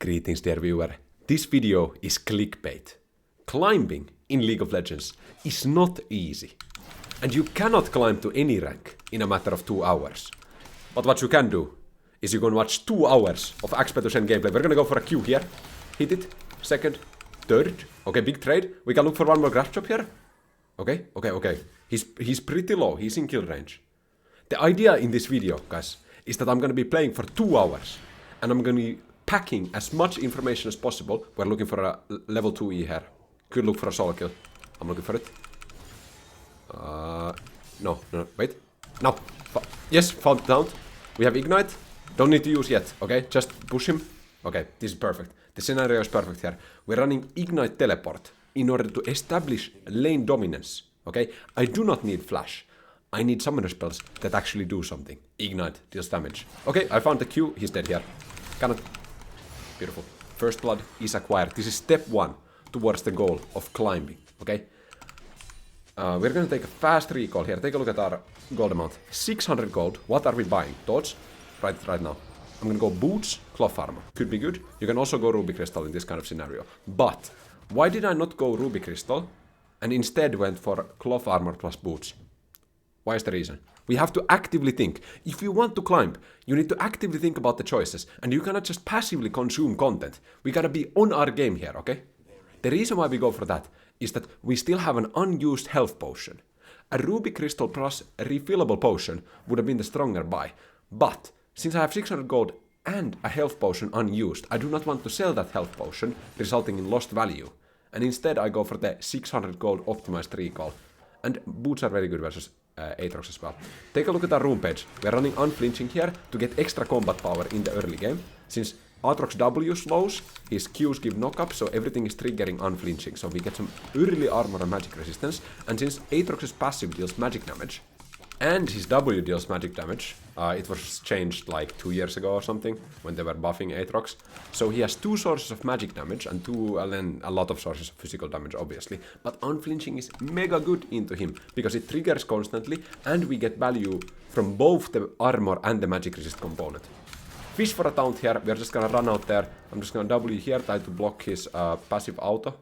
Greetings, dear viewer. This video is clickbait. Climbing in League of Legends is not easy. And you cannot climb to any rank in a matter of 2 hours. But what you can do is you can watch 2 hours of xPetu Shen gameplay. We're gonna go for a Q here. Hit it. Second. Third. Okay, big trade. We can look for one more grab chop here. Okay. He's pretty low. He's in kill range. The idea in this video, guys, is that I'm gonna be playing for 2 hours. And I'm gonna be packing as much information as possible. We're looking for a level 2E here. Could look for a solo kill. I'm looking for it. No, wait. No. Yes, found down. We have Ignite. Don't need to use yet, okay? Just push him. Okay, this is perfect. The scenario is perfect here. We're running Ignite Teleport in order to establish lane dominance, okay? I do not need Flash. I need summoner spells that actually do something. Ignite deals damage. Okay, I found the Q. He's dead here. Cannot. Beautiful. First blood is acquired. This is step 1 towards the goal of climbing, okay? We're gonna take a fast recall here. Take a look at our gold amount. 600 gold. What are we buying? Thoughts? Right now. I'm gonna go boots, cloth armor. Could be good. You can also go ruby crystal in this kind of scenario. But why did I not go ruby crystal and instead went for cloth armor plus boots? Why is the reason? We have to actively think. If you want to climb, you need to actively think about the choices. And you cannot just passively consume content. We gotta be on our game here, okay? The reason why we go for that is that we still have an unused health potion. A ruby crystal plus a refillable potion would have been the stronger buy. But since I have 600 gold and a health potion unused, I do not want to sell that health potion, resulting in lost value. And instead I go for the 600 gold optimized recall. And boots are very good versus Aatrox as well. Take a look at our rune page. We're running unflinching here to get extra combat power in the early game. Since Aatrox W slows, his Qs give knock-up, so everything is triggering unflinching. So we get some early armor and magic resistance. And since Aatrox's passive deals magic damage, and his W deals magic damage, it was changed like 2 years ago or something, when they were buffing Aatrox. So he has 2 sources of magic damage, and then a lot of sources of physical damage, obviously. But unflinching is mega good into him, because it triggers constantly, and we get value from both the armor and the magic resist component. Fish for a taunt here, we're just gonna run out there. I'm just gonna W here, try to block his passive auto.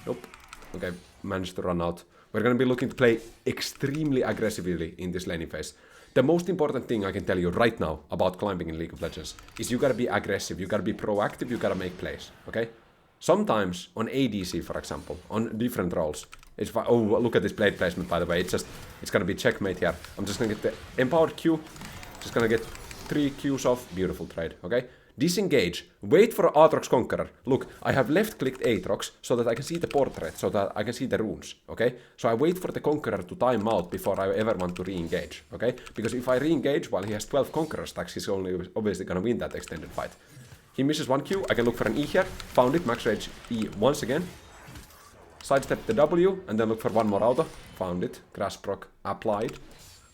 Nope. Okay, managed to run out. We're gonna be looking to play extremely aggressively in this laning phase. The most important thing I can tell you right now about climbing in League of Legends is you gotta be aggressive, you gotta be proactive, you gotta make plays, okay? Sometimes on ADC, for example, on different roles, it's fine. Oh, look at this blade placement, by the way. It's gonna be checkmate here. I'm just gonna get the empowered Q, just gonna get 3 Qs off. Beautiful trade, okay? Disengage. Wait for Aatrox Conqueror. Look, I have left-clicked Aatrox so that I can see the portrait, so that I can see the runes, okay? So I wait for the Conqueror to time out before I ever want to re-engage, okay? Because if I re-engage while he has 12 Conqueror stacks, he's only obviously gonna win that extended fight. He misses 1 Q. I can look for an E here. Found it. Max Rage E once again. Sidestep the W, and then look for one more auto. Found it. Grass proc applied.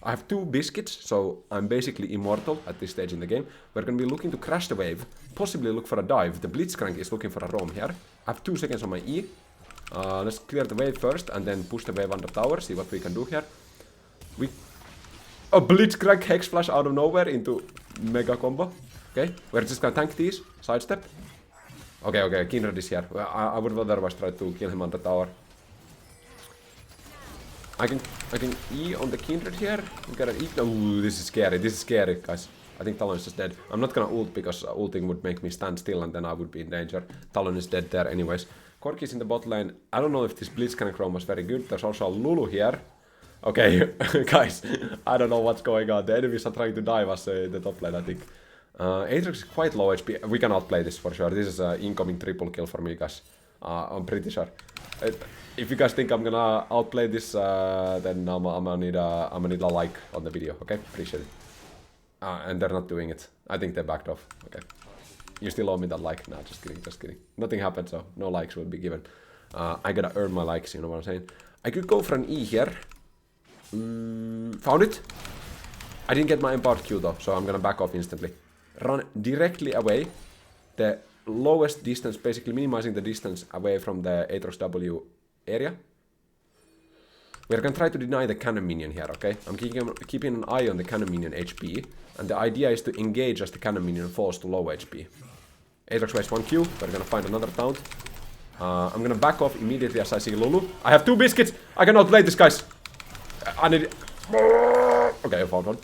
I have 2 biscuits, so I'm basically immortal at this stage in the game. We're gonna be looking to crash the wave, possibly look for a dive. The Blitzcrank is looking for a roam here. I have 2 seconds on my E. Let's clear the wave first, and then push the wave under tower, see what we can do here. A Blitzcrank Hex Flash out of nowhere into mega combo. Okay, we're just gonna tank these. Sidestep. Okay, Kindred is here. I would otherwise try to kill him under tower. I can E on the Kindred here. We gotta E. Ooh, this is scary, guys. I think Talon is just dead. I'm not gonna ult because ulting would make me stand still and then I would be in danger. Talon is dead there anyways. Corki is in the bot lane. I don't know if this Blitzcrank roam was very good. There's also a Lulu here. Okay, guys, I don't know what's going on. The enemies are trying to dive us in the top lane, I think. Aatrox is quite low HP. We can outplay this for sure. This is an incoming triple kill for me, guys. I'm pretty sure. If you guys think I'm gonna outplay this, then I'm gonna need a like on the video, okay? Appreciate it. And they're not doing it. I think they backed off. Okay. You still owe me that like. Nah, just kidding. Nothing happened, so no likes will be given. I gotta earn my likes, you know what I'm saying? I could go for an E here. Found it. I didn't get my empowered Q though, so I'm gonna back off instantly. Run directly away. The lowest distance, basically minimizing the distance away from the Aatrox W area. We're gonna try to deny the cannon minion here, okay? I'm keeping an eye on the cannon minion HP, and the idea is to engage as the cannon minion falls to low HP. Aatrox wastes 1 Q. We're gonna find another taunt. I'm gonna back off immediately as I see Lulu. I have 2 biscuits! I cannot play this, guys! I need... Okay, I found one.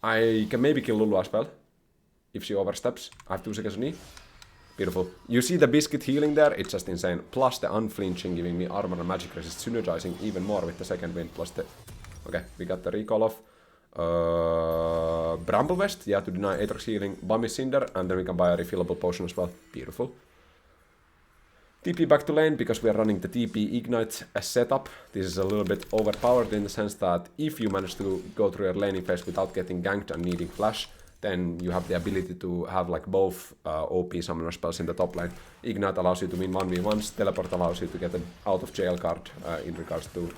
I can maybe kill Lulu as well. If she oversteps. I have 2 seconds on E. Beautiful. You see the biscuit healing there? It's just insane. Plus the unflinching giving me armor and magic resist, synergizing even more with the second wind. Plus the... Okay, we got the recall off. Bramble Vest, yeah, to deny Aatrox healing. Bummy Cinder, and then we can buy a refillable potion as well. Beautiful. TP back to lane, because we are running the TP Ignite setup. This is a little bit overpowered in the sense that if you manage to go through your laning phase without getting ganked and needing flash, then you have the ability to have like both OP summoner spells in the top lane. Ignite allows you to win 1v1s, Teleport allows you to get an out of jail card in regards to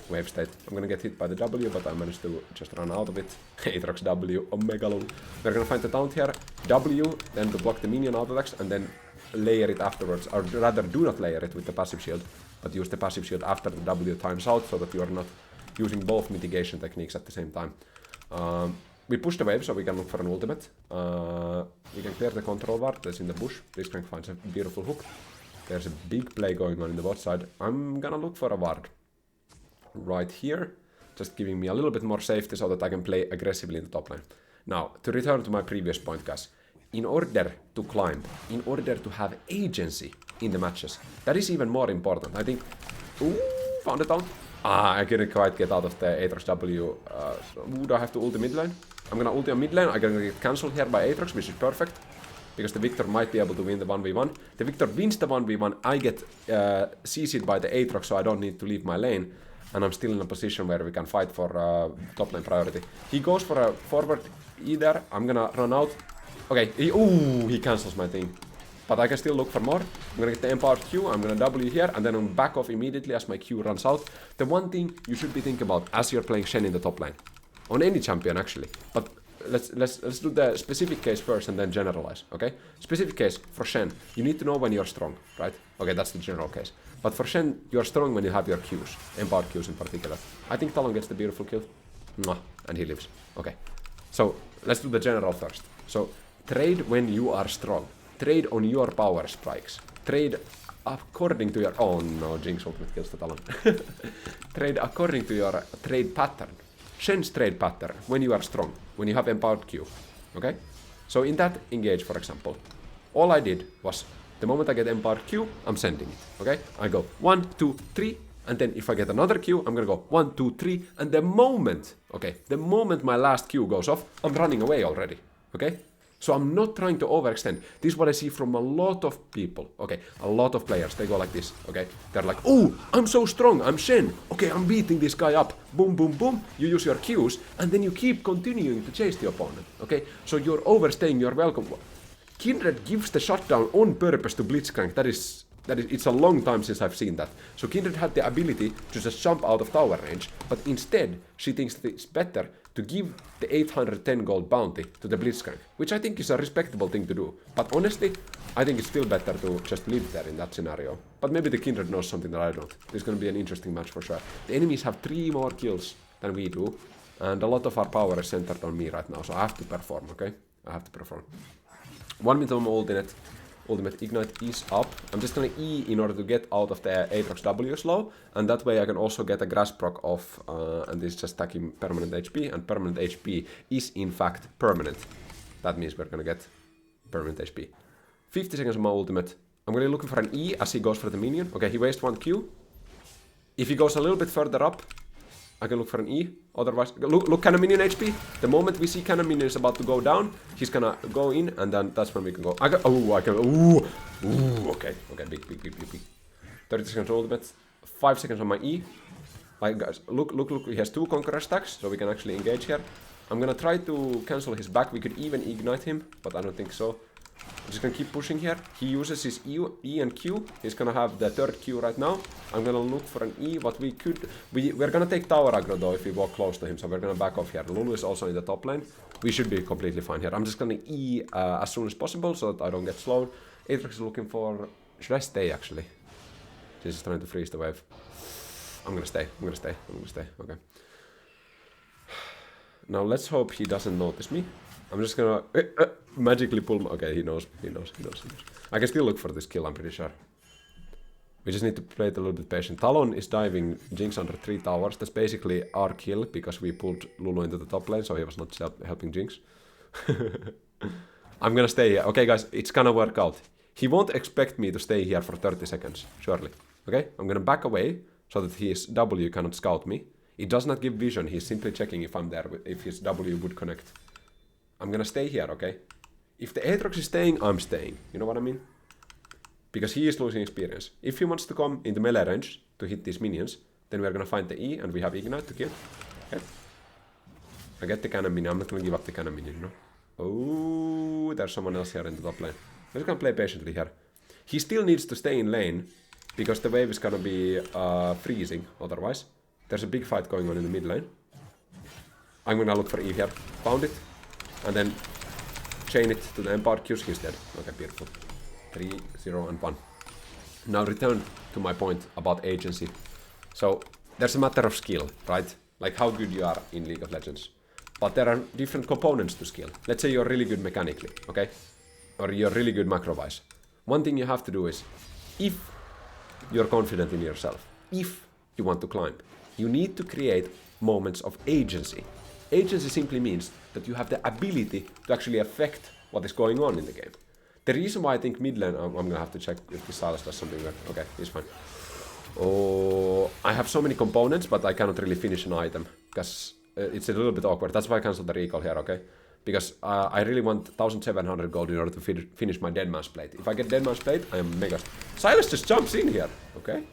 wave state. I'm gonna get hit by the W, but I managed to just run out of it. Aatrox W, Omega lol. We're gonna find the taunt here. W, then to block the minion auto-attacks, and then layer it afterwards. Or rather, do not layer it with the passive shield, but use the passive shield after the W times out, so that you are not using both mitigation techniques at the same time. We push the wave, so we can look for an ultimate. We can clear the control ward that's in the bush. Blitzcrank finds a beautiful hook. There's a big play going on in the bot side. I'm gonna look for a ward right here, just giving me a little bit more safety so that I can play aggressively in the top lane. Now, to return to my previous point, guys. In order to climb, in order to have agency in the matches, that is even more important. I think... Ooh, found it out. I couldn't quite get out of the Aatrox W. Would I have to ulti mid lane? I'm gonna ulti on mid lane. I'm gonna get cancelled here by Aatrox, which is perfect. Because the Victor might be able to win the 1v1. The Victor wins the 1v1. I get CC'd by the Aatrox, so I don't need to leave my lane. And I'm still in a position where we can fight for top lane priority. He goes for a forward either. I'm gonna run out. Okay, he cancels my thing. But I can still look for more. I'm gonna get the empowered Q, I'm gonna W here, and then I'm back off immediately as my Q runs out. The one thing you should be thinking about as you're playing Shen in the top lane. On any champion actually. But let's do the specific case first and then generalize, okay? Specific case for Shen, you need to know when you're strong, right? Okay, that's the general case. But for Shen, you're strong when you have your Qs, empowered Qs in particular. I think Talon gets the beautiful kill. Mwah, and he lives. Okay. So, let's do the general first. So, trade when you are strong. Trade on your power spikes. Trade according to your... Oh no, Jinx ultimate kills the Talon. Trade according to your trade pattern. Shen's trade pattern, when you are strong, when you have empowered Q. Okay? So in that engage, for example, all I did was, the moment I get empowered Q, I'm sending it. Okay? I go 1, 2, 3, and then if I get another Q, I'm gonna go 1, 2, 3, and the moment my last Q goes off, I'm running away already. Okay? So I'm not trying to overextend. This is what I see from a lot of people. Okay, a lot of players, they go like this. Okay, they're like, oh, I'm so strong, I'm Shen. Okay, I'm beating this guy up. Boom, boom, boom. You use your Qs, and then you keep continuing to chase the opponent. Okay, so you're overstaying your welcome. Kindred gives the shutdown on purpose to Blitzcrank. It's a long time since I've seen that. So Kindred had the ability to just jump out of tower range, but instead she thinks that it's better to give the 810 gold bounty to the Blitzcrank, which I think is a respectable thing to do. But honestly, I think it's still better to just live there in that scenario. But maybe the Kindred knows something that I don't. This is going to be an interesting match for sure. The enemies have 3 more kills than we do, and a lot of our power is centered on me right now, so I have to perform, okay? I have to perform. 1 minute on my ultimate ignite is up. I'm just gonna E in order to get out of the Aatrox W slow, and that way I can also get a grass proc off, and this is just stacking permanent HP, and permanent HP is in fact permanent. That means we're gonna get permanent HP. 50 seconds on my ultimate. I'm gonna be looking for an E as he goes for the minion. Okay, he wastes 1 Q. If he goes a little bit further up, I can look for an E. Otherwise, look cannon minion HP. The moment we see cannon minion is about to go down, he's gonna go in, and then that's when we can go. Okay, big. 30 seconds ultimate. 5 seconds on my E. Like guys, look, he has 2 conqueror stacks, so we can actually engage here. I'm gonna try to cancel his back. We could even ignite him, but I don't think so. I'm just gonna keep pushing here. He uses his E and Q. He's gonna have the 3rd Q right now. I'm gonna look for an E, but we're gonna take tower aggro though if we walk close to him, so we're gonna back off here. Lulu is also in the top lane. We should be completely fine here. I'm just gonna E as soon as possible so that I don't get slowed. Aatrox is looking for... Should I stay actually? He's just trying to freeze the wave. I'm gonna stay. Okay. Now let's hope he doesn't notice me. I'm just gonna magically pull my... Okay, he knows. I can still look for this kill, I'm pretty sure. We just need to play it a little bit patient. Talon is diving Jinx under 3 towers. That's basically our kill, because we pulled Lulu into the top lane, so he was not helping Jinx. I'm gonna stay here. Okay, guys, it's gonna work out. He won't expect me to stay here for 30 seconds, surely. Okay, I'm gonna back away, so that his W cannot scout me. It does not give vision, he's simply checking if I'm there, if his W would connect. I'm gonna stay here, okay? If the Aatrox is staying, I'm staying. You know what I mean? Because he is losing experience. If he wants to come into melee range to hit these minions, then we're gonna find the E and we have Ignite to kill. Okay. I get the cannon minion. I'm not gonna give up the cannon minion, you know? Oh, there's someone else here in the top lane. We're just gonna play patiently here. He still needs to stay in lane, because the wave is gonna be freezing otherwise. There's a big fight going on in the mid lane. I'm gonna look for E here. Found it. And then chain it to the Empowered Qs. He's dead. Okay, beautiful. 3, 0, and 1. Now return to my point about agency. So, there's a matter of skill, right? Like how good you are in League of Legends. But there are different components to skill. Let's say you're really good mechanically, okay? Or you're really good macro-wise. One thing you have to do is, if you're confident in yourself, if you want to climb, you need to create moments of agency. Agency simply means that you have the ability to actually affect what is going on in the game. The reason why I think mid lane, I'm gonna have to check if the Silas does something weird. Okay, he's fine. Oh, I have so many components, but I cannot really finish an item, because it's a little bit awkward. That's why I cancelled the recall here, okay? Because I really want 1700 gold in order to finish my Deadman's Plate. If I get Deadman's Plate, I am mega... Silas just jumps in here, okay?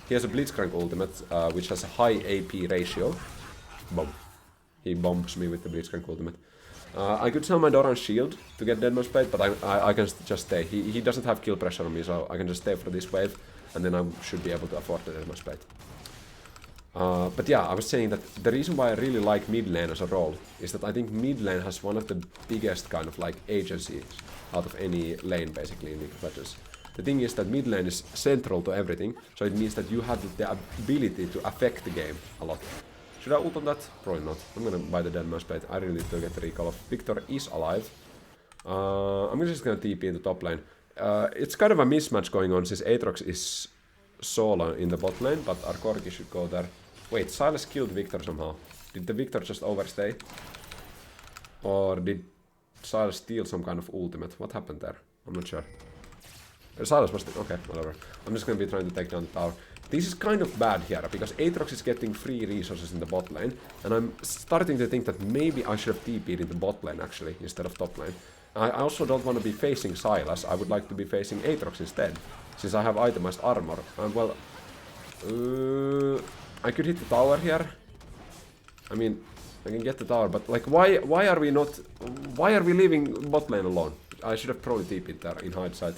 He has a Blitzcrank ultimate, which has a high AP ratio. Boom. He bombs me with the Blitzcrank ultimate. I could sell my Doran's shield to get Deadman's Plate, but I can just stay. He doesn't have kill pressure on me, so I can just stay for this wave, and then I should be able to afford the Deadman's Plate. But yeah, I was saying that the reason why I really like mid lane as a role is that I think mid lane has one of the biggest kind of like agencies out of any lane basically in League of Legends. The thing is that mid lane is central to everything, so it means that you have the ability to affect the game a lot. Should I ult on that? Probably not. I'm gonna buy the Deadman's Plate. I really need to get the recall off. Victor is alive. I'm just gonna TP into top lane. It's kind of a mismatch going on since Aatrox is solo in the bot lane, but our Corgi should go there. Wait, Silas killed Victor somehow. Did the Victor just overstay? Or did Silas steal some kind of ultimate? What happened there? I'm not sure. Silas was... Okay, whatever. I'm just gonna be trying to take down the tower. This is kind of bad here, because Aatrox is getting free resources in the bot lane, and I'm starting to think that maybe I should have TP'd in the bot lane, actually, instead of top lane. I also don't want to be facing Silas, I would like to be facing Aatrox instead, since I have itemized armor. Well... I could hit the tower here. I mean, I can get the tower, but like, why are we not... Why are we leaving bot lane alone? I should have probably TP'd there in hindsight.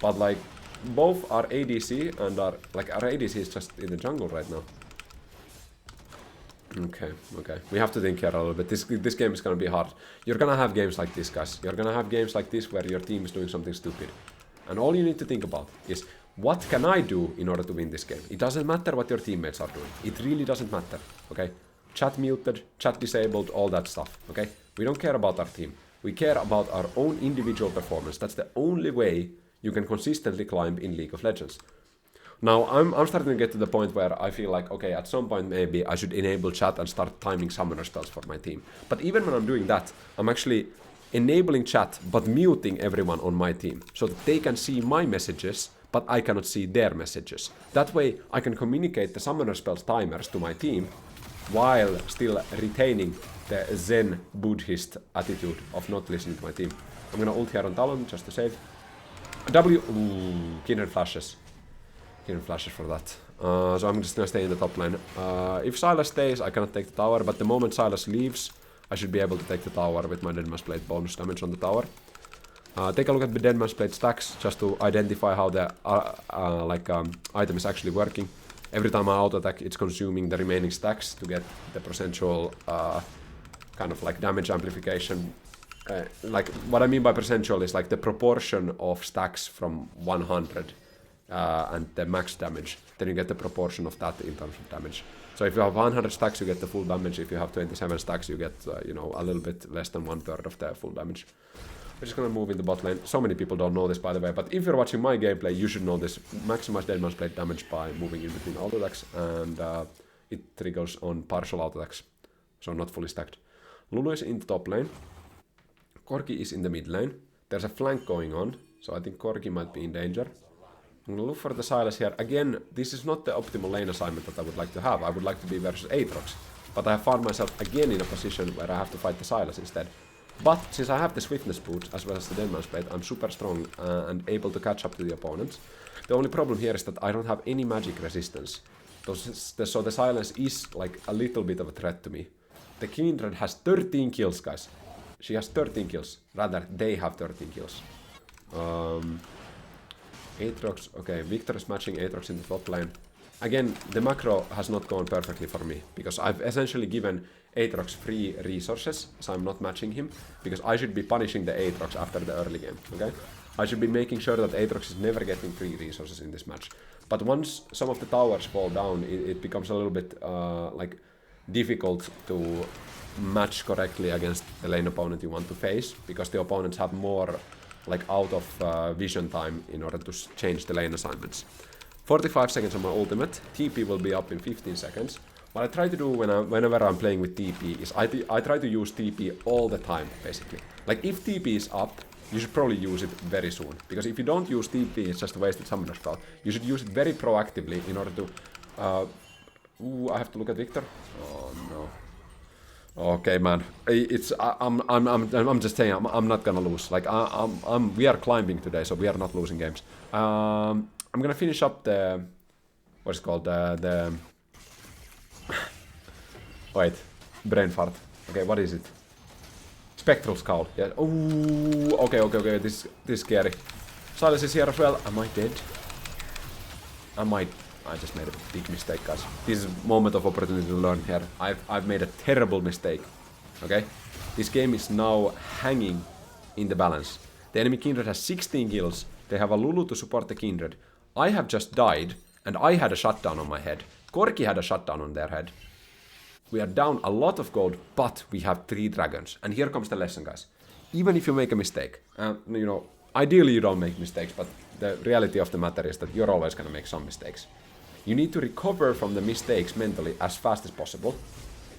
But like, both our ADC and our ADC is just in the jungle right now. Okay. We have to think here a little bit. This game is gonna be hard. You're gonna have games like this, guys. You're gonna have games like this where your team is doing something stupid. And all you need to think about is, what can I do in order to win this game? It doesn't matter what your teammates are doing. It really doesn't matter, okay? Chat muted, chat disabled, all that stuff, okay? We don't care about our team. We care about our own individual performance. That's the only way you can consistently climb in League of Legends. Now, I'm starting to get to the point where I feel like, okay, at some point maybe I should enable chat and start timing summoner spells for my team. But even when I'm doing that, I'm actually enabling chat, but muting everyone on my team, so that they can see my messages, but I cannot see their messages. That way, I can communicate the summoner spells timers to my team, while still retaining the Zen Buddhist attitude of not listening to my team. I'm gonna ult here on Talon, just to save. W... Ooh, Kindred flashes. Kindred flashes for that. So I'm just gonna stay in the top lane. If Silas stays, I cannot take the tower, but the moment Silas leaves, I should be able to take the tower with my Deadman's Plate bonus damage on the tower. Take a look at the Deadman's Plate stacks, just to identify how the item is actually working. Every time I auto-attack, it's consuming the remaining stacks to get the percentual kind of like damage amplification. Like, what I mean by percentual is like the proportion of stacks from 100 and the max damage, then you get the proportion of that in terms of damage. So if you have 100 stacks, you get the full damage. If you have 27 stacks, you get, you know, a little bit less than 1/3 of the full damage. We're just gonna move in the bot lane. So many people don't know this, by the way, but if you're watching my gameplay, you should know this. Maximize Deadman's Blade damage by moving in between auto attacks, and it triggers on partial auto attacks, so not fully stacked. Lulu is in the top lane. Corki is in the mid lane. There's a flank going on, so I think Corki might be in danger. I'm gonna look for the Sylas here. Again, this is not the optimal lane assignment that I would like to have. I would like to be versus Aatrox, but I have found myself again in a position where I have to fight the Sylas instead. But since I have the Swiftness boots as well as the Deadman's Blade, I'm super strong and able to catch up to the opponents. The only problem here is that I don't have any magic resistance. So the Silence is like a little bit of a threat to me. The Kindred has 13 kills, guys. She has 13 kills. Rather, they have 13 kills. Aatrox, okay, Victor is matching Aatrox in the top lane. Again, the macro has not gone perfectly for me, because I've essentially given Aatrox free resources, so I'm not matching him, because I should be punishing the Aatrox after the early game, okay? I should be making sure that Aatrox is never getting free resources in this match. But once some of the towers fall down, it becomes a little bit like difficult to match correctly against the lane opponent you want to face, because the opponents have more like out of vision time in order to change the lane assignments. 45 seconds on my ultimate. TP will be up in 15 seconds. What I try to do whenever I'm playing with TP is I try to use TP all the time, basically. Like if TP is up, you should probably use it very soon. Because if you don't use TP, it's just a wasted summoner spell. You should use it very proactively in order to... I have to look at Victor. Oh no. Okay, man. I'm just saying I'm not gonna lose. Like we are climbing today, so we are not losing games. I'm gonna finish up the what's it called the wait, brain fart. Okay, what is it? Spectral Scowl. Yeah. Oh, okay. This is scary. Silas is here as well. Am I dead? I just made a big mistake, guys. This is a moment of opportunity to learn here. I've made a terrible mistake. Okay? This game is now hanging in the balance. The enemy Kindred has 16 kills. They have a Lulu to support the Kindred. I have just died, and I had a shutdown on my head. Corki had a shutdown on their head. We are down a lot of gold, but we have 3 dragons. And here comes the lesson, guys. Even if you make a mistake, you know, ideally you don't make mistakes, but the reality of the matter is that you're always gonna make some mistakes. You need to recover from the mistakes mentally as fast as possible.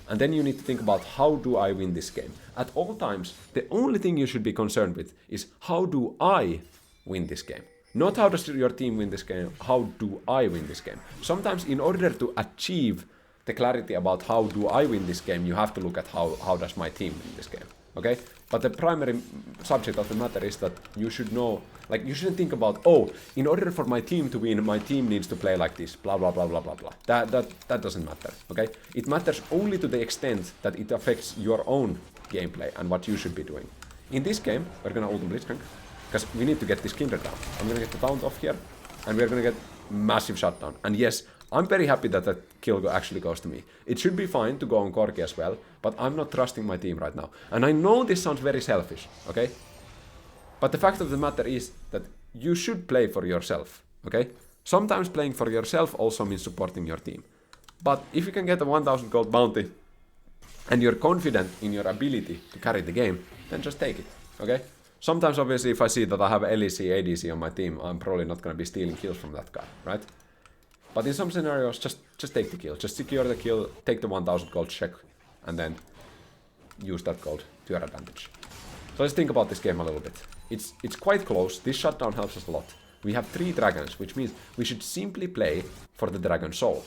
And then you need to think about, how do I win this game? At all times, the only thing you should be concerned with is, how do I win this game? Not how does your team win this game, how do I win this game? Sometimes in order to achieve the clarity about how do I win this game, you have to look at how does my team win this game, okay? But the primary subject of the matter is that you should know, like you shouldn't think about, oh, in order for my team to win, my team needs to play like this, blah, blah, blah, blah, blah, blah. That doesn't matter, okay? It matters only to the extent that it affects your own gameplay and what you should be doing. In this game, we're gonna ult Blitzcrank, because we need to get this Kindred down. I'm gonna get the Taunt off here, and we're gonna get massive shutdown. And yes, I'm very happy that that kill actually goes to me. It should be fine to go on Corki as well, but I'm not trusting my team right now. And I know this sounds very selfish, okay? But the fact of the matter is that you should play for yourself, okay? Sometimes playing for yourself also means supporting your team. But if you can get a 1000 gold bounty, and you're confident in your ability to carry the game, then just take it, okay? Sometimes, obviously, if I see that I have LEC, ADC on my team, I'm probably not gonna be stealing kills from that guy, right? But in some scenarios, just take the kill. Just secure the kill, take the 1000 gold check, and then use that gold to your advantage. So let's think about this game a little bit. It's quite close. This shutdown helps us a lot. We have 3 dragons, which means we should simply play for the dragon soul.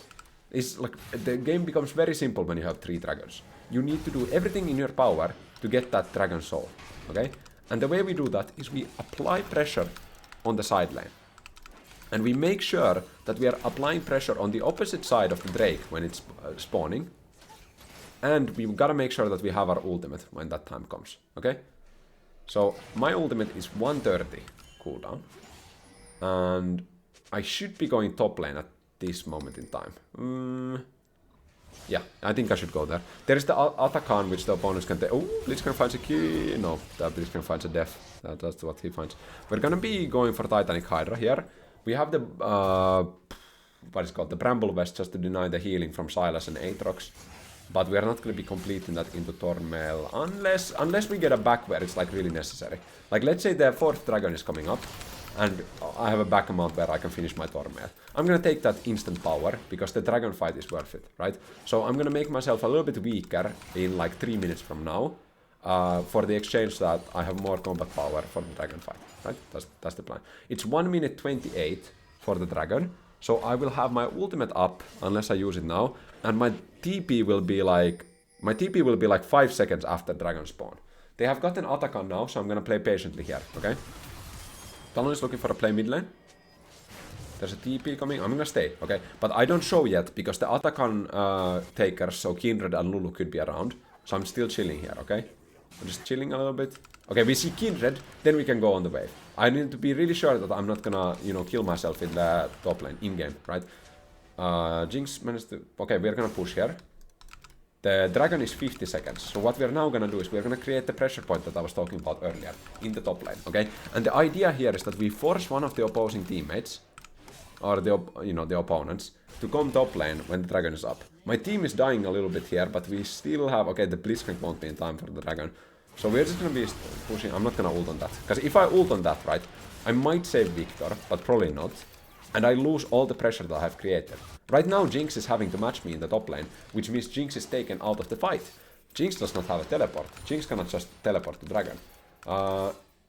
It's like the game becomes very simple when you have 3 dragons. You need to do everything in your power to get that dragon soul, okay? And the way we do that is we apply pressure on the side lane. And we make sure that we are applying pressure on the opposite side of the Drake when it's spawning. And we gotta make sure that we have our ultimate when that time comes, okay? So my ultimate is 130 cooldown. And I should be going top lane at this moment in time. Yeah, I think I should go there. There is the Atakan, which the opponents can take. Oh, Blitzcrank finds a key. No, that Blitzcrank finds a death. That's what he finds. We're gonna be going for Titanic Hydra here. We have the, what is it called, the Bramble Vest just to deny the healing from Sylas and Aatrox. But we are not going to be completing that into Tormail unless we get a back where it's like really necessary. Like let's say the 4th dragon is coming up and I have a back amount where I can finish my Tormail. I'm going to take that instant power because the dragon fight is worth it, right? So I'm going to make myself a little bit weaker in like 3 minutes from now for the exchange that I have more combat power for the dragon fight, right? That's the plan. It's 1 minute 28 for the dragon. So I will have my ultimate up unless I use it now, and my TP will be like 5 seconds after dragon spawn. They have gotten Atakan now, so I'm gonna play patiently here, okay? Talon is looking for a play mid lane. There's a TP coming, I'm gonna stay, okay? But I don't show yet, because the Atakan takers, so Kindred and Lulu could be around. So I'm still chilling here, okay? I'm just chilling a little bit. Okay, we see Kindred, then we can go on the wave. I need to be really sure that I'm not gonna, you know, kill myself in the top lane, in-game, right? Jinx managed to... Okay, we're gonna push here. The dragon is 50 seconds. So what we're now gonna do is we're gonna create the pressure point that I was talking about earlier in the top lane, okay? And the idea here is that we force one of the opposing teammates, or the, you know, the opponents, to come top lane when the dragon is up. My team is dying a little bit here, but we still have... Okay, the Blitzcrank won't be in time for the dragon. So we're just gonna be pushing. I'm not gonna ult on that. Because if I ult on that, right, I might save Victor, but probably not. And I lose all the pressure that I have created. Right now, Jinx is having to match me in the top lane, which means Jinx is taken out of the fight. Jinx does not have a teleport. Jinx cannot just teleport to dragon.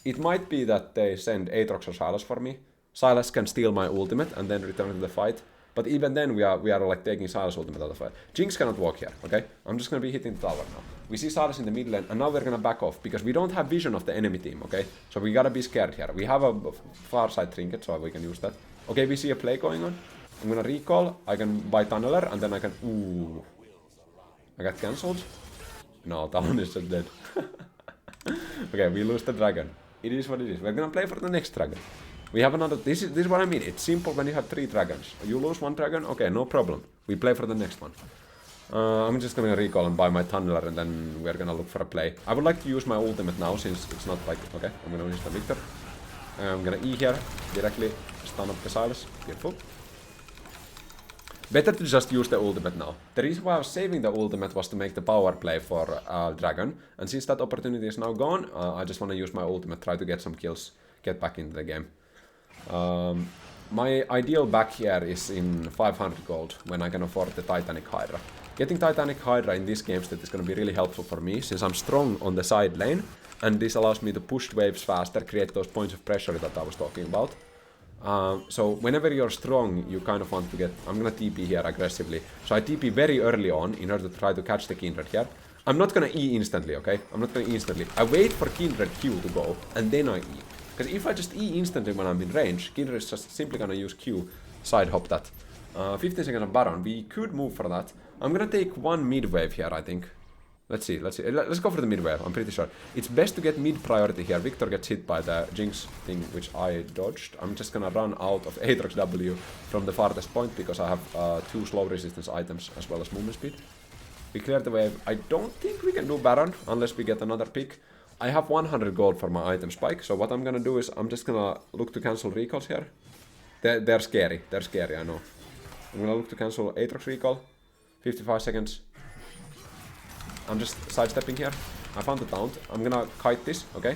It might be that they send Aatrox or Sylas for me. Sylas can steal my ultimate and then return to the fight. But even then, we are like taking Sylas ultimate out of the fight. Jinx cannot walk here, okay? I'm just gonna be hitting the tower now. We see Sylas in the mid lane, and now we're gonna back off, because we don't have vision of the enemy team, okay? So we gotta be scared here. We have a far side trinket, so we can use that. Okay, we see a play going on. I'm gonna recall, I can buy Tunneler, and then I can... Ooh. I got cancelled? No, Talon is just dead. Okay, we lose the dragon. It is what it is. We're gonna play for the next dragon. We have another... This is what I mean. It's simple when you have 3 dragons. You lose 1 dragon? Okay, no problem. We play for the next one. I'm just gonna recall and buy my Tunneler, and then we're gonna look for a play. I would like to use my ultimate now, since it's not like... Okay, I'm gonna use the Victor. I'm gonna E here, directly stun up the Sylas. Beautiful. Better to just use the ultimate now. The reason why I was saving the ultimate was to make the power play for dragon. And since that opportunity is now gone, I just wanna use my ultimate, try to get some kills, get back into the game. My ideal back here is in 500 gold, when I can afford the Titanic Hydra. Getting Titanic Hydra in this game state is going to be really helpful for me, since I'm strong on the side lane, and this allows me to push waves faster, create those points of pressure that I was talking about. So whenever you're strong, you kind of want to get... I'm gonna TP here aggressively. So I TP very early on in order to try to catch the Kindred here. I'm not gonna E instantly, okay? I'm not gonna E instantly. I wait for Kindred Q to go, and then I E. Because if I just E instantly when I'm in range, Kindred is just simply gonna use Q, side hop that. 15 seconds of Baron, we could move for that. I'm gonna take one mid wave here, I think. Let's see. Let's go for the mid wave, I'm pretty sure. It's best to get mid priority here. Victor gets hit by the Jinx thing, which I dodged. I'm just gonna run out of Aatrox W from the farthest point, because I have 2 slow resistance items as well as movement speed. We cleared the wave. I don't think we can do Baron, unless we get another pick. I have 100 gold for my item spike, so what I'm gonna do is I'm just gonna look to cancel recalls here. They're scary, I know. I'm gonna look to cancel Aatrox recall. 55 seconds. I'm just sidestepping here. I found the taunt. I'm gonna kite this, okay?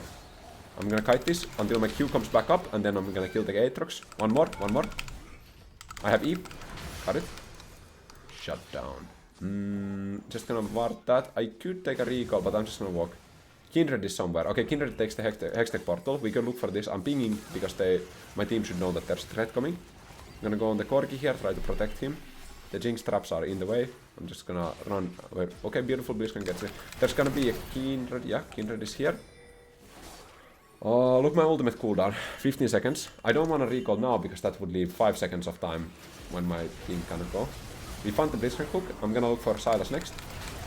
I'm gonna kite this until my Q comes back up, and then I'm gonna kill the Aatrox. One more. I have E. Got it. Shut down. Just gonna ward that. I could take a recall, but I'm just gonna walk. Kindred is somewhere. Okay, Kindred takes the Hextech portal. We can look for this. I'm pinging because my team should know that there's a threat coming. I'm gonna go on the Corgi here, try to protect him. The Jinx traps are in the way. I'm just gonna run. Okay, beautiful Blitzcrank gets it. There's gonna be a Kindred. Yeah, Kindred is here. Look, my ultimate cooldown. 15 seconds. I don't wanna recall now because that would leave 5 seconds of time when my team cannot go. We found the Blitzcrank hook. I'm gonna look for Sylas next.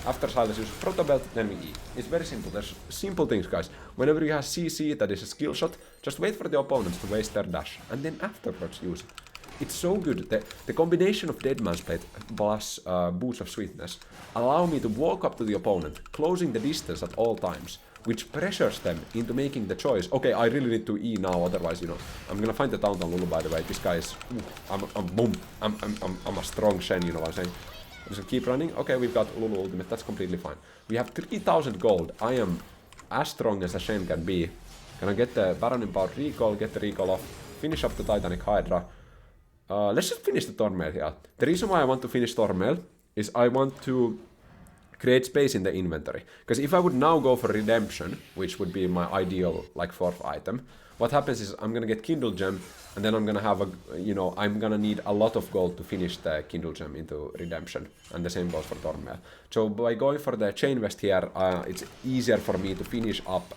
After Sylas uses Proto Belt, then we E. It's very simple. There's simple things, guys. Whenever you have CC that is a skill shot, just wait for the opponents to waste their dash, and then afterwards use it. It's so good. The combination of Deadman's Blade plus Boots of Sweetness allow me to walk up to the opponent, closing the distance at all times, which pressures them into making the choice. Okay, I really need to E now, otherwise, you know, I'm gonna find the taunt on Lulu, by the way. This guy is, I'm a strong Shen, you know what I'm saying? I'm just gonna keep running. Okay, we've got Lulu ultimate, that's completely fine. We have 3000 gold. I am as strong as a Shen can be. Gonna get the Baron Empowered recall, get the recall off, finish up the Titanic Hydra. Let's just finish the Thornmail here. The reason why I want to finish Thornmail is I want to create space in the inventory. Because if I would now go for Redemption, which would be my ideal, like, 4th item, what happens is I'm gonna get Kindle Gem, and then I'm gonna have a, you know, I'm gonna need a lot of gold to finish the Kindle Gem into Redemption. And the same goes for Thornmail. So by going for the Chain Vest here, it's easier for me to finish up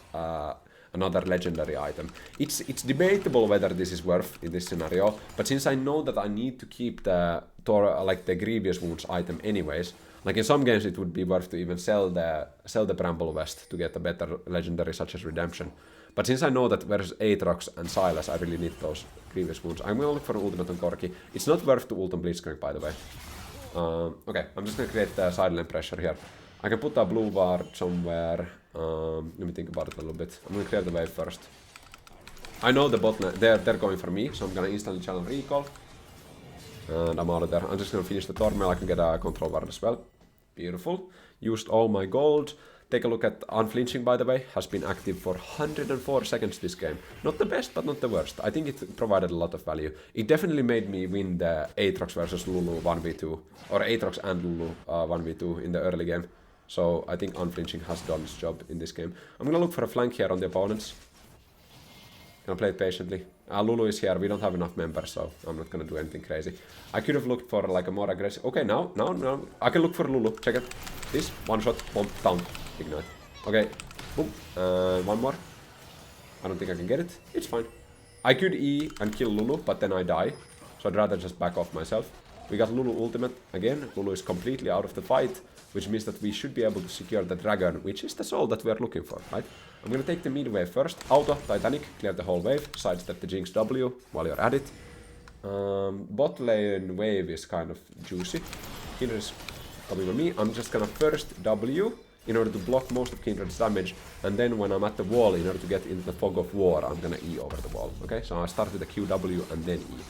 another legendary item. It's debatable whether this is worth in this scenario, but since I know that I need to keep the Grievous Wounds item anyways, like in some games it would be worth to even sell the Bramble Vest to get a better legendary such as Redemption. But since I know that versus Aatrox and Silas I really need those Grievous Wounds, I'm gonna look for an ultimate on Corki. It's not worth to ult on Blitzcrank, by the way. Okay, I'm just gonna create the side lane pressure here. I can put a blue ward somewhere. Let me think about it a little bit. I'm gonna clear the wave first. I know the bot lane, they're going for me, so I'm gonna instantly challenge recall. And I'm out of there. I'm just gonna finish the Thornmail. I can get a control ward as well. Beautiful. Used all my gold. Take a look at Unflinching, by the way. Has been active for 104 seconds this game. Not the best, but not the worst. I think it provided a lot of value. It definitely made me win the Aatrox versus Lulu 1v2. Or Aatrox and Lulu 1v2 in the early game. So I think Unflinching has done its job in this game. I'm gonna look for a flank here on the opponents. Gonna play it patiently. Lulu is here, we don't have enough members, so I'm not gonna do anything crazy. I could have looked for like a more aggressive... Okay, now. I can look for Lulu, check it. This, one shot, bomb, down, ignite. Okay, boom, one more. I don't think I can get it, it's fine. I could E and kill Lulu, but then I die. So I'd rather just back off myself. We got Lulu ultimate again. Lulu is completely out of the fight, which means that we should be able to secure the dragon, which is the soul that we are looking for, right? I'm gonna take the mid wave first. Auto, Titanic, clear the whole wave, sidestep the Jinx W while you're at it. Bot lane wave is kind of juicy. Kindred is coming with me. I'm just gonna first W in order to block most of Kindred's damage, and then when I'm at the wall, in order to get into the fog of war, I'm gonna E over the wall, okay? So I start with the QW and then E.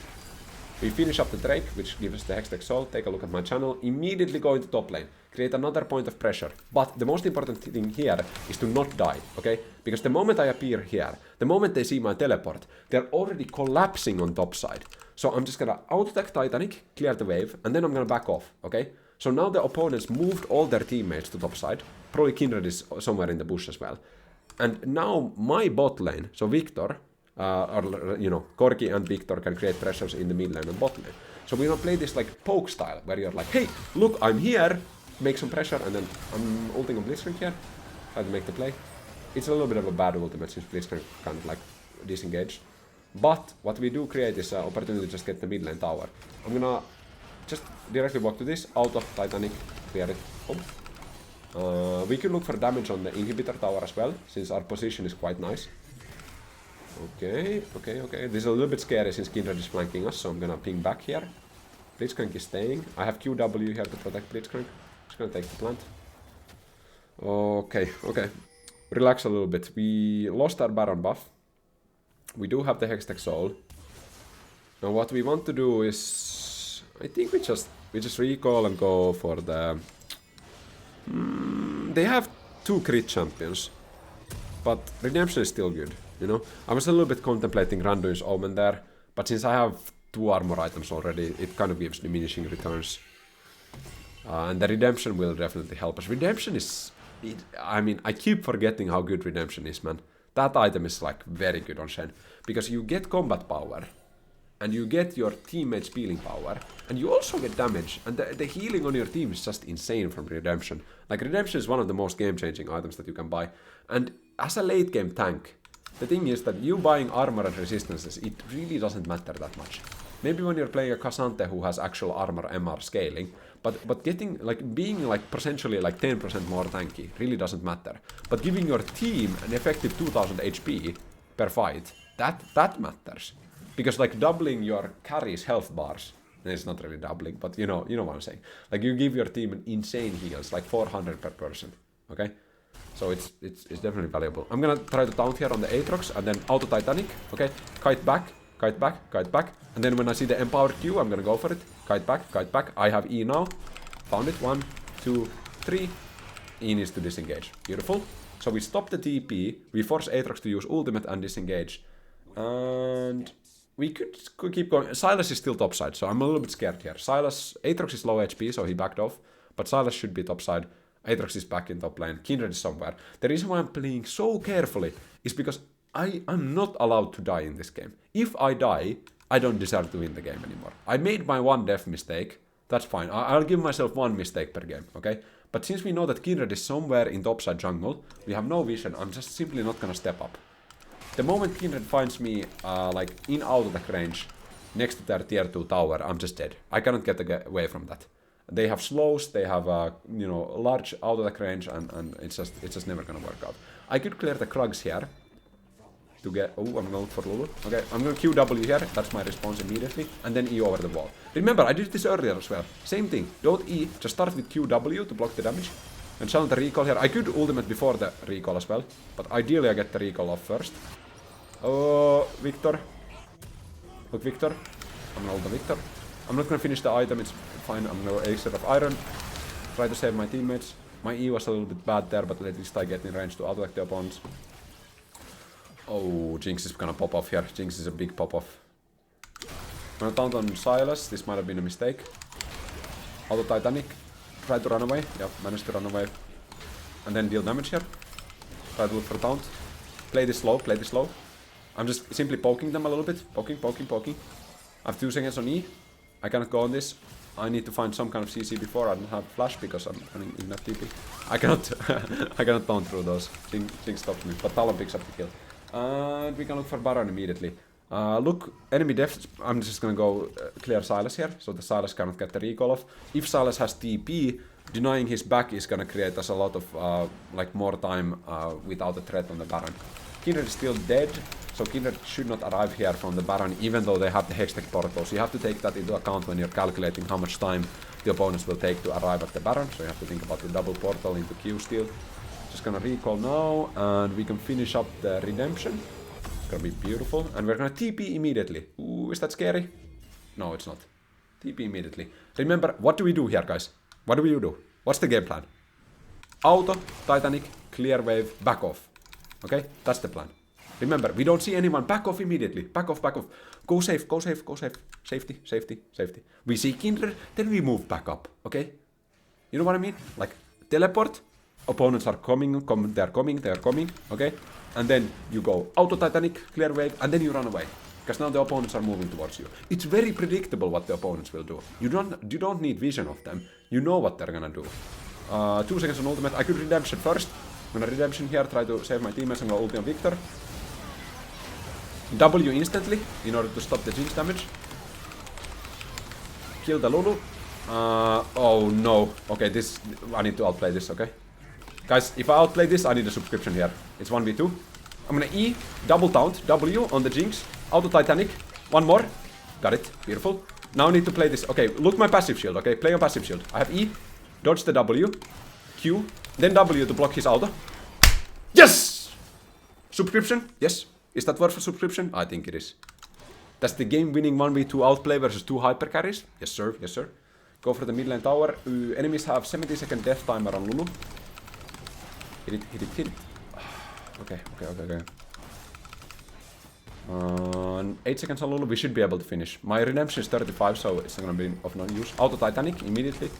We finish up the Drake, which gives us the Hextech Soul. Take a look at my channel. Immediately go into top lane. Create another point of pressure. But the most important thing here is to not die, okay? Because the moment I appear here, the moment they see my teleport, they're already collapsing on top side. So I'm just gonna auto-attack Titanic, clear the wave, and then I'm gonna back off, okay? So now the opponents moved all their teammates to top side. Probably Kindred is somewhere in the bush as well. And now my bot lane, so Victor, or, you know, Corki and Victor can create pressures in the mid lane and bot lane. So we're gonna play this like poke style, where you're like, hey, look, I'm here, make some pressure, and then I'm ulting on Blitzcrank here, try to make the play. It's a little bit of a bad ultimate since Blitzcrank kind of like disengaged. But what we do create is an opportunity to just get the mid lane tower. I'm gonna just directly walk to this, auto, Titanic, clear it, boom. We can look for damage on the inhibitor tower as well, since our position is quite nice. Okay. This is a little bit scary since Kindred is flanking us, so I'm gonna ping back here. Blitzcrank is staying. I have QW here to protect Blitzcrank. Just gonna take the plant. Okay. Relax a little bit. We lost our Baron buff. We do have the Hextech Soul. Now what we want to do is... I think we just recall and go for the... They have 2 crit champions. But Redemption is still good, you know? I was a little bit contemplating Randuin's Omen there, but since I have 2 armor items already, it kind of gives diminishing returns. And the Redemption will definitely help us. Redemption is... I mean, I keep forgetting how good Redemption is, man. That item is like very good on Shen. Because you get combat power, and you get your teammates' healing power, and you also get damage, and the healing on your team is just insane from Redemption. Like, Redemption is one of the most game-changing items that you can buy. And as a late-game tank, the thing is that you buying armor and resistances, it really doesn't matter that much. Maybe when you're playing a Cassante who has actual armor MR scaling, but getting, like, being, like, potentially, like, 10% more tanky really doesn't matter. But giving your team an effective 2000 HP per fight, that matters. Because, like, doubling your carry's health bars, it's not really doubling, but you know what I'm saying. Like, you give your team an insane heals, like 400 per person, okay? So it's definitely valuable. I'm gonna try to taunt here on the Aatrox and then auto Titanic. Okay, kite back, kite back, kite back. And then when I see the empowered Q, I'm gonna go for it. Kite back, kite back. I have E now. Found it. 1, 2, 3. E needs to disengage. Beautiful. So we stop the TP. We force Aatrox to use ultimate and disengage. And we could keep going. Sylas is still topside, so I'm a little bit scared here. Aatrox is low HP, so he backed off. But Sylas should be topside. Aatrox is back in top lane. Kindred is somewhere. The reason why I'm playing so carefully is because I'm not allowed to die in this game. If I die, I don't deserve to win the game anymore. I made my one death mistake. That's fine. I'll give myself one mistake per game, okay? But since we know that Kindred is somewhere in topside jungle, we have no vision. I'm just simply not gonna step up. The moment Kindred finds me like in auto attack range next to their tier 2 tower, I'm just dead. I cannot get away from that. They have slows, they have you know, large auto attack range, and it's just never gonna work out. I could clear the Krugs here to get. Oh, I'm going for Lulu. Okay, I'm going QW here. That's my response immediately, and then E over the wall. Remember, I did this earlier as well. Same thing. Don't E. Just start with QW to block the damage, and channel the recall here. I could ultimate before the recall as well, but ideally I get the recall off first. Oh, Victor. Look, Victor. I'm gonna ult the Victor. I'm not gonna finish the item. It's fine. I'm gonna Elixir of Iron. Try to save my teammates. My E was a little bit bad there, but at least I get in range to auto-attack the opponents. Oh, Jinx is gonna pop off here. Jinx is a big pop-off. I'm gonna taunt on Sylas. This might have been a mistake. Auto Titanic. Try to run away. Yep, managed to run away. And then deal damage here. Try to look for a taunt. Play this slow, play this slow. I'm just simply poking them a little bit. Poking, poking, poking. I have 2 seconds on E. I cannot go on this. I need to find some kind of CC before. I don't have flash because I'm running in that TP. I cannot I cannot taunt through those. Jinx stopped me. But Talon picks up the kill. And we can look for Baron immediately. Look, enemy depth. I'm just gonna go clear Sylas here, so the Sylas cannot get the recall off. If Sylas has TP, denying his back is gonna create us a lot of like more time without a threat on the Baron. Kindred is still dead, so Kindred should not arrive here from the Baron, even though they have the Hextech portals. You have to take that into account when you're calculating how much time the opponents will take to arrive at the Baron. So you have to think about the double portal into Q steal. Just gonna recall now, and we can finish up the redemption. It's gonna be beautiful, and we're gonna TP immediately. Ooh, is that scary? No, it's not. TP immediately. Remember, what do we do here, guys? What do we do? What's the game plan? Auto, Titanic, clear wave, back off. Okay, that's the plan. Remember, we don't see anyone. Back off immediately. Back off, back off. Go safe, go safe, go safe. Safety, safety, safety. We see Kindred, then we move back up. Okay? You know what I mean? Like, teleport. Opponents are coming, they're coming, okay? And then you go auto Titanic, clear wave, and then you run away. Because now the opponents are moving towards you. It's very predictable what the opponents will do. You don't need vision of them. You know what they're gonna do. 2 seconds on ultimate. I could redemption first. I'm gonna redemption here, try to save my teammates. I'm gonna ulti on Victor. W instantly in order to stop the Jinx damage. Kill the Lulu. Oh no. Okay, I need to outplay this, okay? Guys, if I outplay this, I need a subscription here. It's 1v2. I'm gonna E, double taunt, W on the Jinx. Auto Titanic. One more. Got it. Beautiful. Now I need to play this. Okay, look my passive shield, okay? Play on passive shield. I have E, dodge the W, Q, then W to block his auto. Yes! Subscription? Yes. Is that worth a subscription? I think it is. That's the game-winning 1v2 outplay versus 2 hyper carries. Yes, sir. Yes, sir. Go for the mid lane tower. Enemies have 70-second death timer on Lulu. Hit it, hit it, hit it. Okay. 8 seconds on Lulu, we should be able to finish. My redemption is 35, so it's not gonna be of no use. Auto Titanic, immediately.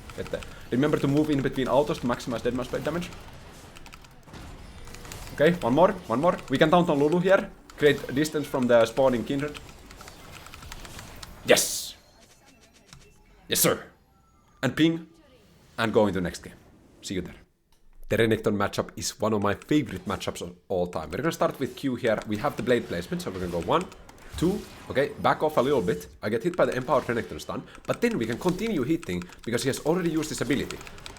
Remember to move in between autos to maximize dead mouse damage. Okay, one more. We can taunt on Lulu here. Create distance from the spawning Kindred. Yes! Yes, sir! And ping, and go into next game. See you there. The Renekton matchup is one of my favorite matchups of all time. We're gonna start with Q here. We have the blade placement, so we're gonna go 1, 2, okay, back off a little bit. I get hit by the empowered Renekton stun, but then we can continue hitting because he has already used his ability.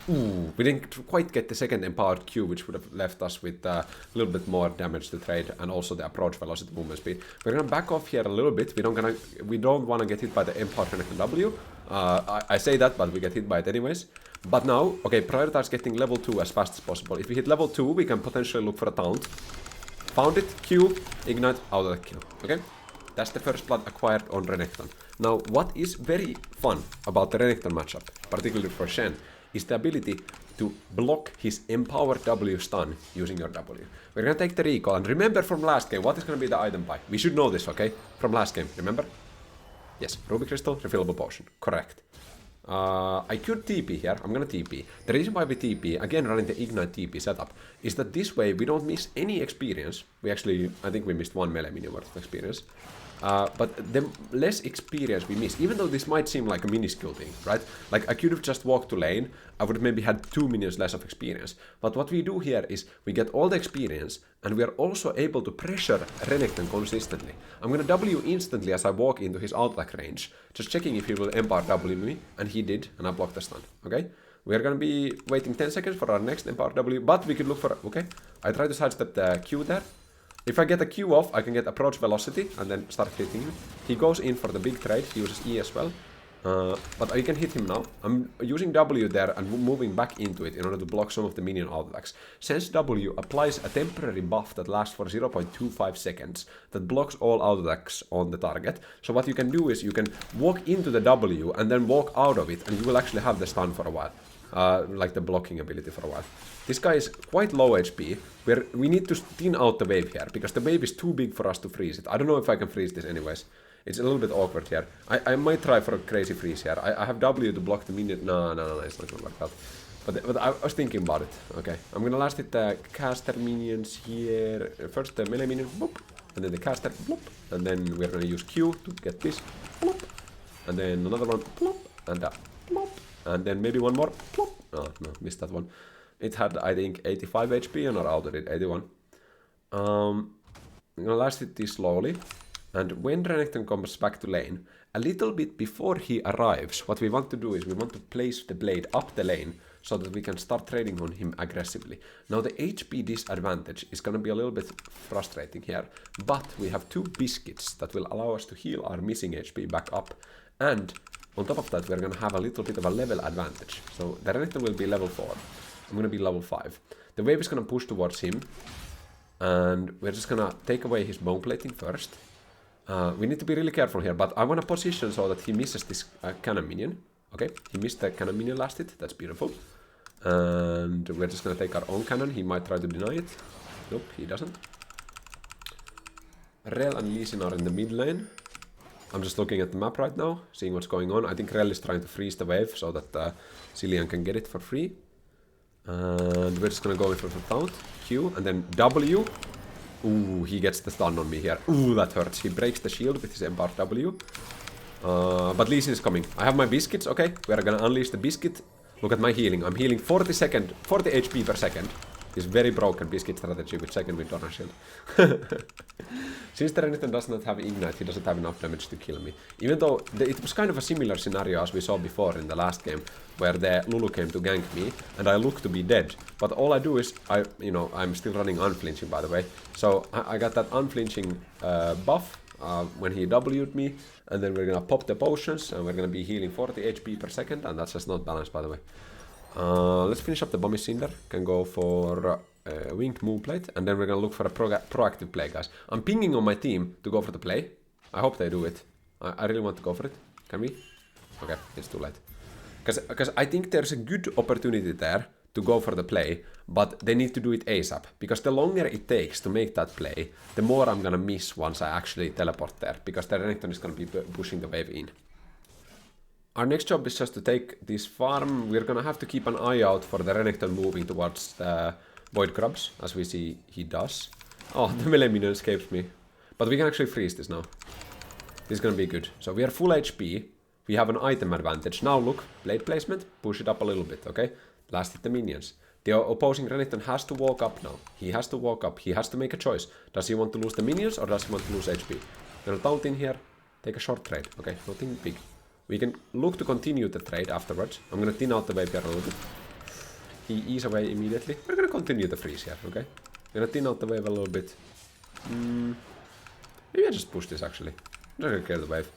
Ooh, we didn't quite get the second empowered Q, which would have left us with a little bit more damage to trade, and also the approach velocity movement speed. We're gonna back off here a little bit. We don't wanna get hit by the empowered Renekton W. I say that, but we get hit by it anyways. But now, okay, prioritize getting level 2 as fast as possible. If we hit level 2, we can potentially look for a taunt. Found it, Q, ignite, auto kill, okay? That's the first blood acquired on Renekton. Now, what is very fun about the Renekton matchup, particularly for Shen, is the ability to block his empowered W stun using your W. We're gonna take the recall, and remember from last game, what is gonna be the item buy? We should know this, okay? From last game, remember? Yes, Ruby Crystal, refillable potion, correct. I could TP here, I'm gonna TP. The reason why we TP, again running the Ignite TP setup, is that this way we don't miss any experience. We actually, I think we missed 1 melee minion worth of experience. But the less experience we miss, even though this might seem like a minuscule thing, right? Like I could have just walked to lane, I would have maybe had 2 minions less of experience. But what we do here is we get all the experience and we are also able to pressure Renekton consistently. I'm gonna W instantly as I walk into his outback range, just checking if he will Empower W me, and he did, and I blocked the stun, okay? We are gonna be waiting 10 seconds for our next Empower W, but we could look for, okay? I try to sidestep the Q there. If I get a Q off, I can get approach velocity and then start hitting him. He goes in for the big trade, he uses E as well. But I can hit him now. I'm using W there and moving back into it in order to block some of the minion outbacks. Since W applies a temporary buff that lasts for 0.25 seconds that blocks all outbacks on the target. So what you can do is you can walk into the W and then walk out of it, and you will actually have the stun for a while. Like the blocking ability for a while. This guy is quite low HP, where we need to thin out the wave here, because the wave is too big for us to freeze it. I don't know if I can freeze this anyways. It's a little bit awkward here. I might try for a crazy freeze here. I have W to block the minion. No, it's not gonna work out. But I was thinking about it. Okay, I'm gonna last hit the caster minions here. First the melee minion, boop, and then the caster, bloop, and then we're gonna use Q to get this, bloop, and then another one, bloop, and that, bloop. And then maybe one more. Plop. Oh, no, missed that one. It had, I think, 85 HP and our auto did 81. I'm gonna last hit this slowly. And when Renekton comes back to lane, a little bit before he arrives, what we want to do is we want to place the blade up the lane so that we can start trading on him aggressively. Now the HP disadvantage is gonna be a little bit frustrating here, but we have 2 biscuits that will allow us to heal our missing HP back up. And on top of that, we're gonna have a little bit of a level advantage. So the Renekton will be level 4. I'm gonna be level 5. The wave is gonna push towards him. And we're just gonna take away his bone plating first. We need to be really careful here, but I wanna position so that he misses this cannon minion. Okay, he missed the cannon minion last hit. That's beautiful. And we're just gonna take our own cannon. He might try to deny it. Nope, he doesn't. Rel and Lee Sin are in the mid lane. I'm just looking at the map right now, seeing what's going on. I think Rel is trying to freeze the wave so that Cillian can get it for free. And we're just gonna go in for the taunt. Q, and then W. Ooh, he gets the stun on me here. Ooh, that hurts. He breaks the shield with his empowered W. But Lee Sin is coming. I have my biscuits, okay. We're gonna unleash the biscuit. Look at my healing. I'm healing 40 HP per second. This very broken biscuit strategy with second wind honor shield. Since the Renekton does not have Ignite, he doesn't have enough damage to kill me. Even though it was kind of a similar scenario as we saw before in the last game, where the Lulu came to gank me, and I look to be dead. But all I do is, I'm still running unflinching, by the way. So I got that unflinching buff when he W'd me, and then we're gonna pop the potions, and we're gonna be healing 40 HP per second, and that's just not balanced, by the way. Let's finish up the Bomby Cinder. Can go for Winged Moonplate, and then we're gonna look for a proactive play, guys. I'm pinging on my team to go for the play. I hope they do it. I really want to go for it. Can we? Okay, it's too late. Because I think there's a good opportunity there to go for the play, but they need to do it ASAP. Because the longer it takes to make that play, the more I'm gonna miss once I actually teleport there. Because the Renekton is gonna be pushing the wave in. Our next job is just to take this farm. We're gonna have to keep an eye out for the Renekton moving towards the Void Grubs, as we see he does. Oh, the melee minion escapes me. But we can actually freeze this now. This is gonna be good. So we are full HP. We have an item advantage. Now look, blade placement, push it up a little bit, okay? Last hit the minions. The opposing Renekton has to walk up now. He has to walk up. He has to make a choice. Does he want to lose the minions or does he want to lose HP? Gonna taunt in here. Take a short trade. Okay, nothing big. We can look to continue the trade afterwards. I'm gonna thin out the wave here a little bit. He ease away immediately. We're gonna continue the freeze here, okay? Gonna thin out the wave a little bit. Maybe I just push this actually. I'm not gonna clear the wave.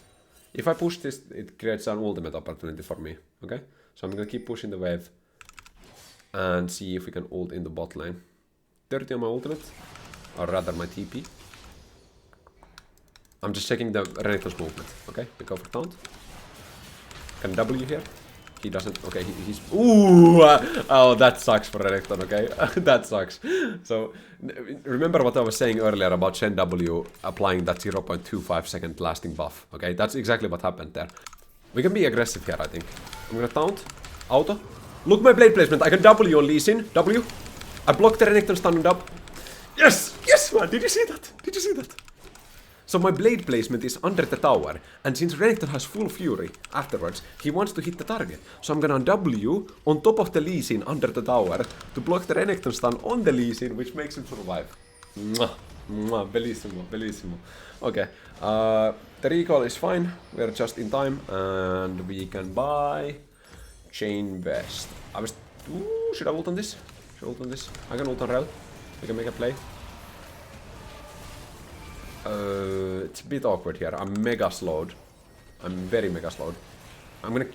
If I push this, it creates an ultimate opportunity for me, okay? So I'm gonna keep pushing the wave and see if we can ult in the bot lane. 30 on my ultimate, or rather my TP. I'm just checking the Renekton's movement, okay? We go for taunt. Can W here? He doesn't, okay, he's... Ooh! Oh, that sucks for Renekton, okay? That sucks. So, remember what I was saying earlier about Shen W applying that 0.25 second lasting buff, okay? That's exactly what happened there. We can be aggressive here, I think. I'm gonna taunt. Auto. Look my blade placement. I can W on Lee Sin. W. I blocked the Renekton stun up. Yes! Yes, man! Did you see that? Did you see that? So my blade placement is under the tower, and since Renekton has full fury afterwards, he wants to hit the target. So I'm gonna W on top of the Lee Sin under the tower to block the Renekton stun on the Lee Sin, which makes him survive. Mwah. Mwah. Bellissimo, bellissimo. Okay, the recall is fine, we're just in time, and we can buy Chain Vest. I was... Ooh, should I ult on this? Should I ult on this? I can ult on Rel. We can make a play. It's a bit awkward here. I'm mega slowed. I'm very mega slowed. I'm gonna...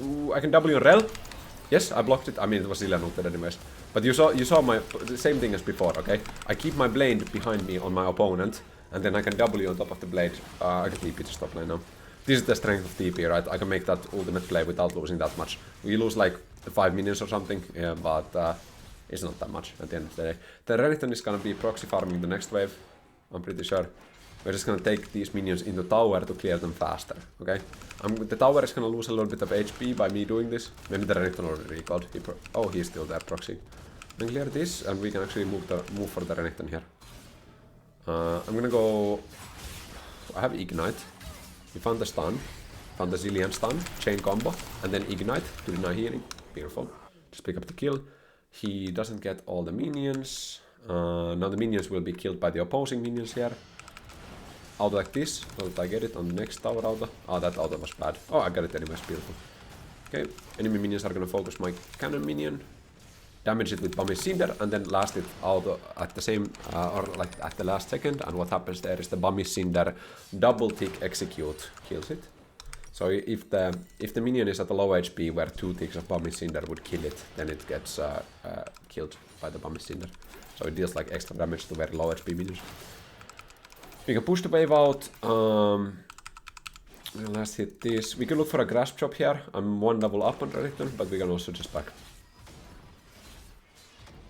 Ooh, I can W on Rel. Yes, I blocked it. I mean, it was Ilya ulted anyways. But you saw my... the same thing as before, okay? I keep my blade behind me on my opponent, and then I can W on top of the blade. I can TP to stop lane now. This is the strength of TP, right? I can make that ultimate play without losing that much. We lose like 5 minions or something, yeah, but it's not that much at the end of the day. The Renekton is gonna be proxy farming the next wave. I'm pretty sure. We're just gonna take these minions into tower to clear them faster, okay? The tower is gonna lose a little bit of HP by me doing this. Maybe the Renekton already recalled. Oh, he's still there, proxy. Then clear this, and we can actually move for the Renekton here. I'm gonna go... I have Ignite. We found the stun. Found the Zillion stun. Chain combo. And then Ignite to deny healing. Beautiful. Just pick up the kill. He doesn't get all the minions. Now the minions will be killed by the opposing minions here. Auto like this. Will I get it on the next tower auto? Oh, that auto was bad. Oh, I got it anyways. Beautiful. Okay. Enemy minions are gonna focus my cannon minion. Damage it with Bummy Cinder, and then last it auto at the same, or like at the last second. And what happens there is the Bummy Cinder double tick execute kills it. So if the minion is at a low HP where 2 ticks of Bummy Cinder would kill it, then it gets killed by the Bummy Cinder. So it deals like extra damage to very low HP minions. We can push the wave out. Let's hit this. We can look for a grasp chop here. I'm 1 level up on Renekton, but we can also just back.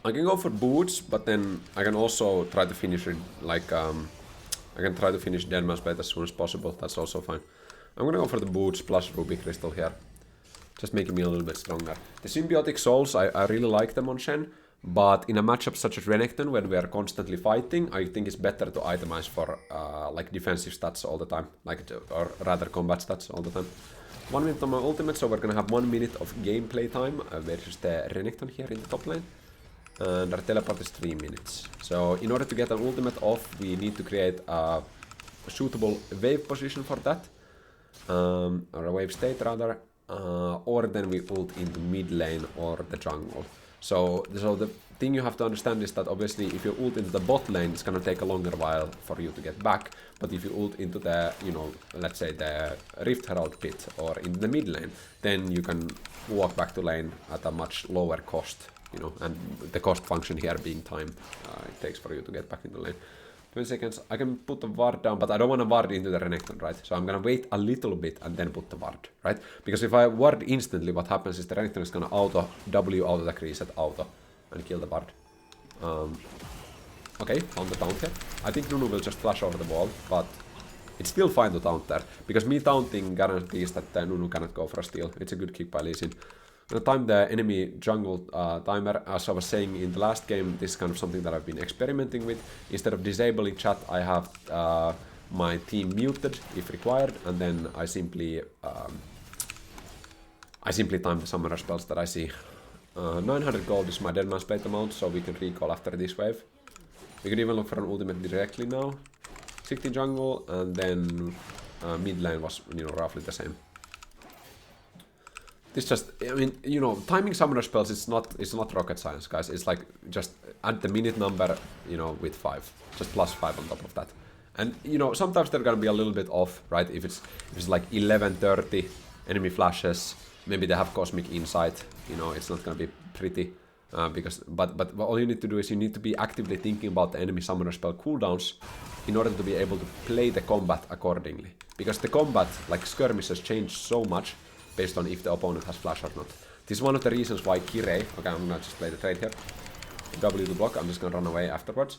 I can go for boots, but then I can also try to finish it like I can try to finish Denmar's blade as soon as possible. That's also fine. I'm gonna go for the boots plus Ruby Crystal here. Just making me a little bit stronger. The Symbiotic Souls, I really like them on Shen, but in a matchup such as Renekton, when we are constantly fighting, I think it's better to itemize for like defensive stats all the time, or rather combat stats all the time. 1 minute on my ultimate, so we're gonna have 1 minute of gameplay time versus the Renekton here in the top lane. And our teleport is 3 minutes. So in order to get an ultimate off, we need to create a suitable wave position for that. Or a wave state rather. Or then we ult into mid lane or the jungle. So the thing you have to understand is that obviously if you ult into the bot lane, it's gonna take a longer while for you to get back. But if you ult into the, you know, let's say the Rift Herald pit or in the mid lane, then you can walk back to lane at a much lower cost. You know, and the cost function here being time it takes for you to get back into lane. 20 seconds, I can put the ward down, but I don't want to ward into the Renekton, right? So I'm gonna wait a little bit and then put the ward, right? Because if I ward instantly, what happens is the Renekton is gonna auto W auto attack reset auto and kill the ward. Okay, found the taunt here. I think Nunu will just flash over the wall, but it's still fine to taunt there. Because me taunting guarantees that Nunu cannot go for a steal. It's a good kick by Lee Sin. I'm gonna time the enemy jungle timer. As I was saying in the last game, this is kind of something that I've been experimenting with. Instead of disabling chat, I have my team muted if required, and then I simply time the summoner spells that I see. 900 gold is my Deadman's Blade amount, so we can recall after this wave. We can even look for an ultimate directly now. 16 jungle, and then mid lane was, you know, roughly the same. This just, I mean, you know, timing summoner spells, it's not rocket science, guys. It's like just add the minute number, you know, with 5. Just plus 5 on top of that. And you know, sometimes they're gonna be a little bit off, right? If it's like 11:30, enemy flashes, maybe they have Cosmic Insight, you know, it's not gonna be pretty. But all you need to do is you need to be actively thinking about the enemy summoner spell cooldowns in order to be able to play the combat accordingly. Because the combat, like skirmishes, change so much based on if the opponent has flash or not. This is one of the reasons why Kirei, okay, I'm gonna just play the trade here. W to block, I'm just gonna run away afterwards.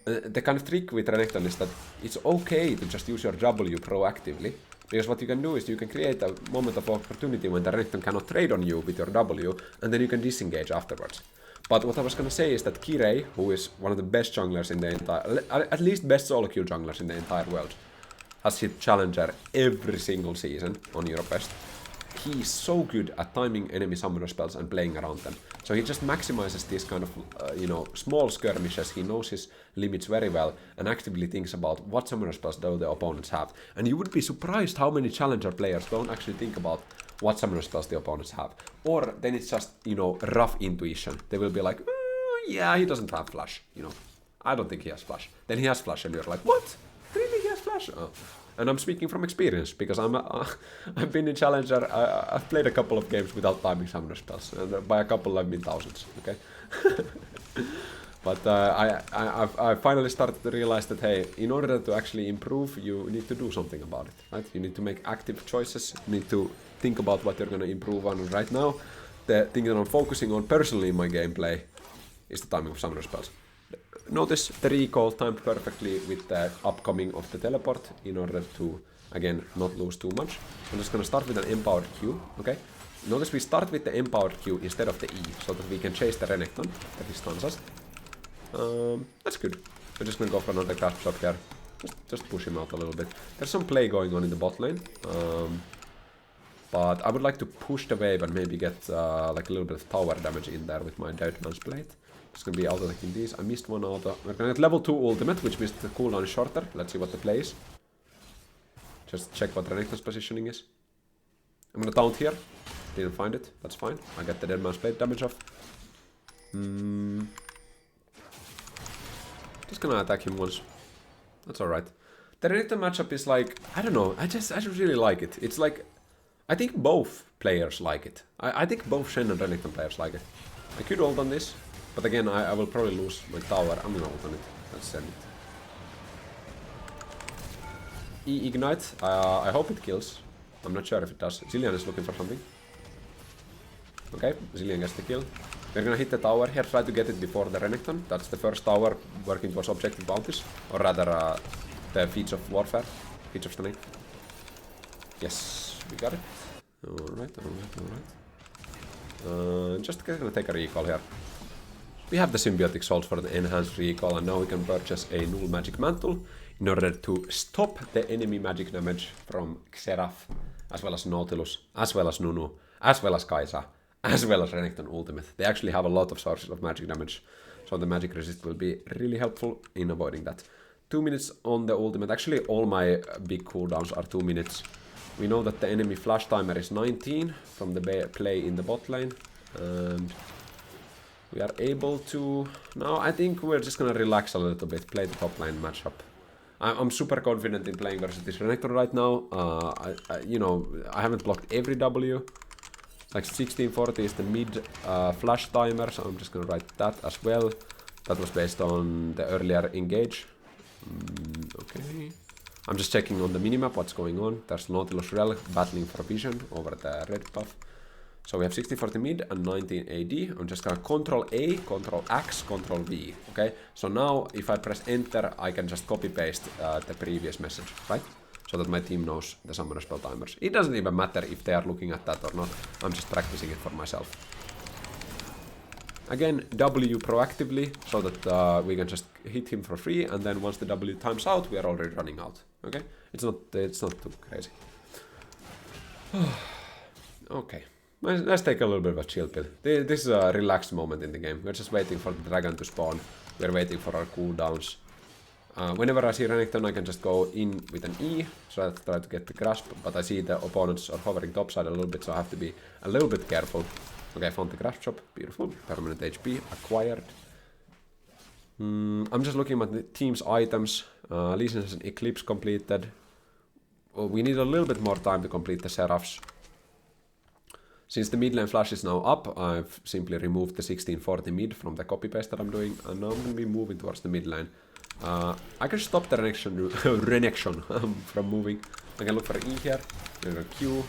The kind of trick with Renekton is that it's okay to just use your W proactively. Because what you can do is you can create a moment of opportunity when the Renekton cannot trade on you with your W, and then you can disengage afterwards. But what I was gonna say is that Kirei, who is one of the best junglers in the entire, at least best solo queue junglers in the entire world, has hit Challenger every single season on Europest. He is so good at timing enemy summoner spells and playing around them. So he just maximizes these kind of, you know, small skirmishes. He knows his limits very well and actively thinks about what summoner spells do the opponents have. And you would be surprised how many Challenger players don't actually think about what summoner spells the opponents have. Or then it's just, you know, rough intuition. They will be like, yeah, he doesn't have flash, you know. I don't think he has flash. Then he has flash and you're like, what? Really, he has flash? Oh. And I'm speaking from experience, because I've been in Challenger, I've played a couple of games without timing summoner spells, and by a couple I've been thousands, okay? But I finally started to realize that, hey, in order to actually improve, you need to do something about it, right? You need to make active choices, you need to think about what you're going to improve on. Right now, the thing that I'm focusing on personally in my gameplay is the timing of summoner spells. Notice the recall timed perfectly with the upcoming of the teleport in order to, again, not lose too much. I'm just gonna start with an empowered Q, okay? Notice we start with the empowered Q instead of the E, so that we can chase the Renekton that he stuns us. That's good. We're just gonna go for another grasp shot here. Just push him out a little bit. There's some play going on in the bot lane. But I would like to push the wave and maybe get like a little bit of tower damage in there with my Dead Man's Blade. Just gonna be auto-attacking these. I missed one auto. We're gonna get level 2 ultimate, which means the cooldown is shorter. Let's see what the play is. Just check what Renekton's positioning is. I'm gonna taunt here. Didn't find it. That's fine. I get the Dead Man's Blade damage off. Just gonna attack him once. That's alright. The Renekton matchup is like, I don't know. I just really like it. It's like, I think both players like it. I think both Shen and Renekton players like it. I could ult on this. But again, I will probably lose my tower. I'm gonna ult on it. Let's send it. E-Ignite. I hope it kills. I'm not sure if it does. Zilean is looking for something. Okay, Zilean gets the kill. We're gonna hit the tower here. Try to get it before the Renekton. That's the first tower working towards objective bounties. Or rather, the Feats of Warfare. Feats of Stunning. Yes, we got it. Alright. Just gonna take a recall here. We have the Symbiotic Souls for the enhanced recall, and now we can purchase a Null Magic Mantle in order to stop the enemy magic damage from Xerath, as well as Nautilus, as well as Nunu, as well as Kaisa, as well as Renekton Ultimate. They actually have a lot of sources of magic damage, so the magic resist will be really helpful in avoiding that. 2 minutes on the ultimate. Actually, all my big cooldowns are 2 minutes. We know that the enemy flash timer is 19 from the play in the bot lane. And we are able to... Now I think we're just gonna relax a little bit, play the top lane matchup. I'm super confident in playing versus this Renekton right now. You know, I haven't blocked every W. Like 1640 is the mid flash timer, so I'm just gonna write that as well. That was based on the earlier engage. Okay. I'm just checking on the minimap what's going on. There's Nautilus Rel battling for vision over the red buff. So we have 1640 mid and 19 AD. I'm just gonna Control A, Control X, Control V. Okay. So now if I press Enter, I can just copy paste the previous message, right? So that my team knows the summoner spell timers. It doesn't even matter if they are looking at that or not. I'm just practicing it for myself. Again, W proactively, so that we can just hit him for free, and then once the W times out, we are already running out. Okay, it's not too crazy. Okay, let's take a little bit of a chill pill. This is a relaxed moment in the game. We're just waiting for the dragon to spawn. We're waiting for our cooldowns. Whenever I see Renekton, I can just go in with an E, so I try to get the grasp, but I see the opponents are hovering topside a little bit, so I have to be a little bit careful. Okay, found the grasp shop, beautiful, permanent HP, acquired. I'm just looking at the team's items. Lee Sin has an Eclipse completed. Well, we need a little bit more time to complete the Seraphs. Since the mid lane flash is now up, I've simply removed the 1640 mid from the copy paste that I'm doing, and now I'm going to be moving towards the mid lane. I can stop the Renekton from moving. I can look for E here, we're going to Q,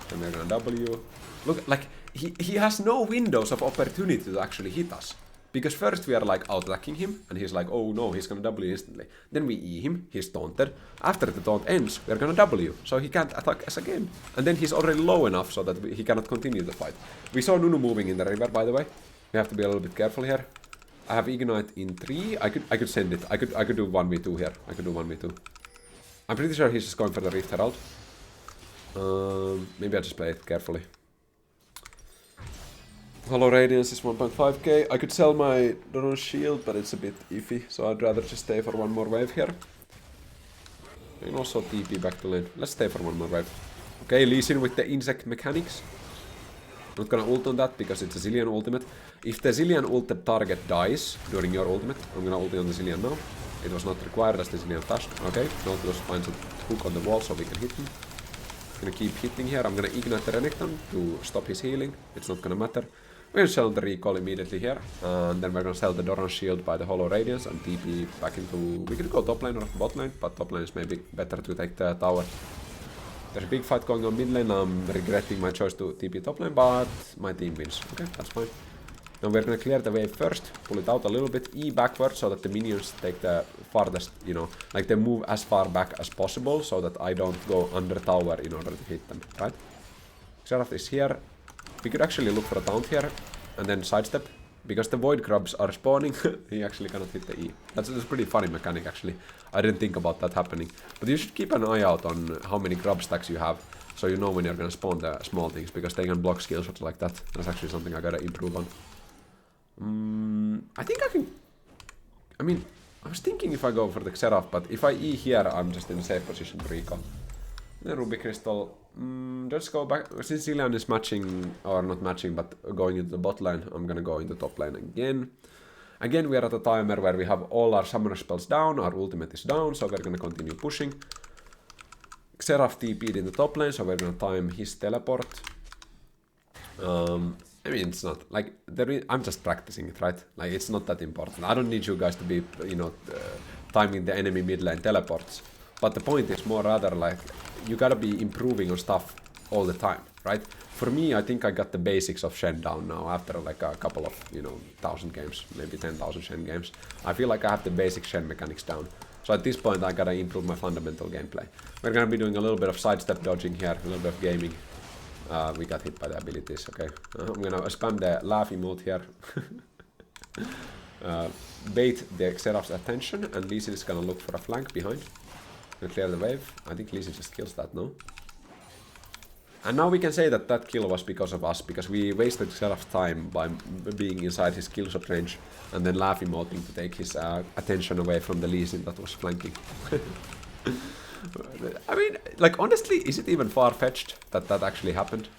then we're going to W. Look, like, he has no windows of opportunity to actually hit us. Because first we are like out-attacking him, and he's like, oh no, he's gonna W instantly. Then we E him, he's taunted. After the taunt ends, we're gonna W, so he can't attack us again. And then he's already low enough so that he cannot continue the fight. We saw Nunu moving in the river, by the way. We have to be a little bit careful here. I have Ignite in 3. I could send it. I could do 1v2 here. I could do 1v2. I'm pretty sure he's just going for the Rift Herald. Maybe I'll just play it carefully. Hollow Radiance is 1.5k. I could sell my Doron Shield, but it's a bit iffy, so I'd rather just stay for one more wave here. I can also TP back to lane. Let's stay for one more wave. Okay, Lee Sin with the insect mechanics. Not gonna ult on that because it's a Zilean ultimate. If the Zilean ulted target dies during your ultimate, I'm gonna ulti on the Zilean now. It was not required as the Zilean flashed. Okay, Nautilus finds a hook on the wall so we can hit him. Gonna keep hitting here. I'm gonna ignite the Renekton to stop his healing. It's not gonna matter. We're gonna sell the recall immediately here, and then we're gonna sell the Doran Shield by the Hollow Radiance and TP back into... We could go top lane or bot lane, but top lane is maybe better to take the tower. There's a big fight going on mid lane. I'm regretting my choice to TP top lane, but my team wins. Okay, that's fine. Now we're gonna clear the wave first, pull it out a little bit, E backwards so that the minions take the farthest, you know, like they move as far back as possible so that I don't go under tower in order to hit them, right? Xerath is here. We could actually look for a taunt here and then sidestep. Because the void grubs are spawning, he actually cannot hit the E. That's a pretty funny mechanic actually. I didn't think about that happening. But you should keep an eye out on how many grub stacks you have, so you know when you're gonna spawn the small things, because they can block skill shots like that. That's actually something I gotta improve on. I think I can... I mean, I was thinking if I go for the Xerath, but if I E here, I'm just in a safe position to recall. The Ruby Crystal... let's go back. Since Zilean is matching, or not matching, but going into the bot lane, I'm gonna go into top lane again. Again, we are at a timer where we have all our summoner spells down, our ultimate is down, so we're gonna continue pushing. Xerath TP'd in the top lane, so we're gonna time his teleport. I mean, it's not, like, I'm just practicing it, right? Like, it's not that important. I don't need you guys to be, you know, timing the enemy mid lane teleports. But the point is more rather like, you gotta be improving on stuff all the time, right? For me, I think I got the basics of Shen down now after like a couple of, you know, 1,000 games, maybe 10,000 Shen games. I feel like I have the basic Shen mechanics down. So at this point, I gotta improve my fundamental gameplay. We're gonna be doing a little bit of sidestep dodging here, a little bit of gaming. We got hit by the abilities, okay. I'm gonna spam the laugh emote here. Bait the Xerath's attention, and Lee Sin is gonna look for a flank behind. Gonna clear the wave. I think Lee Sin just kills that, no? And now we can say that that kill was because of us, because we wasted Xerath's time by being inside his kill shot range and then laugh emoting to take his attention away from the Lee Sin that was flanking. I mean, like, honestly, is it even far-fetched that that actually happened?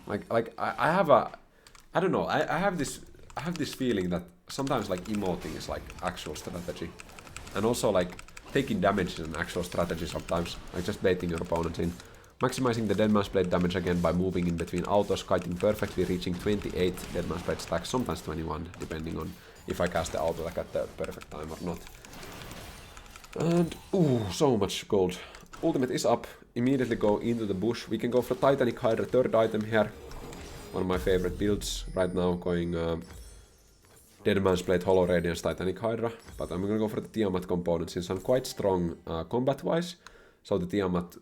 Like I have a... I don't know, I have this feeling that sometimes, like, emoting is, like, actual strategy. And also, like, taking damage is an actual strategy sometimes. Like, just baiting your opponents in. Maximizing the Deadman's Blade damage again by moving in between autos, kiting perfectly, reaching 28 Deadman's Blade stacks, sometimes 21, depending on if I cast the auto attack at the perfect time or not. And, ooh, so much gold. Ultimate is up. Immediately go into the bush. We can go for Titanic Hydra, third item here. One of my favorite builds right now, going Deadman's Blade, Hollow Radiance, Titanic Hydra. But I'm gonna go for the Tiamat component since I'm quite strong combat-wise. So the Tiamat,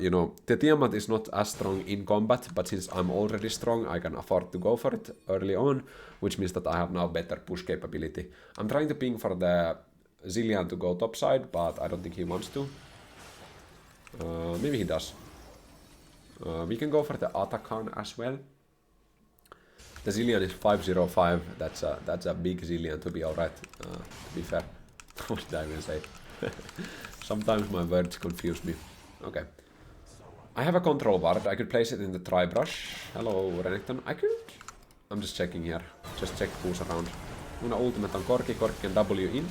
you know, the Tiamat is not as strong in combat, but since I'm already strong, I can afford to go for it early on, which means that I have now better push capability. I'm trying to ping for the Zilean to go topside, but I don't think he wants to. Maybe he does. We can go for the Atakan as well. The Zilean is 505. That's a big Zilean to be alright. To be fair, what did I even say? Sometimes my words confuse me. Okay. I have a control ward. I could place it in the Tri-Brush. Hello, Renekton. I could... I'm just checking here. Just check who's around. I'm gonna ultimate on Corki. Corki can W in.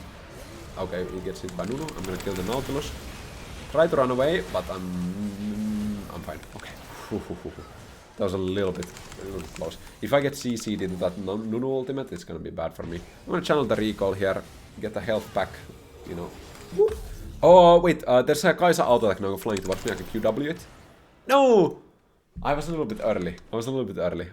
Okay, he gets hit by Nunu. I'm gonna kill the Nautilus. Try to run away, but I'm fine. Okay. That was a little bit close. If I get CC'd into that Nunu ultimate, it's gonna be bad for me. I'm gonna channel the recall here, get the health back, you know. Whoop. Oh, wait, there's a Kai'Sa auto attack now flying towards me. I can QW it. No! I was a little bit early.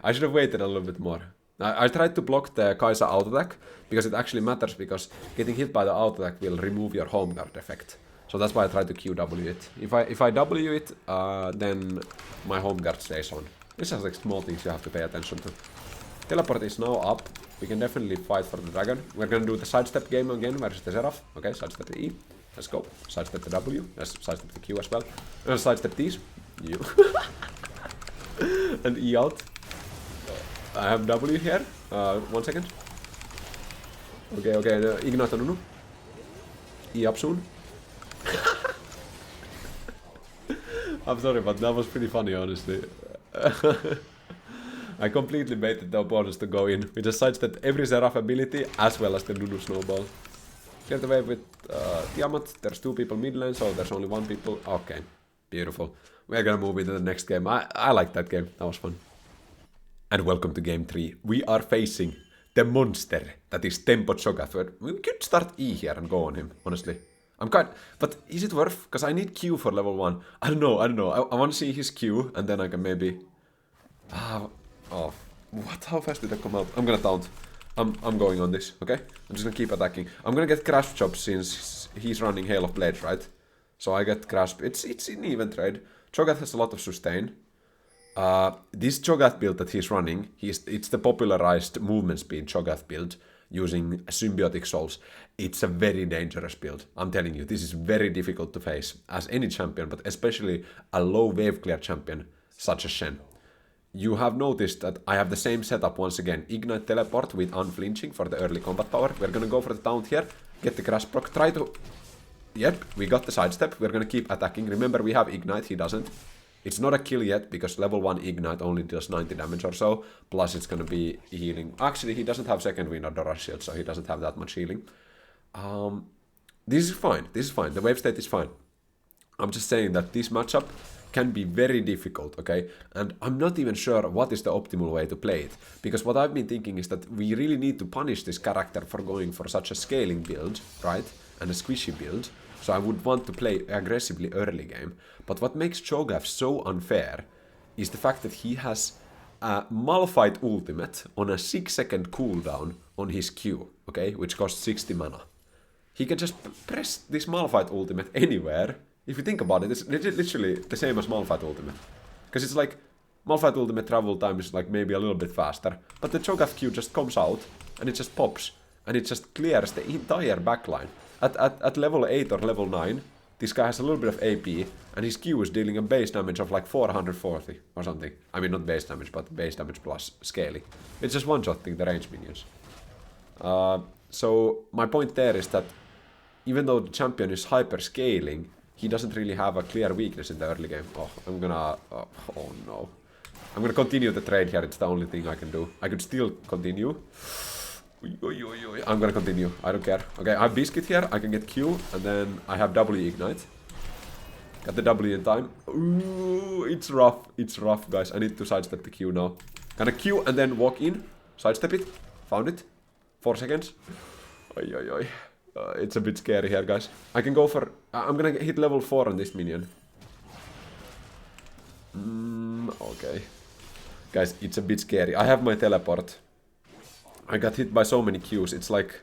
I should have waited a little bit more. I tried to block the Kai'Sa auto attack because it actually matters, because getting hit by the auto attack will remove your home guard effect. So that's why I tried to QW it. If I W it, then my home guard stays on. These are like small things you have to pay attention to. Teleport is now up. We can definitely fight for the dragon. We're gonna do the sidestep game again. Where's the Seraph? Okay, sidestep the E. Let's go. Sidestep the W. Let's sidestep the Q as well. Sidestep these. You. And E out. I have W here. 1 second. Okay, Ignite on Nunu. E up soon. I'm sorry, but that was pretty funny, honestly. I completely baited the opponents to go in. We just sidestepped every Seraph ability as well as the Nunu snowball. Clear the wave with Tiamat. There's 2 people mid lane, so there's only 1 people. Okay, beautiful. We're gonna move into the next game. I like that game. That was fun. And welcome to game 3. We are facing the monster that is Tempo Cho'Gath. We could start E here and go on him, honestly. But is it worth? Because I need Q for level 1. I don't know. I want to see his Q, and then I can maybe... what? How fast did I come out? I'm gonna taunt. I'm going on this, okay? I'm just gonna keep attacking. I'm gonna get Grasp Chop since he's running Hail of Blades, right? So I get Grasp. It's an even trade. Cho'Gath has a lot of sustain. This Cho'Gath build that he's running, it's the popularized movement speed Cho'Gath build using symbiotic souls. It's a very dangerous build. I'm telling you, this is very difficult to face as any champion, but especially a low wave clear champion such as Shen. You have noticed that I have the same setup once again. Ignite Teleport with unflinching for the early combat power. We're gonna go for the taunt here, get the Grasp proc, try to... Yep, we got the sidestep. We're gonna keep attacking. Remember, we have Ignite, he doesn't. It's not a kill yet, because level 1 Ignite only does 90 damage or so. Plus it's gonna be healing. Actually, he doesn't have second wind or Dora shield, so he doesn't have that much healing. This is fine. The wave state is fine. I'm just saying that this matchup can be very difficult, okay? And I'm not even sure what is the optimal way to play it. Because what I've been thinking is that we really need to punish this character for going for such a scaling build, right? And a squishy build. So I would want to play aggressively early game. But what makes Cho'Gath so unfair is the fact that he has a Malphite ultimate on a 6-second cooldown on his Q, okay? Which costs 60 mana. He can just press this Malphite ultimate anywhere. If you think about it, it's literally the same as Malphite ultimate. Because it's like, Malphite ultimate travel time is like maybe a little bit faster. But the Cho'Gath Q just comes out, and it just pops. And it just clears the entire backline. At level 8 or level 9, this guy has a little bit of AP, and his Q is dealing a base damage of like 440 or something. I mean, not base damage, but base damage plus scaling. It's just one-shotting the range minions. So my point there is that even though the champion is hyper-scaling, he doesn't really have a clear weakness in the early game. Oh, oh no. I'm gonna continue the trade here, it's the only thing I can do. I could still continue. I'm gonna continue, I don't care. Okay, I have Biscuit here, I can get Q, and then I have W Ignite. Got the W in time. Ooh, it's rough, guys. I need to sidestep the Q now. Gonna Q and then walk in, sidestep it, found it. 4 seconds. It's a bit scary here, guys. I can go for... I'm gonna hit level 4 on this minion. Okay. Guys, it's a bit scary. I have my teleport. I got hit by so many Qs. It's like...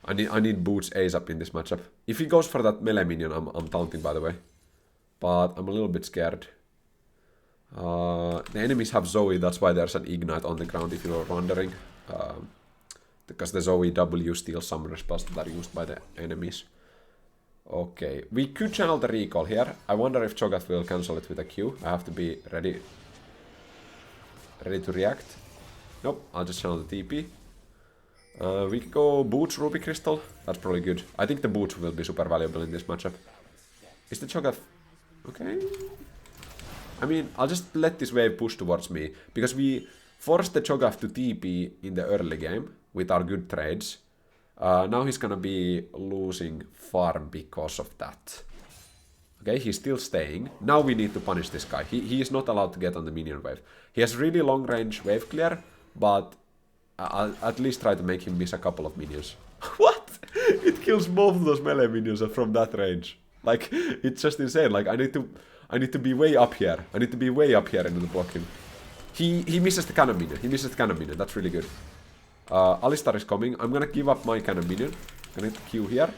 I need boots ASAP in this matchup. If he goes for that melee minion, I'm taunting, by the way. But I'm a little bit scared. The enemies have Zoe, that's why there's an Ignite on the ground, if you were wondering. Because the Zoe W steals summoner spells that are used by the enemies. Okay, we could channel the recall here. I wonder if Cho'Gath will cancel it with a Q. I have to be ready to react. Nope, I'll just channel the TP. We can go Boots Ruby Crystal. That's probably good. I think the Boots will be super valuable in this matchup. Is the Cho'Gath... Okay. I mean, I'll just let this wave push towards me. Because we forced the Cho'Gath to TP in the early game. with our good trades. Now he's gonna be losing farm because of that. Okay, he's still staying. Now we need to punish this guy. He is not allowed to get on the minion wave. He has really long range wave clear, but I'll at least try to make him miss a couple of minions. What? It kills both of those melee minions from that range. Like, it's just insane. Like, I need to be way up here. I need to be way up here and to block him. He misses the cannon minion. He misses the cannon minion. That's really good. Alistar is coming. I'm gonna give up my cannon minion. I'm gonna hit the Q here.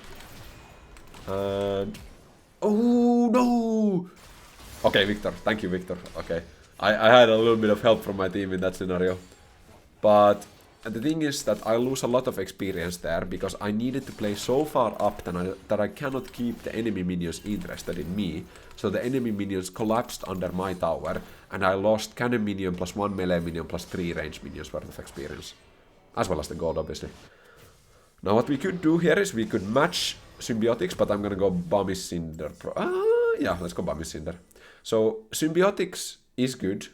And... oh, no! Okay, Victor. Thank you, Victor. Okay. I had a little bit of help from my team in that scenario. But the thing is that I lose a lot of experience there because I needed to play so far up that I cannot keep the enemy minions interested in me. So the enemy minions collapsed under my tower and I lost cannon minion plus 1 melee minion plus 3 range minions worth of experience. As well as the gold, obviously. Now what we could do here is we could match Symbiotics, but I'm gonna go Bummy Cinder. Yeah, let's go Bummy Cinder. So Symbiotics is good.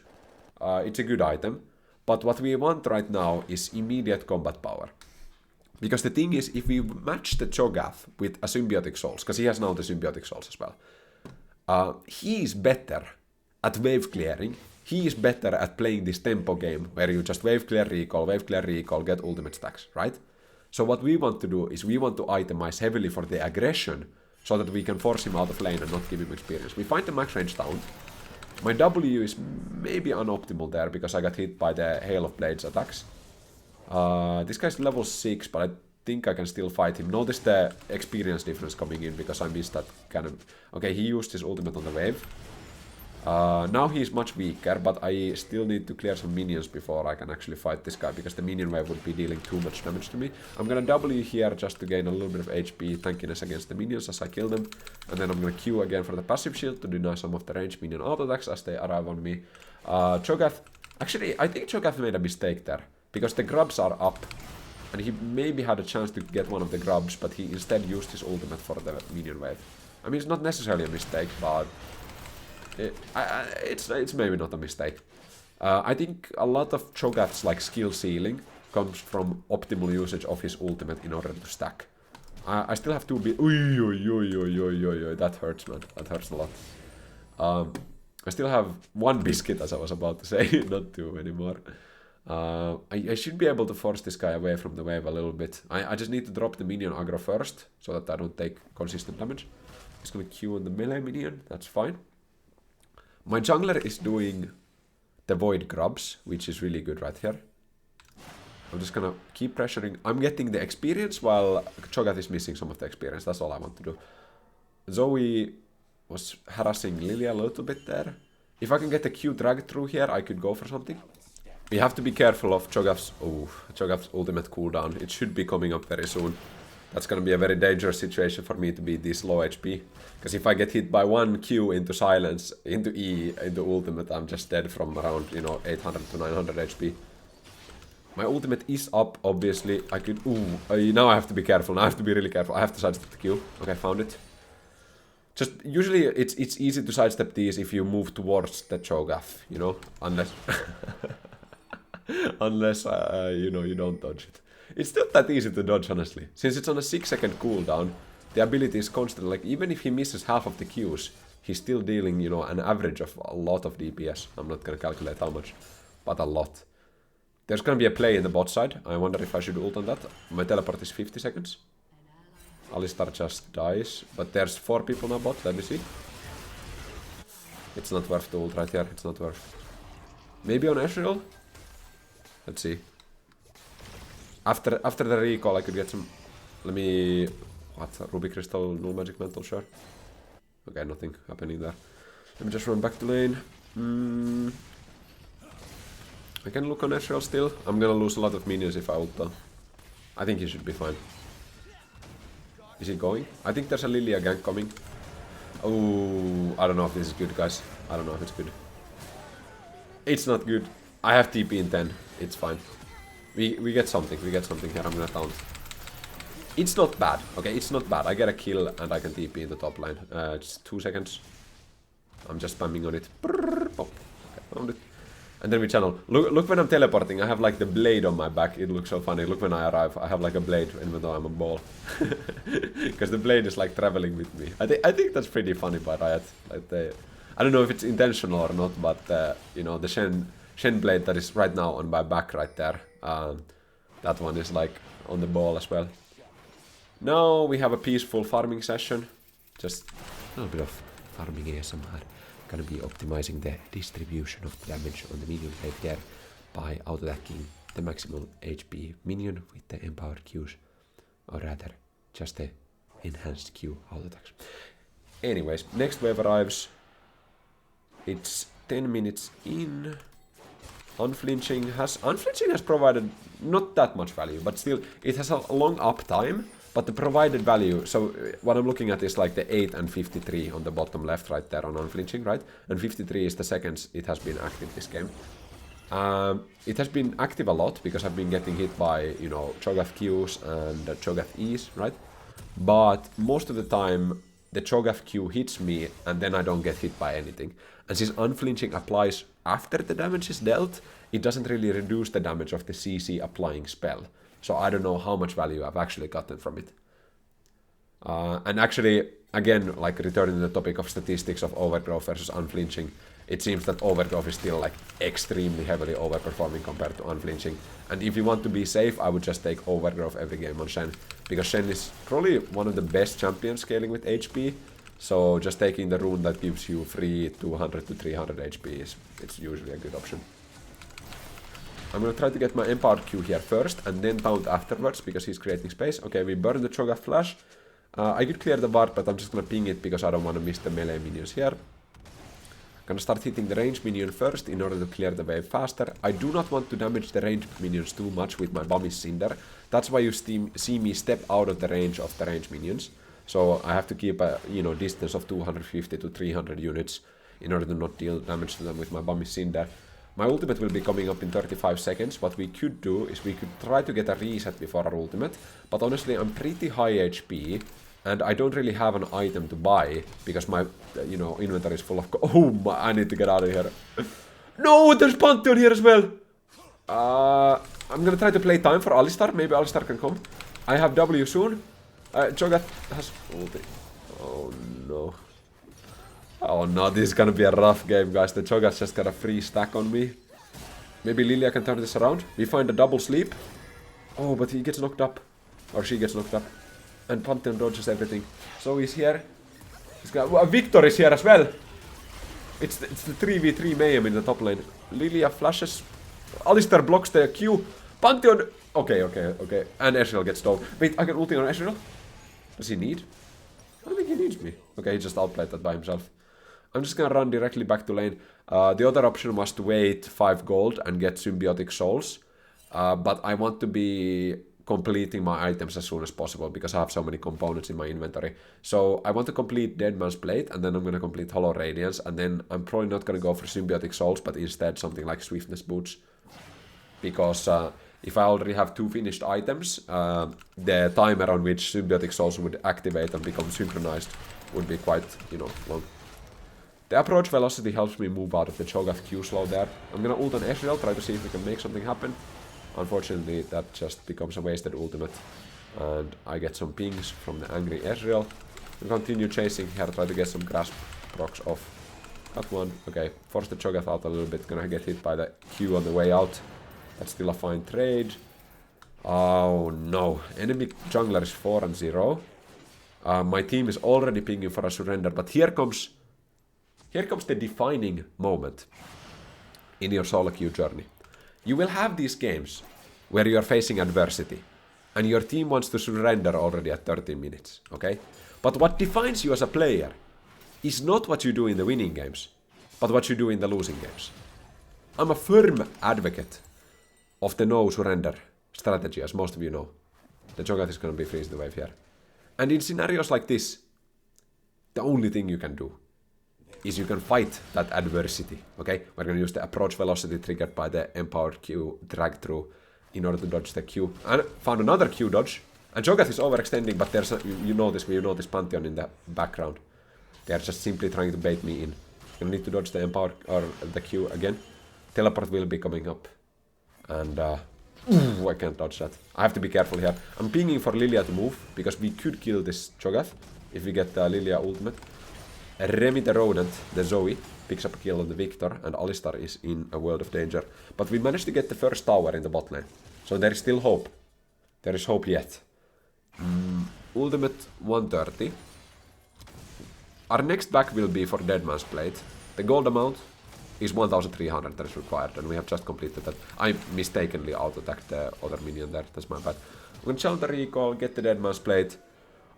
It's a good item. But what we want right now is immediate combat power. Because the thing is, if we match the Cho'Gath with a Symbiotic Souls, because he has now the Symbiotic Souls as well, he is better at wave clearing. He is better at playing this tempo game, where you just wave clear, recall, get ultimate stacks, right? So what we want to do is we want to itemize heavily for the aggression, so that we can force him out of lane and not give him experience. We find the max range down. My W is maybe unoptimal there because I got hit by the Hail of Blades attacks. This guy's level 6, but I think I can still fight him. Notice the experience difference coming in because I missed that kind of... okay, he used his ultimate on the wave. Now he's much weaker, but I still need to clear some minions before I can actually fight this guy, because the minion wave would be dealing too much damage to me. I'm gonna W here just to gain a little bit of HP tankiness against the minions as I kill them. And then I'm gonna Q again for the passive shield to deny some of the range minion auto attacks as they arrive on me. Cho'Gath... actually, I think Cho'Gath made a mistake there, because the grubs are up. And he maybe had a chance to get one of the grubs, but he instead used his ultimate for the minion wave. I mean, it's not necessarily a mistake, but... it's maybe not a mistake. I think a lot of Cho'Gath's like skill ceiling comes from optimal usage of his ultimate in order to stack. I still have to be... that hurts, man. That hurts a lot. I still have 1 biscuit, as I was about to say, not 2 anymore. I should be able to force this guy away from the wave a little bit. I just need to drop the minion aggro first, so that I don't take consistent damage. He's gonna Q on the melee minion, that's fine. My jungler is doing the void grubs, which is really good right here. I'm just gonna keep pressuring. I'm getting the experience while Cho'Gath is missing some of the experience. That's all I want to do. Zoe was harassing Lilia a little bit there. If I can get the Q drag through here, I could go for something. We have to be careful of Cho'Gath's ultimate cooldown. It should be coming up very soon. That's gonna be a very dangerous situation for me to be this low HP. Because if I get hit by 1 Q into silence, into E, into ultimate, I'm just dead from around, 800 to 900 HP. My ultimate is up, obviously. I could... now I have to be careful. Now I have to be really careful. I have to sidestep the Q. Okay, found it. Just, usually it's easy to sidestep these if you move towards the Cho'Gath, Unless... unless, you don't dodge it. It's not that easy to dodge, honestly. Since it's on a 6-second cooldown, the ability is constant. Like, even if he misses half of the Qs, he's still dealing, an average of a lot of DPS. I'm not gonna calculate how much, but a lot. There's gonna be a play in the bot side. I wonder if I should ult on that. My teleport is 50 seconds. Alistar just dies, but there's 4 people now bot. Let me see. It's not worth the ult right here. It's not worth. Maybe on Ezreal? Let's see. After the recall, I could get some... Let me... What? Ruby Crystal, Null Magic Mantle, sure. Okay, nothing happening there. Let me just run back to lane. I can look on Ezreal still. I'm gonna lose a lot of minions if I ult though. I think he should be fine. Is he going? I think there's a Lilia gank coming. Oh, I don't know if this is good, guys. I don't know if it's good. It's not good. I have TP in 10. It's fine. We get something. We get something here. I'm gonna taunt. It's not bad. Okay, it's not bad. I get a kill and I can TP in the top line. It's 2 seconds. I'm just spamming on it. Oh, okay, found it. And then we channel. Look when I'm teleporting, I have like the blade on my back. It looks so funny. Look when I arrive, I have like a blade even though I'm a ball. Because the blade is like traveling with me. I think that's pretty funny by Riot. Like I don't know if it's intentional or not, but you know, the Shen blade that is right now on my back right there. That one is like on the ball as well. Now we have a peaceful farming session. Just a little bit of farming ASMR. Gonna be optimizing the distribution of damage on the minion blade there by auto-attacking the maximal HP minion with the empowered Qs, or rather just the enhanced Q auto-attacks. Anyways, next wave arrives. It's 10 minutes in. Unflinching has provided not that much value, but still it has a long uptime. But the provided value, so what I'm looking at is like the 8 and 53 on the bottom left right there on unflinching, right? And 53 is the seconds it has been active this game. It has been active a lot because I've been getting hit by, you know, Cho'Gath Qs and Cho'Gath Es, right? But most of the time the Cho'Gath Q hits me and then I don't get hit by anything. And since unflinching applies after the damage is dealt, it doesn't really reduce the damage of the CC applying spell. So I don't know how much value I've actually gotten from it. And actually, again, like returning to the topic of statistics of overgrowth versus unflinching, it seems that overgrowth is still like extremely heavily overperforming compared to unflinching. And if you want to be safe, I would just take overgrowth every game on Shen. Because Shen is probably one of the best champions scaling with HP. So just taking the rune that gives you free 200 to 300 HP it's usually a good option. I'm gonna try to get my empowered Q here first, and then taunt afterwards, because he's creating space. Okay, we burn the Cho'Gath flash. I could clear the ward, but I'm just gonna ping it, because I don't want to miss the melee minions here. Gonna start hitting the range minion first, in order to clear the wave faster. I do not want to damage the range minions too much with my Bummy Cinder. That's why you see me step out of the range of the range minions. So I have to keep a, you know, distance of 250 to 300 units, in order to not deal damage to them with my Bummy Cinder. My ultimate will be coming up in 35 seconds. What we could do is we could try to get a reset before our ultimate. But honestly, I'm pretty high HP. And I don't really have an item to buy. Because my, you know, inventory is full of... Oh my, I need to get out of here. No, there's Pantheon here as well. I'm gonna try to play time for Alistar. Maybe Alistar can come. I have W soon. Cho'Gath has ulti. Oh no. Oh no, this is gonna be a rough game, guys. The Cho'Gath just got a free stack on me. Maybe Lilia can turn this around. We find a double sleep. Oh, but he gets knocked up. Or she gets knocked up. And Pantheon dodges everything. So he's here. He's got... Victor is here as well. It's the 3v3 mayhem in the top lane. Lilia flashes. Alistar blocks the Q. Pantheon... Okay. And Ezreal gets stoned. Wait, I can ulti on Ezreal? Does he need? I don't think he needs me. Okay, he just outplayed that by himself. I'm just gonna run directly back to lane. The other option was to wait 5 gold and get symbiotic souls. But I want to be completing my items as soon as possible because I have so many components in my inventory. So I want to complete Dead Man's Blade, and then I'm gonna complete Hollow Radiance, and then I'm probably not gonna go for symbiotic souls, but instead something like Swiftness Boots. Because if I already have 2 finished items, the timer on which symbiotic souls would activate and become synchronized would be quite, you know, long. The approach velocity helps me move out of the Cho'Gath Q slow there. I'm gonna ult on Ezreal, try to see if we can make something happen. Unfortunately, that just becomes a wasted ultimate. And I get some pings from the angry Ezreal. We continue chasing here, try to get some grasp procs off. Got one. Okay, force the Cho'Gath out a little bit. Gonna get hit by the Q on the way out. That's still a fine trade. Oh no. Enemy jungler is 4 and 0. My team is already pinging for a surrender, but here comes the defining moment in your solo queue journey. You will have these games where you are facing adversity and your team wants to surrender already at 13 minutes, okay? But what defines you as a player is not what you do in the winning games, but what you do in the losing games. I'm a firm advocate of the no surrender strategy, as most of you know. The Cho'Gath is gonna be freeze the wave here. And in scenarios like this, the only thing you can do is you can fight that adversity, okay? We're gonna use the approach velocity triggered by the empowered Q drag through in order to dodge the Q. And found another Q dodge. And Cho'Gath is overextending, but there's a, you notice Pantheon in the background. They're just simply trying to bait me in. Gonna need to dodge the empowered or the Q again. Teleport will be coming up. And ooh, I can't dodge that. I have to be careful here. I'm pinging for Lilia to move, because we could kill this Cho'Gath if we get Lilia ultimate. Remy the Rodent, the Zoe, picks up a kill on the Victor, and Alistar is in a world of danger. But we managed to get the first tower in the bot lane. So there is still hope. There is hope yet. Ultimate 130. Our next back will be for Deadman's Plate. The gold amount is 1300 that is required, and we have just completed that. I mistakenly auto-attacked the other minion there, that's my bad. I'm gonna challenge the recall, get the Deadman's Plate.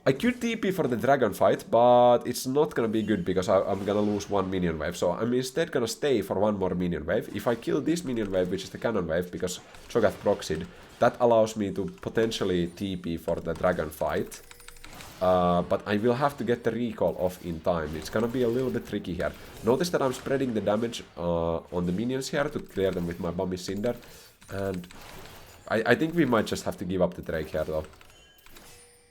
I could TP for the dragon fight, but it's not gonna be good because I'm gonna lose one minion wave. So I'm instead gonna stay for one more minion wave. If I kill this minion wave, which is the cannon wave, because Cho'Gath proxied, that allows me to potentially TP for the dragon fight. But I will have to get the recall off in time. It's gonna be a little bit tricky here. Notice that I'm spreading the damage on the minions here to clear them with my Bummy Cinder. And I think we might just have to give up the Drake here though.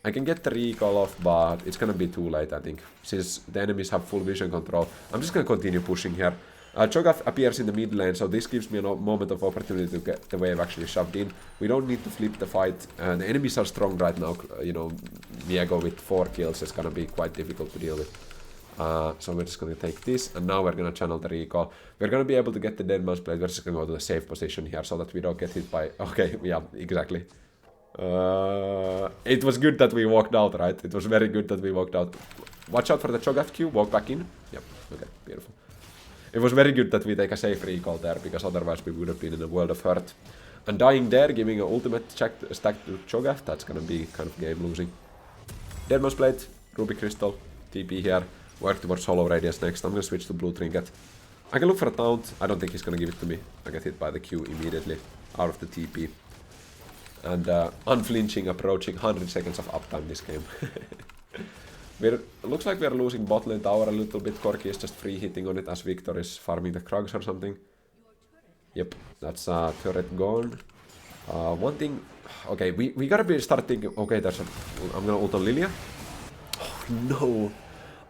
I can get the recall off, but it's gonna be too late, I think. Since the enemies have full vision control, I'm just gonna continue pushing here. Cho'Gath appears in the mid lane, so this gives me a moment of opportunity to get the wave actually shoved in. We don't need to flip the fight. The enemies are strong right now. You know, Viego with 4 kills is gonna be quite difficult to deal with. So we're just gonna take this, and now we're gonna channel the recall. We're gonna be able to get the Deadman's Blade. We're just gonna go to the safe position here so that we don't get hit by... Okay, yeah, exactly. It was good that we walked out, right? It was very good that we walked out. Watch out for the Cho'Gath Q, walk back in. Yep, okay, beautiful. It was very good that we take a safe recall there, because otherwise we would have been in a world of hurt. And dying there, giving an ultimate stack to Cho'Gath, that's gonna be kind of game losing. Deadman's Blade, Ruby Crystal, TP here, work towards Hollow Radiance next. I'm gonna switch to Blue Trinket. I can look for a taunt, I don't think he's gonna give it to me. I get hit by the Q immediately, out of the TP. And unflinching, approaching 100 seconds of uptime this game. Looks like we're losing bot lane tower a little bit. Corki is just free hitting on it as Victor is farming the Krugs or something. Yep, that's turret gone. One thing... Okay, we gotta start thinking... Okay, I'm gonna ult on Lilia. Oh no!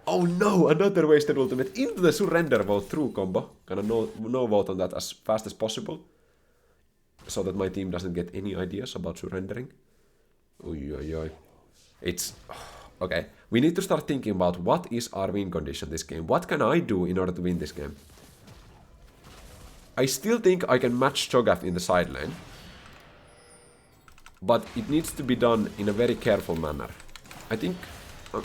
Oh no! Another wasted ultimate into the surrender vote through combo. Gonna no vote on that as fast as possible, so that my team doesn't get any ideas about surrendering. Oi, oi, oi. It's... Okay, we need to start thinking about what is our win condition this game. What can I do in order to win this game? I still think I can match Cho'Gath in the side lane, but it needs to be done in a very careful manner. I think...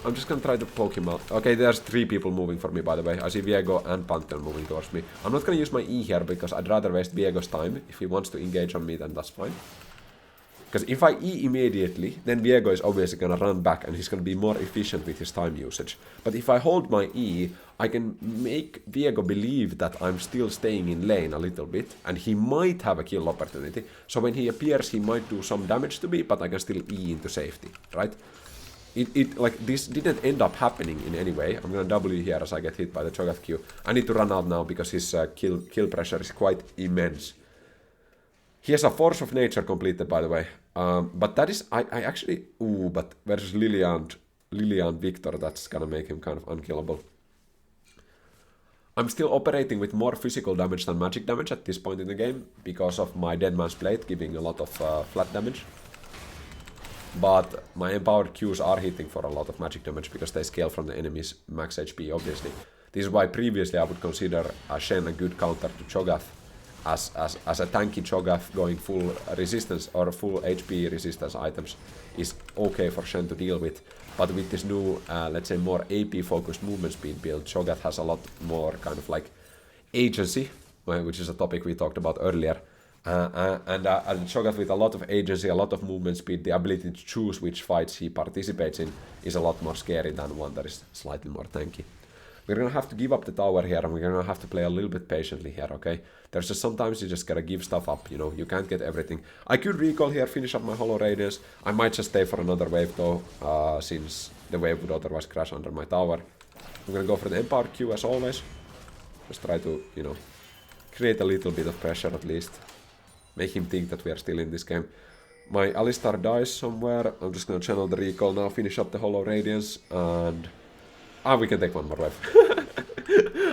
I'm just gonna try to poke him out. Okay, there's 3 people moving for me, by the way. I see Viego and Pantheon moving towards me. I'm not gonna use my E here, because I'd rather waste Viego's time. If he wants to engage on me, then that's fine. Because if I E immediately, then Viego is obviously gonna run back, and he's gonna be more efficient with his time usage. But if I hold my E, I can make Viego believe that I'm still staying in lane a little bit, and he might have a kill opportunity. So when he appears, he might do some damage to me, but I can still E into safety, right? Like, this didn't end up happening in any way. I'm gonna W here as I get hit by the Cho'Gath Q. I need to run out now because his kill pressure is quite immense. He has a Force of Nature completed, by the way. But that is... I actually... Ooh, but versus Lilian Victor, that's gonna make him kind of unkillable. I'm still operating with more physical damage than magic damage at this point in the game, because of my Deadman's Plate giving a lot of flat damage. But my empowered Qs are hitting for a lot of magic damage because they scale from the enemy's max HP, obviously. This is why previously I would consider Shen a good counter to Cho'Gath, as a tanky Cho'Gath going full resistance or full HP resistance items is okay for Shen to deal with. But with this new, let's say, more AP focused movement speed build, Cho'Gath has a lot more kind of like agency, which is a topic we talked about earlier. And Cho'Gath with a lot of agency, a lot of movement speed, the ability to choose which fights he participates in is a lot more scary than one that is slightly more tanky. We're gonna have to give up the tower here, and we're gonna have to play a little bit patiently here, okay? There's just sometimes you just gotta give stuff up, you know, you can't get everything. I could recall here, finish up my Hollow Radiance. I might just stay for another wave though, since the wave would otherwise crash under my tower. I'm gonna go for the Empowered Q as always. Just try to, you know, create a little bit of pressure at least. Make him think that we are still in this game. My Alistar dies somewhere. I'm just gonna channel the recall now, finish up the Hollow Radiance, and... we can take one more wave.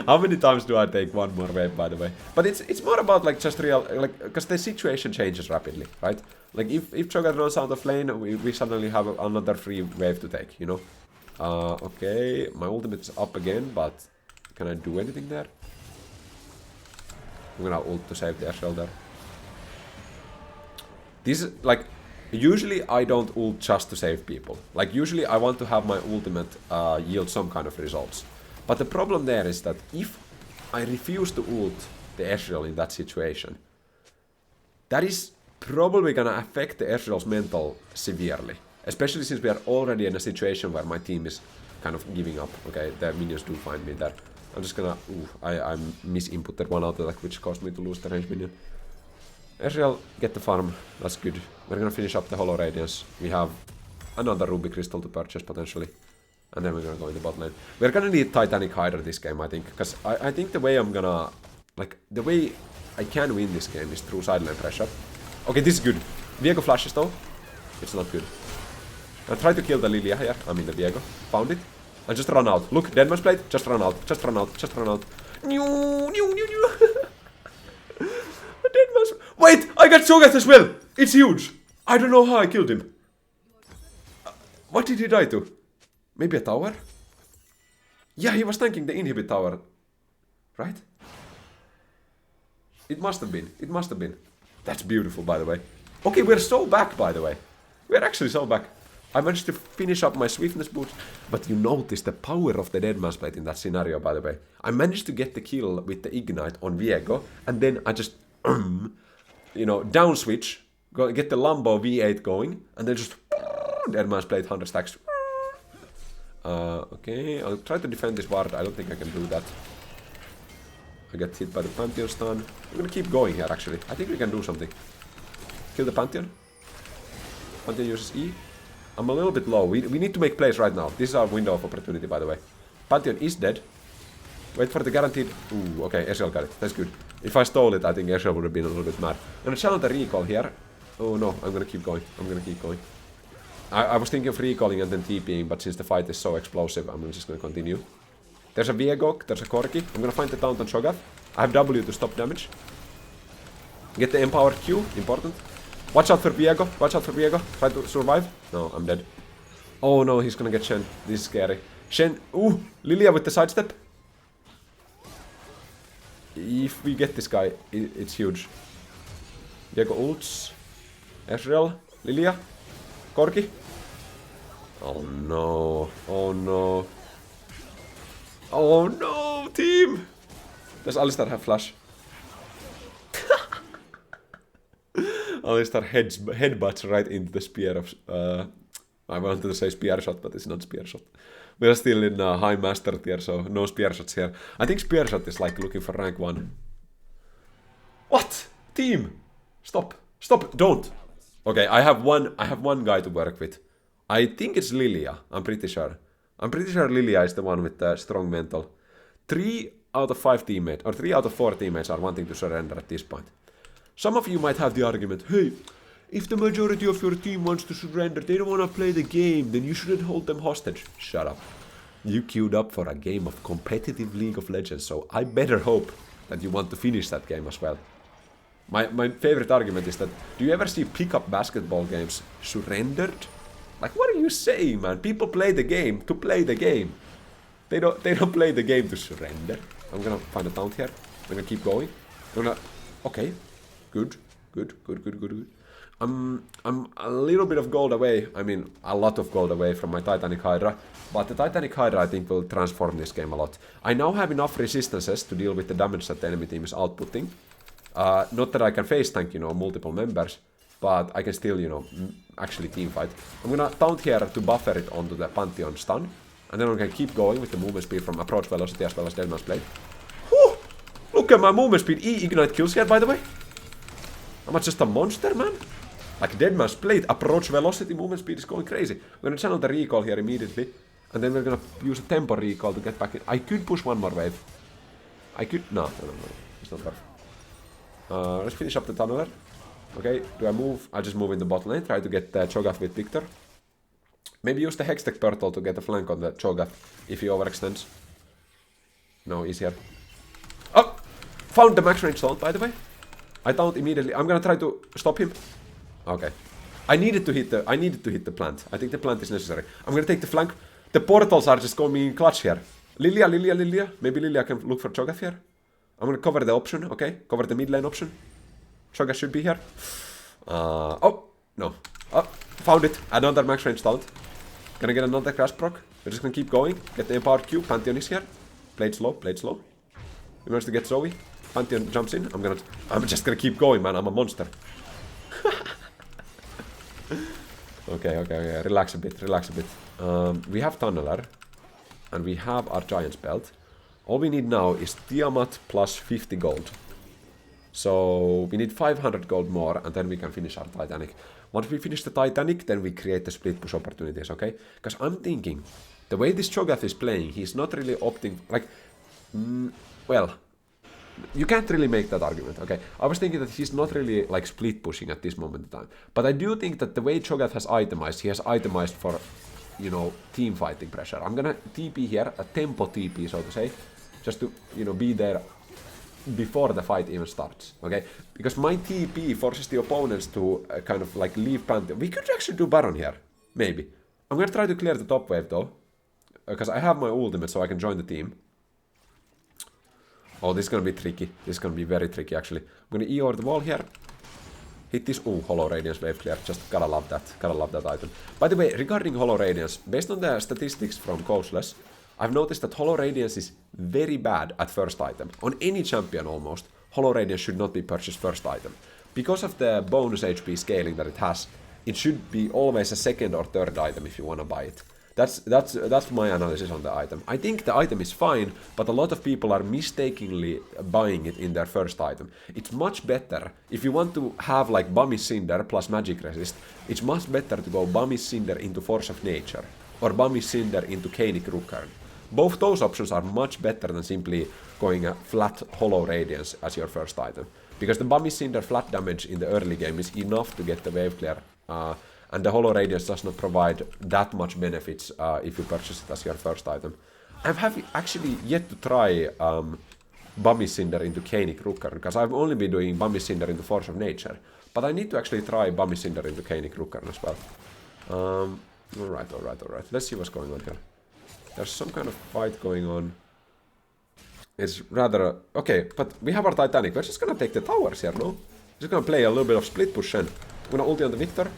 How many times do I take one more wave, by the way? But it's more about like just real, like, because the situation changes rapidly, right? Like if Cho'Gath runs out of lane, we suddenly have another free wave to take, you know? Okay, my ultimate is up again, but can I do anything there? I'm gonna ult to save the Ezreal there. This is like, usually I don't ult just to save people. Like usually I want to have my ultimate yield some kind of results. But the problem there is that if I refuse to ult the Ezreal in that situation, that is probably gonna affect the Ezreal's mental severely. Especially since we are already in a situation where my team is kind of giving up. Okay, the minions do find me there. I'm just gonna... Ooh, I misinputted one auto attack, which caused me to lose the range minion. Ezreal, get the farm. That's good. We're gonna finish up the Hollow Radiance. We have another Ruby Crystal to purchase, potentially. And then we're gonna go in the bot lane. We're gonna need Titanic Hydra this game, I think. Because I think the way I'm gonna... Like, the way I can win this game is through side lane pressure. Okay, this is good. Viego flashes, though. It's not good. I try to kill the Lilia here. I mean the Viego. Found it. And just run out. Look, Deadman's Blade. Just run out. Just run out. Just run out. Deadman's... Wait! I got Cho'Gath as well! It's huge! I don't know how I killed him. What did he die to? Maybe a tower? Yeah, he was tanking the inhibit tower. Right? It must have been. It must have been. That's beautiful, by the way. Okay, we're so back, by the way. We're actually so back. I managed to finish up my swiftness boost, but you notice the power of the Deadman's Blade in that scenario, by the way. I managed to get the kill with the Ignite on Viego, and then I just, you know, down switch, get the Lambo V8 going, and then just Deadman's Blade 100 stacks. Okay, I'll try to defend this ward. I don't think I can do that. I get hit by the Pantheon stun. I'm gonna keep going here, actually. I think we can do something. Kill the Pantheon. Pantheon uses E. I'm a little bit low. We need to make plays right now. This is our window of opportunity, by the way. Pantheon is dead. Wait for the guaranteed... Ooh, okay, Ezreal got it. That's good. If I stole it, I think Ezreal would have been a little bit mad. I'm gonna challenge the recall here. Oh no, I'm gonna keep going. I'm gonna keep going. I was thinking of recalling and then TPing, but since the fight is so explosive, I'm just gonna continue. There's a Viego, there's a Corki. I'm gonna find the taunt on Cho'Gath. I have W to stop damage. Get the Empowered Q, important. Watch out for Viego, watch out for Viego. Try to survive. No, I'm dead. Oh no, he's gonna get Shen. This is scary. Shen, ooh, Lilia with the sidestep. If we get this guy, it's huge. Viego ults. Ezreal, Lilia, Corki. Oh no, oh no. Oh no, team! Does Alistar have flash? Alistar headbutts right into the spear of... I wanted to say spear shot, but it's not spear shot. We are still in high master tier, so no spear shots here. I think spear shot is like looking for rank 1. What? Team! Stop! Stop! Don't! Okay, I have one guy to work with. I think it's Lilia, I'm pretty sure. I'm pretty sure Lilia is the one with the strong mental. 3 out of 5 teammates, or 3 out of 4 teammates are wanting to surrender at this point. Some of you might have the argument, hey, if the majority of your team wants to surrender, they don't want to play the game, then you shouldn't hold them hostage. Shut up. You queued up for a game of competitive League of Legends, so I better hope that you want to finish that game as well. My favorite argument is that, do you ever see pickup basketball games surrendered? Like, what are you saying, man? People play the game to play the game. They don't play the game to surrender. I'm gonna find a taunt here. I'm gonna keep going. Okay. Good. I'm a little bit of gold away. I mean, a lot of gold away from my Titanic Hydra. But the Titanic Hydra, I think, will transform this game a lot. I now have enough resistances to deal with the damage that the enemy team is outputting. Not that I can face tank, you know, multiple members. But I can still, you know, actually teamfight. I'm gonna taunt here to buffer it onto the Pantheon stun. And then I'm gonna keep going with the movement speed from approach velocity as well as Deadman's Blade. Whew! Look at my movement speed. E-Ignite kills here, by the way. I'm just a monster, man. Like Deadman's Blade, approach velocity, movement speed is going crazy. I'm gonna channel the recall here immediately. And then we're gonna use a tempo recall to get back in. I could push one more wave. I could... No. It's not perfect. Let's finish up the tunneler. Okay, do I move? I'll just move in the bot lane, try to get Cho'Gath with Victor. Maybe use the Hextech Turtle to get a flank on the Cho'Gath if he overextends. No, he's here. Oh! Found the max range taunt, by the way. I taunt immediately. I'm gonna try to stop him. Okay. I needed to hit the plant. I think the plant is necessary. I'm gonna take the flank. The portals are just coming in clutch here. Lilia. Maybe Lilia can look for Cho'Gath here. I'm gonna cover the option, okay? Cover the mid lane option. Cho'Gath should be here. Oh! No. Oh! Found it. Another max range taunt. Gonna get another crash proc. We're just gonna keep going. Get the empowered Q. Pantheon is here. Played slow. We managed to get Zoe. Pantheon jumps in. I'm just gonna keep going, man. I'm a monster. Okay. Relax a bit. We have Tunneler. And we have our Giant's Belt. All we need now is Tiamat plus 50 gold. So we need 500 gold more, and then we can finish our Titanic. Once we finish the Titanic, then we create the split push opportunities, okay? Because I'm thinking, the way this Cho'Gath is playing, he's not really opting... Like, well, you can't really make that argument, okay? I was thinking that he's not really, like, split pushing at this moment in time. But I do think that the way Cho'Gath has itemized, he has itemized for, you know, team fighting pressure. I'm gonna TP here, a tempo TP, so to say, just to, you know, be there before the fight even starts, okay? Because my TP forces the opponents to kind of like leave Pantheon. We could actually do Baron here, maybe. I'm gonna try to clear the top wave though, because I have my ultimate so I can join the team. Oh, this is gonna be tricky. This is gonna be very tricky actually. I'm gonna E over the wall here. Hit this, Hollow Radiance wave clear. Just gotta love that item. By the way, regarding Hollow Radiance, based on the statistics from Coastless, I've noticed that Hollow Radiance is very bad at first item. On any champion almost, Hollow Radiance should not be purchased first item. Because of the bonus HP scaling that it has, it should be always a second or third item if you wanna buy it. That's my analysis on the item. I think the item is fine, but a lot of people are mistakenly buying it in their first item. It's much better, if you want to have like Bami's Cinder plus Magic Resist, it's much better to go Bami's Cinder into Force of Nature, or Bami's Cinder into Cainic Rookhorn. Both those options are much better than simply going a flat Hollow Radiance as your first item. Because the Bami's Cinder flat damage in the early game is enough to get the wave clear. And the Hollow Radiance does not provide that much benefits if you purchase it as your first item. I have actually yet to try Bami's Cinder into Cainic Rookhorn, because I've only been doing Bami's Cinder into Force of Nature. But I need to actually try Bami's Cinder into Cainic Rookhorn as well. Alright. Let's see what's going on here. There's some kind of fight going on. It's rather... okay, but we have our Titanic. We're just gonna take the towers here, no? Just gonna play a little bit of split push Shen. I'm gonna ulti on the Victor.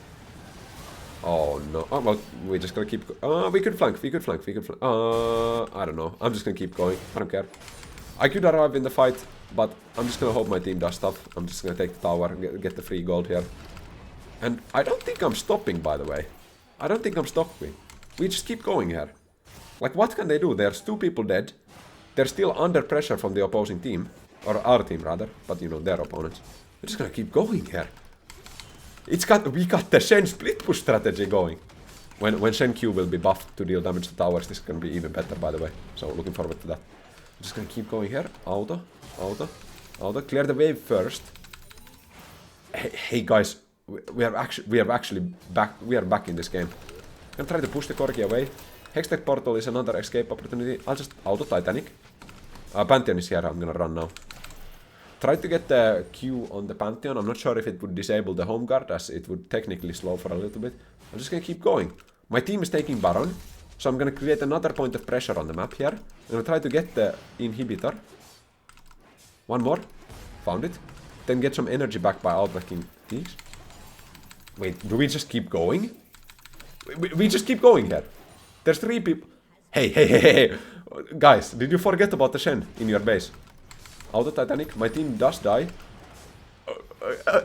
Oh no. Oh, well, we're just gonna keep... we could flank. I don't know. I'm just gonna keep going. I don't care. I could arrive in the fight, but I'm just gonna hope my team does stuff. I'm just gonna take the tower and get the free gold here. And I don't think I'm stopping, by the way. I don't think I'm stopping. We just keep going here. Like, what can they do? There's 2 people dead. They're still under pressure from the opposing team. Or our team, rather. But, you know, their opponents. We're just gonna keep going here. We got the Shen split push strategy going. When Shen Q will be buffed to deal damage to towers, this is gonna be even better, by the way. So, looking forward to that. I'm just gonna keep going here. Auto. Clear the wave first. Hey guys. We are actually back. We are back in this game. I'm gonna try to push the Corgi away. Hextech Portal is another escape opportunity. I'll just auto Titanic. Pantheon is here. I'm gonna run now. Try to get the Q on the Pantheon. I'm not sure if it would disable the home guard, as it would technically slow for a little bit. I'm just gonna keep going. My team is taking Baron, so I'm gonna create another point of pressure on the map here. I'm gonna try to get the inhibitor. One more. Found it. Then get some energy back by outbacking these. Wait, do we just keep going? We just keep going here. There's 3 people. Hey. Guys, did you forget about the Shen in your base? Auto Titanic. My team does die.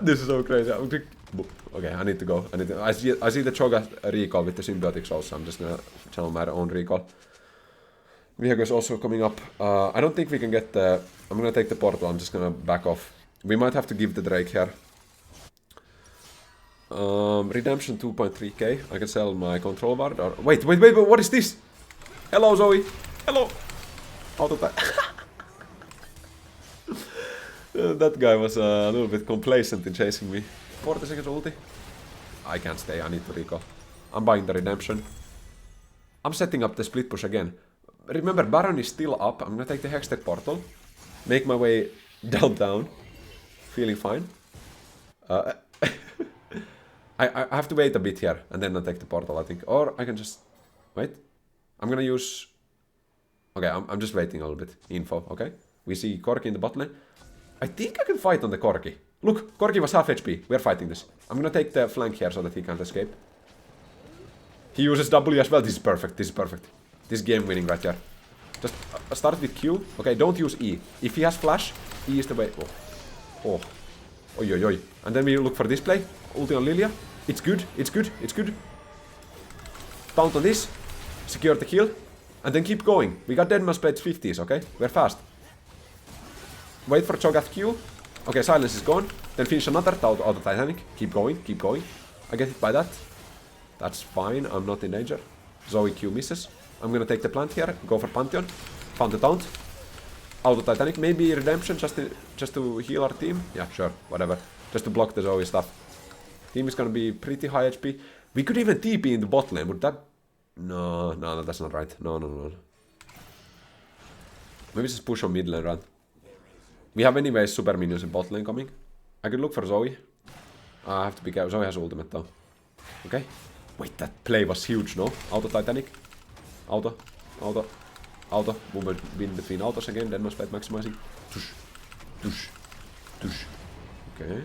This is so crazy. Okay, I need to go. I see the Cho'Gath recall with the symbiotics also. I'm just gonna channel my own recall. Viego is also coming up. I don't think we can get the... I'm gonna take the portal. I'm just gonna back off. We might have to give the Drake here. Redemption 2.3k. I can sell my control ward or... Wait, what is this? Hello, Zoe. Hello. Auto that guy was a little bit complacent in chasing me. 40 seconds ulti. I can't stay, I need to recall. I'm buying the redemption. I'm setting up the split push again. remember, Baron is still up. I'm gonna take the Hextech portal. Make my way downtown. Feeling fine. I have to wait a bit here, and then I'll take the portal, I think. Or I can just... Wait. I'm gonna use... Okay, I'm just waiting a little bit. Info, okay? We see Corki in the bot lane. I think I can fight on the Corki. Look, Corki was half HP. We're fighting this. I'm gonna take the flank here so that he can't escape. He uses W as well. This is perfect. This is perfect. This is game winning right here. Just start with Q. Okay, don't use E. If he has flash, E is the way. Oh. Oh. Oi, oi, oi. And then we look for this play. Ulti on Lilia. It's good. It's good. It's good. Taunt on this. Secure the kill. And then keep going. We got Deadman's Blades 50s, okay? We're fast. Wait for Cho'Gath Q. Okay, silence is gone. Then finish another auto Titanic. Keep going, keep going. I get hit by that. That's fine, I'm not in danger. Zoe Q misses. I'm gonna take the plant here, go for Pantheon. Found the taunt. Auto Titanic, maybe Redemption just to heal our team. Yeah, sure, whatever. Just to block the Zoe stuff. Team is gonna be pretty high HP. We could even TP in the bot lane, would that... No, that's not right. No. Maybe just push on mid lane, right? We have anyways super minions in bot lane coming. I could look for Zoe. I have to be careful. Zoe has ultimate though. Okay. Wait, that play was huge, no? Auto Titanic. Auto. Movement in between autos again. Then must fight maximizing. Tush. Okay.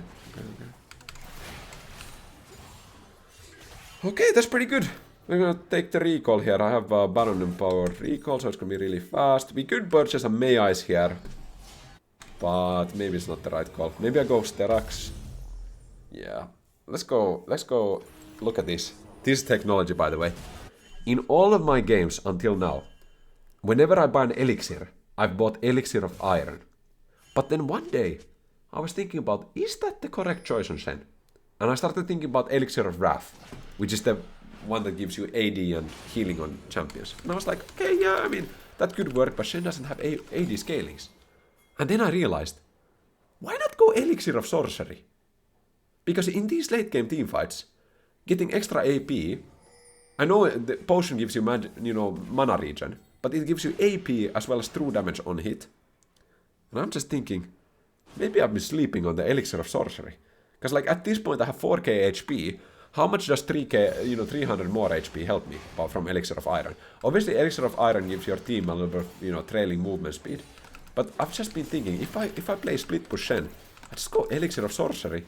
Okay, that's pretty good. We're gonna take the recall here. I have Baron Empowered recall, so it's gonna be really fast. We could purchase a Mei here. But maybe it's not the right call. Maybe I go Sterax. Yeah. Let's go look at this. This is technology, by the way. In all of my games until now, whenever I buy an elixir, I've bought Elixir of Iron. But then one day, I was thinking about, is that the correct choice on Shen? And I started thinking about Elixir of Wrath, which is the one that gives you AD and healing on champions. And I was like, okay, yeah, I mean, that could work, but Shen doesn't have AD scalings. And then I realized, why not go Elixir of Sorcery? Because in these late game teamfights, getting extra AP, I know the potion gives you mana regen, but it gives you AP as well as true damage on hit. And I'm just thinking, maybe I've been sleeping on the Elixir of Sorcery. Because like at this point I have 4k HP, how much does 3k, 300 more HP help me from Elixir of Iron? Obviously Elixir of Iron gives your team a little bit of, trailing movement speed. But I've just been thinking, if I play split push Shen, I just go Elixir of Sorcery,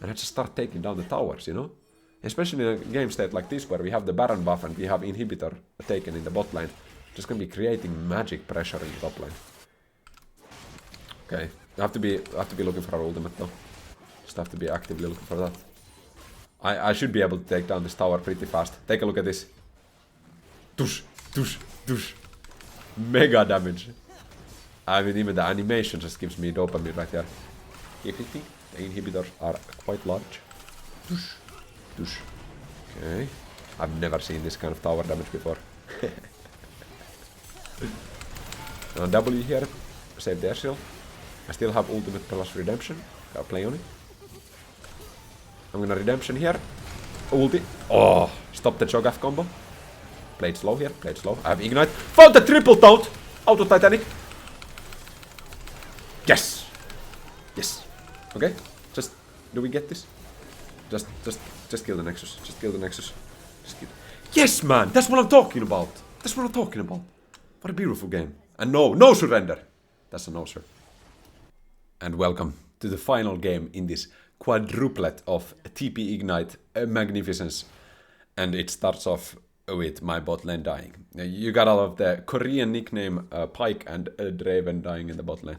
and I just start taking down the towers, Especially in a game state like this, where we have the Baron buff and we have Inhibitor taken in the bot lane. Just gonna be creating magic pressure in the top lane. Okay, I have to be looking for our ultimate though. Just have to be actively looking for that. I should be able to take down this tower pretty fast. Take a look at this. Tush. Mega damage. I mean, even the animation just gives me dopamine right here. The inhibitors are quite large. Tush. Okay. I've never seen this kind of tower damage before. W here. Save the shield. I still have ultimate plus redemption. Gotta play on it. I'm gonna redemption here. Ulti. Oh! Stop the Cho'Gath combo. Played slow here. Played slow. I have ignite. Found the triple taunt! Auto Titanic. Yes! Okay. Do we get this? Just kill the Nexus. Just kill the Nexus. Yes, man! That's what I'm talking about! What a beautiful game. And no surrender! That's a no, sir. And welcome to the final game in this quadruplet of TP Ignite magnificence. And it starts off with my bot lane dying. You got all of the Korean nickname Pike and Draven dying in the bot lane.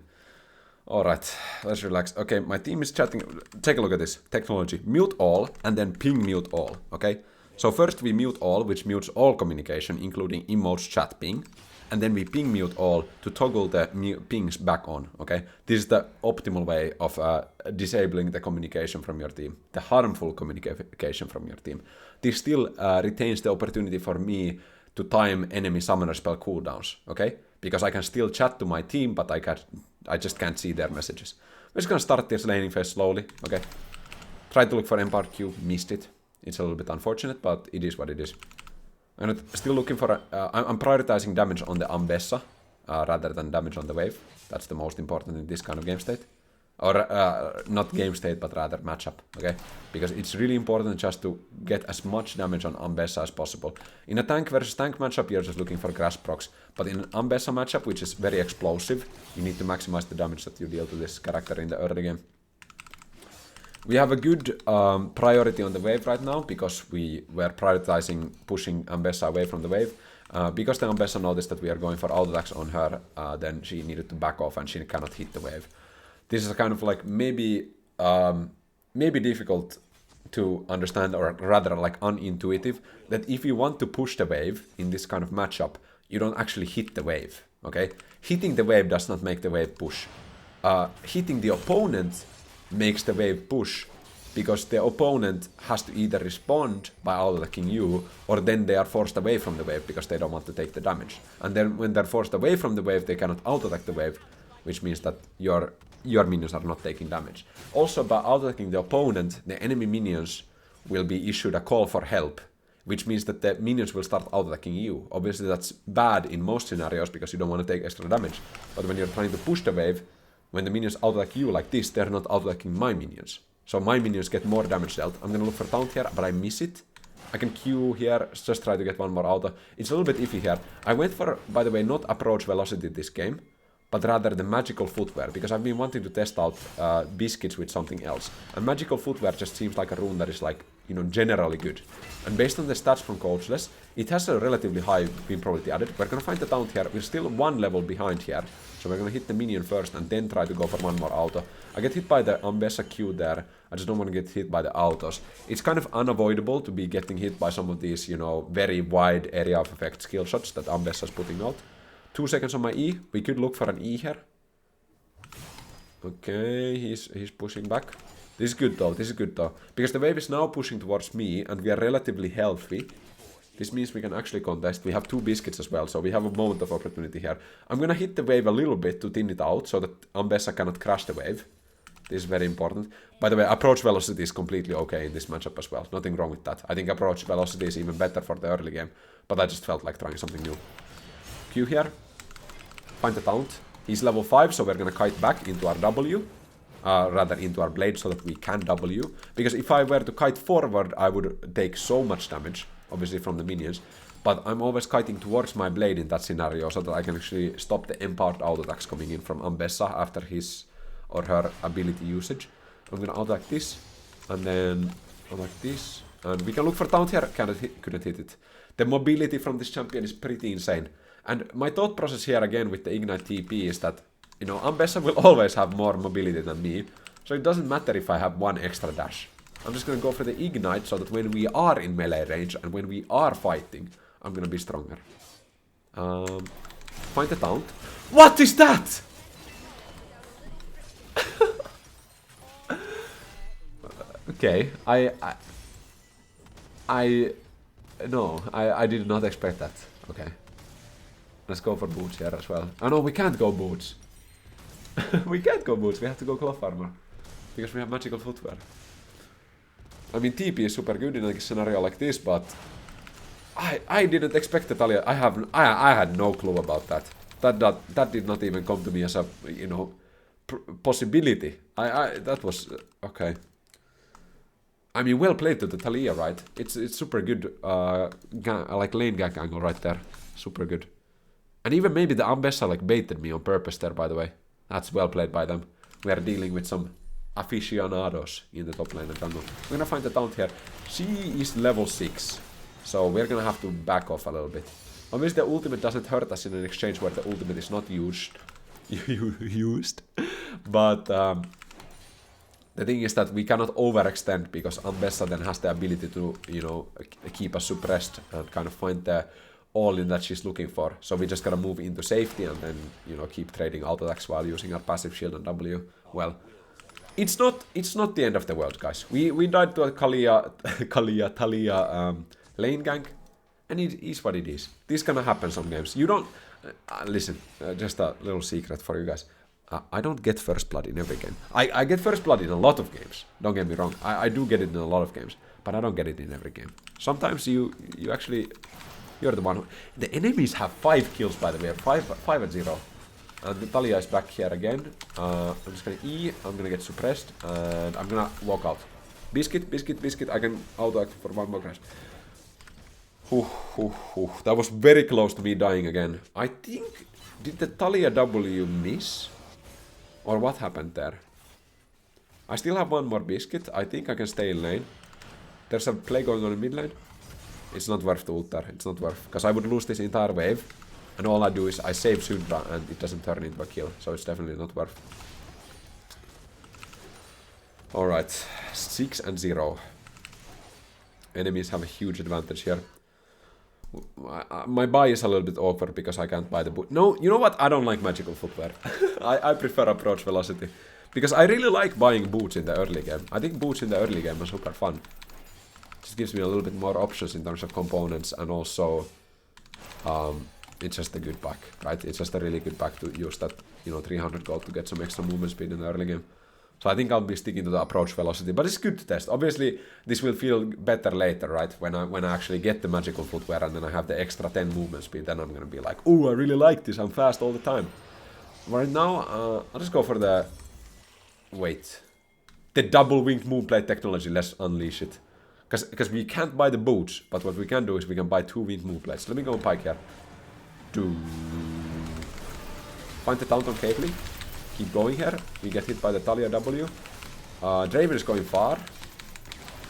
Alright, let's relax. Okay, my team is chatting. Take a look at this. Technology. Mute all and then ping mute all. Okay? So first we mute all, which mutes all communication, including emotes chat ping. And then we ping mute all to toggle the pings back on. Okay? This is the optimal way of disabling the communication from your team. The harmful communication from your team. This still retains the opportunity for me to time enemy summoner spell cooldowns. Okay? Because I can still chat to my team, but I just can't see their messages. We're just gonna start this laning phase slowly, okay? Try to look for Empowered Q, missed it. It's a little bit unfortunate, but it is what it is. I'm still looking for I'm prioritizing damage on the Ambessa rather than damage on the wave. That's the most important in this kind of game state. Or not game state, but rather matchup, okay? Because it's really important just to get as much damage on Ambessa as possible. In a tank versus tank matchup, you're just looking for grass procs. But in an Ambessa matchup, which is very explosive, you need to maximize the damage that you deal to this character in the early game. We have a good priority on the wave right now, because we were prioritizing pushing Ambessa away from the wave. Because the Ambessa noticed that we are going for auto attacks on her, then she needed to back off and she cannot hit the wave. This is a kind of like maybe difficult to understand, or rather like unintuitive, that if you want to push the wave in this kind of matchup, you don't actually hit the wave, okay? Hitting the wave does not make the wave push. Hitting the opponent makes the wave push, because the opponent has to either respond by auto-attacking you, or then they are forced away from the wave because they don't want to take the damage. And then when they're forced away from the wave, they cannot auto-attack the wave, which means that your minions are not taking damage. Also, by auto-attacking the opponent, the enemy minions will be issued a call for help, which means that the minions will start auto-attacking you. Obviously, that's bad in most scenarios because you don't want to take extra damage. But when you're trying to push the wave, when the minions auto-attack you like this, they're not auto-attacking my minions. So my minions get more damage dealt. I'm gonna look for taunt here, but I miss it. I can Q here, just try to get one more auto. It's a little bit iffy here. I went for, by the way, not approach velocity this game, but rather the magical footwear, because I've been wanting to test out biscuits with something else. And magical footwear just seems like a rune that is like, you know, generally good. And based on the stats from Coachless, it has a relatively high win probability added. We're gonna find the taunt here. We're still one level behind here. So we're gonna hit the minion first and then try to go for one more auto. I get hit by the Ambessa Q there. I just don't want to get hit by the autos. It's kind of unavoidable to be getting hit by some of these, you know, very wide area of effect skill shots that Ambessa is putting out. 2 seconds on my E. We could look for an E here. Okay, he's pushing back. This is good though, this is good though. Because the wave is now pushing towards me and we are relatively healthy. This means we can actually contest. We have 2 biscuits as well, so we have a moment of opportunity here. I'm gonna hit the wave a little bit to thin it out so that Ambessa cannot crash the wave. This is very important. By the way, approach velocity is completely okay in this matchup as well. Nothing wrong with that. I think approach velocity is even better for the early game, but I just felt like trying something new. Q here. Find the taunt. He's level 5, so we're gonna kite back into our W. Rather into our blade so that we can W. Because if I were to kite forward, I would take so much damage, obviously from the minions. But I'm always kiting towards my blade in that scenario so that I can actually stop the empowered auto attacks coming in from Ambessa after his or her ability usage. I'm gonna auto attack this, and then auto attack this. And we can look for taunt here. Couldn't hit it. The mobility from this champion is pretty insane. And my thought process here again with the Ignite TP is that, you know, Ambessa will always have more mobility than me, so it doesn't matter if I have 1 extra dash. I'm just gonna go for the Ignite so that when we are in melee range and when we are fighting, I'm gonna be stronger. Find the taunt. What is that? Okay, I did not expect that. Okay. Let's go for boots here as well. Oh no, we can't go boots. We can't go boots, we have to go cloth armor. Because we have magical footwear. I mean, TP is super good in a scenario like this, but I didn't expect the Talia. I had no clue about that. That did not even come to me as a, you know, possibility. That was okay. I mean, well played to the Talia, right? It's super good, like lane gank angle right there. Super good. And even maybe the Ambessa like baited me on purpose there, by the way. That's well played by them. We are dealing with some aficionados in the top lane and jungle. We're gonna find the taunt here. She is level 6, so we're gonna have to back off a little bit. Obviously the ultimate doesn't hurt us in an exchange where the ultimate is not used. But the thing is that we cannot overextend because Ambessa then has the ability to, you know, keep us suppressed and kind of find the all-in that she's looking for. So we just gotta move into safety and then, you know, keep trading auto attacks while using our passive shield and W. Well, it's not the end of the world, guys. We died to a Talia lane gank, and it is what it is. This gonna happen some games. You don't listen. Just a little secret for you guys. I don't get first blood in every game. I get first blood in a lot of games. Don't get me wrong. I do get it in a lot of games, but I don't get it in every game. Sometimes you actually You're the one. The enemies have 5 kills, by the way. 5 and 0. And the Talia is back here again. I'm just gonna E. I'm gonna get suppressed. And I'm gonna walk out. Biscuit, biscuit, biscuit. I can auto-act for one more crash. That was very close to me dying again. I think... Did the Talia W miss? Or what happened there? I still have one more biscuit. I think I can stay in lane. There's a play going on in mid lane. It's not worth the ult there. It's not worth. Because I would lose this entire wave. And all I do is I save Syndra and it doesn't turn into a kill. So it's definitely not worth. Alright. 6 and 0. Enemies have a huge advantage here. My buy is a little bit awkward because I can't buy the boot. No, you know what? I don't like magical footwear. I prefer approach velocity. Because I really like buying boots in the early game. I think boots in the early game are super fun. Just gives me a little bit more options in terms of components and also it's just a good pack, right? It's just a really good pack to use that, you know, 300 gold to get some extra movement speed in the early game. So I think I'll be sticking to the approach velocity, but it's good to test. Obviously, this will feel better later, right? When I actually get the magical footwear and then I have the extra 10 movement speed, then I'm gonna be like, oh, I really like this. I'm fast all the time. Right now, I'll just go for the... Wait. The double winged moonblade technology. Let's unleash it. Because we can't buy the boots, but what we can do is we can buy 2 winged moonblades. Let me go on Pike here. Find the Taunt on Capely. Keep going here. We get hit by the Talia W. Draven is going far.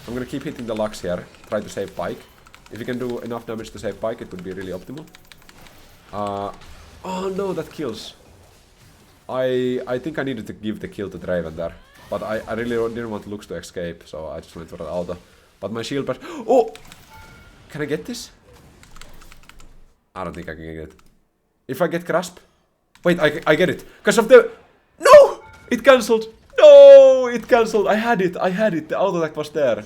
I'm gonna keep hitting the Lux here. Try to save Pike. If you can do enough damage to save Pike, it would be really optimal. Oh no, that kills. I think I needed to give the kill to Draven there. But I really didn't want Lux to escape, so I just went for an auto. But my shield burst. Oh! Can I get this? I don't think I can get it. If I get Grasp. Wait, I get it. Because of the... No! It cancelled. No! It cancelled. I had it. The auto attack was there.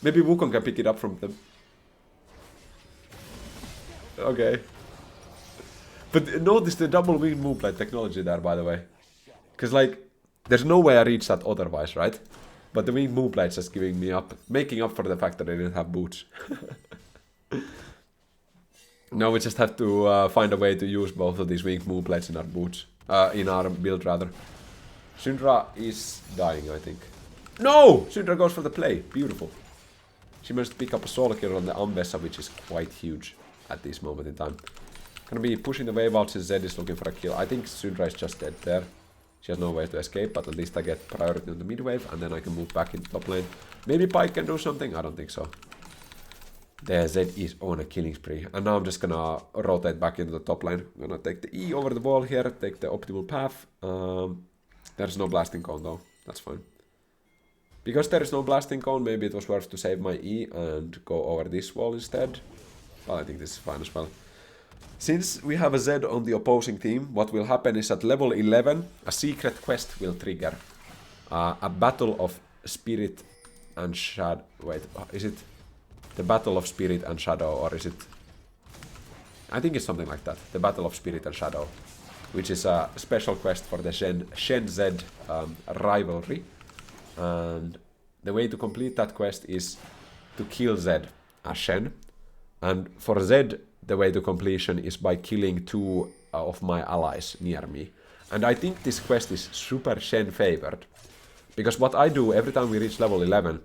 Maybe Wukong can pick it up from them. Okay. But notice the double wing moveplate technology there, by the way. Because, like, there's no way I reach that otherwise, right? But the wing moveplate's just giving me up, making up for the fact that I didn't have boots. Now we just have to find a way to use both of these wing moveplates in our boots. In our build, rather. Syndra is dying, I think. No! Syndra goes for the play. Beautiful. She managed to pick up a solo kill on the Ambessa, which is quite huge at this moment in time. Gonna be pushing the wave out since Zed is looking for a kill. I think Syndra is just dead there. She has no way to escape, but at least I get priority on the mid wave, and then I can move back into top lane. Maybe Pike can do something? I don't think so. The Zed is on a killing spree. And now I'm just gonna rotate back into the top lane. I'm gonna take the E over the wall here, take the optimal path. There's no blasting cone though. That's fine. Because there is no blasting cone, maybe it was worth to save my E and go over this wall instead. Well, I think this is fine as well. Since we have a Zed on the opposing team, what will happen is at level 11, a secret quest will trigger. A battle of spirit and shadow. Wait, is it the battle of spirit and shadow, or is it... I think it's something like that. The battle of spirit and shadow. Which is a special quest for the Shen Zed rivalry. And the way to complete that quest is to kill Zed as Shen. And for Zed, the way to completion is by killing 2 of my allies near me. And I think this quest is super Shen favored. Because what I do every time we reach level 11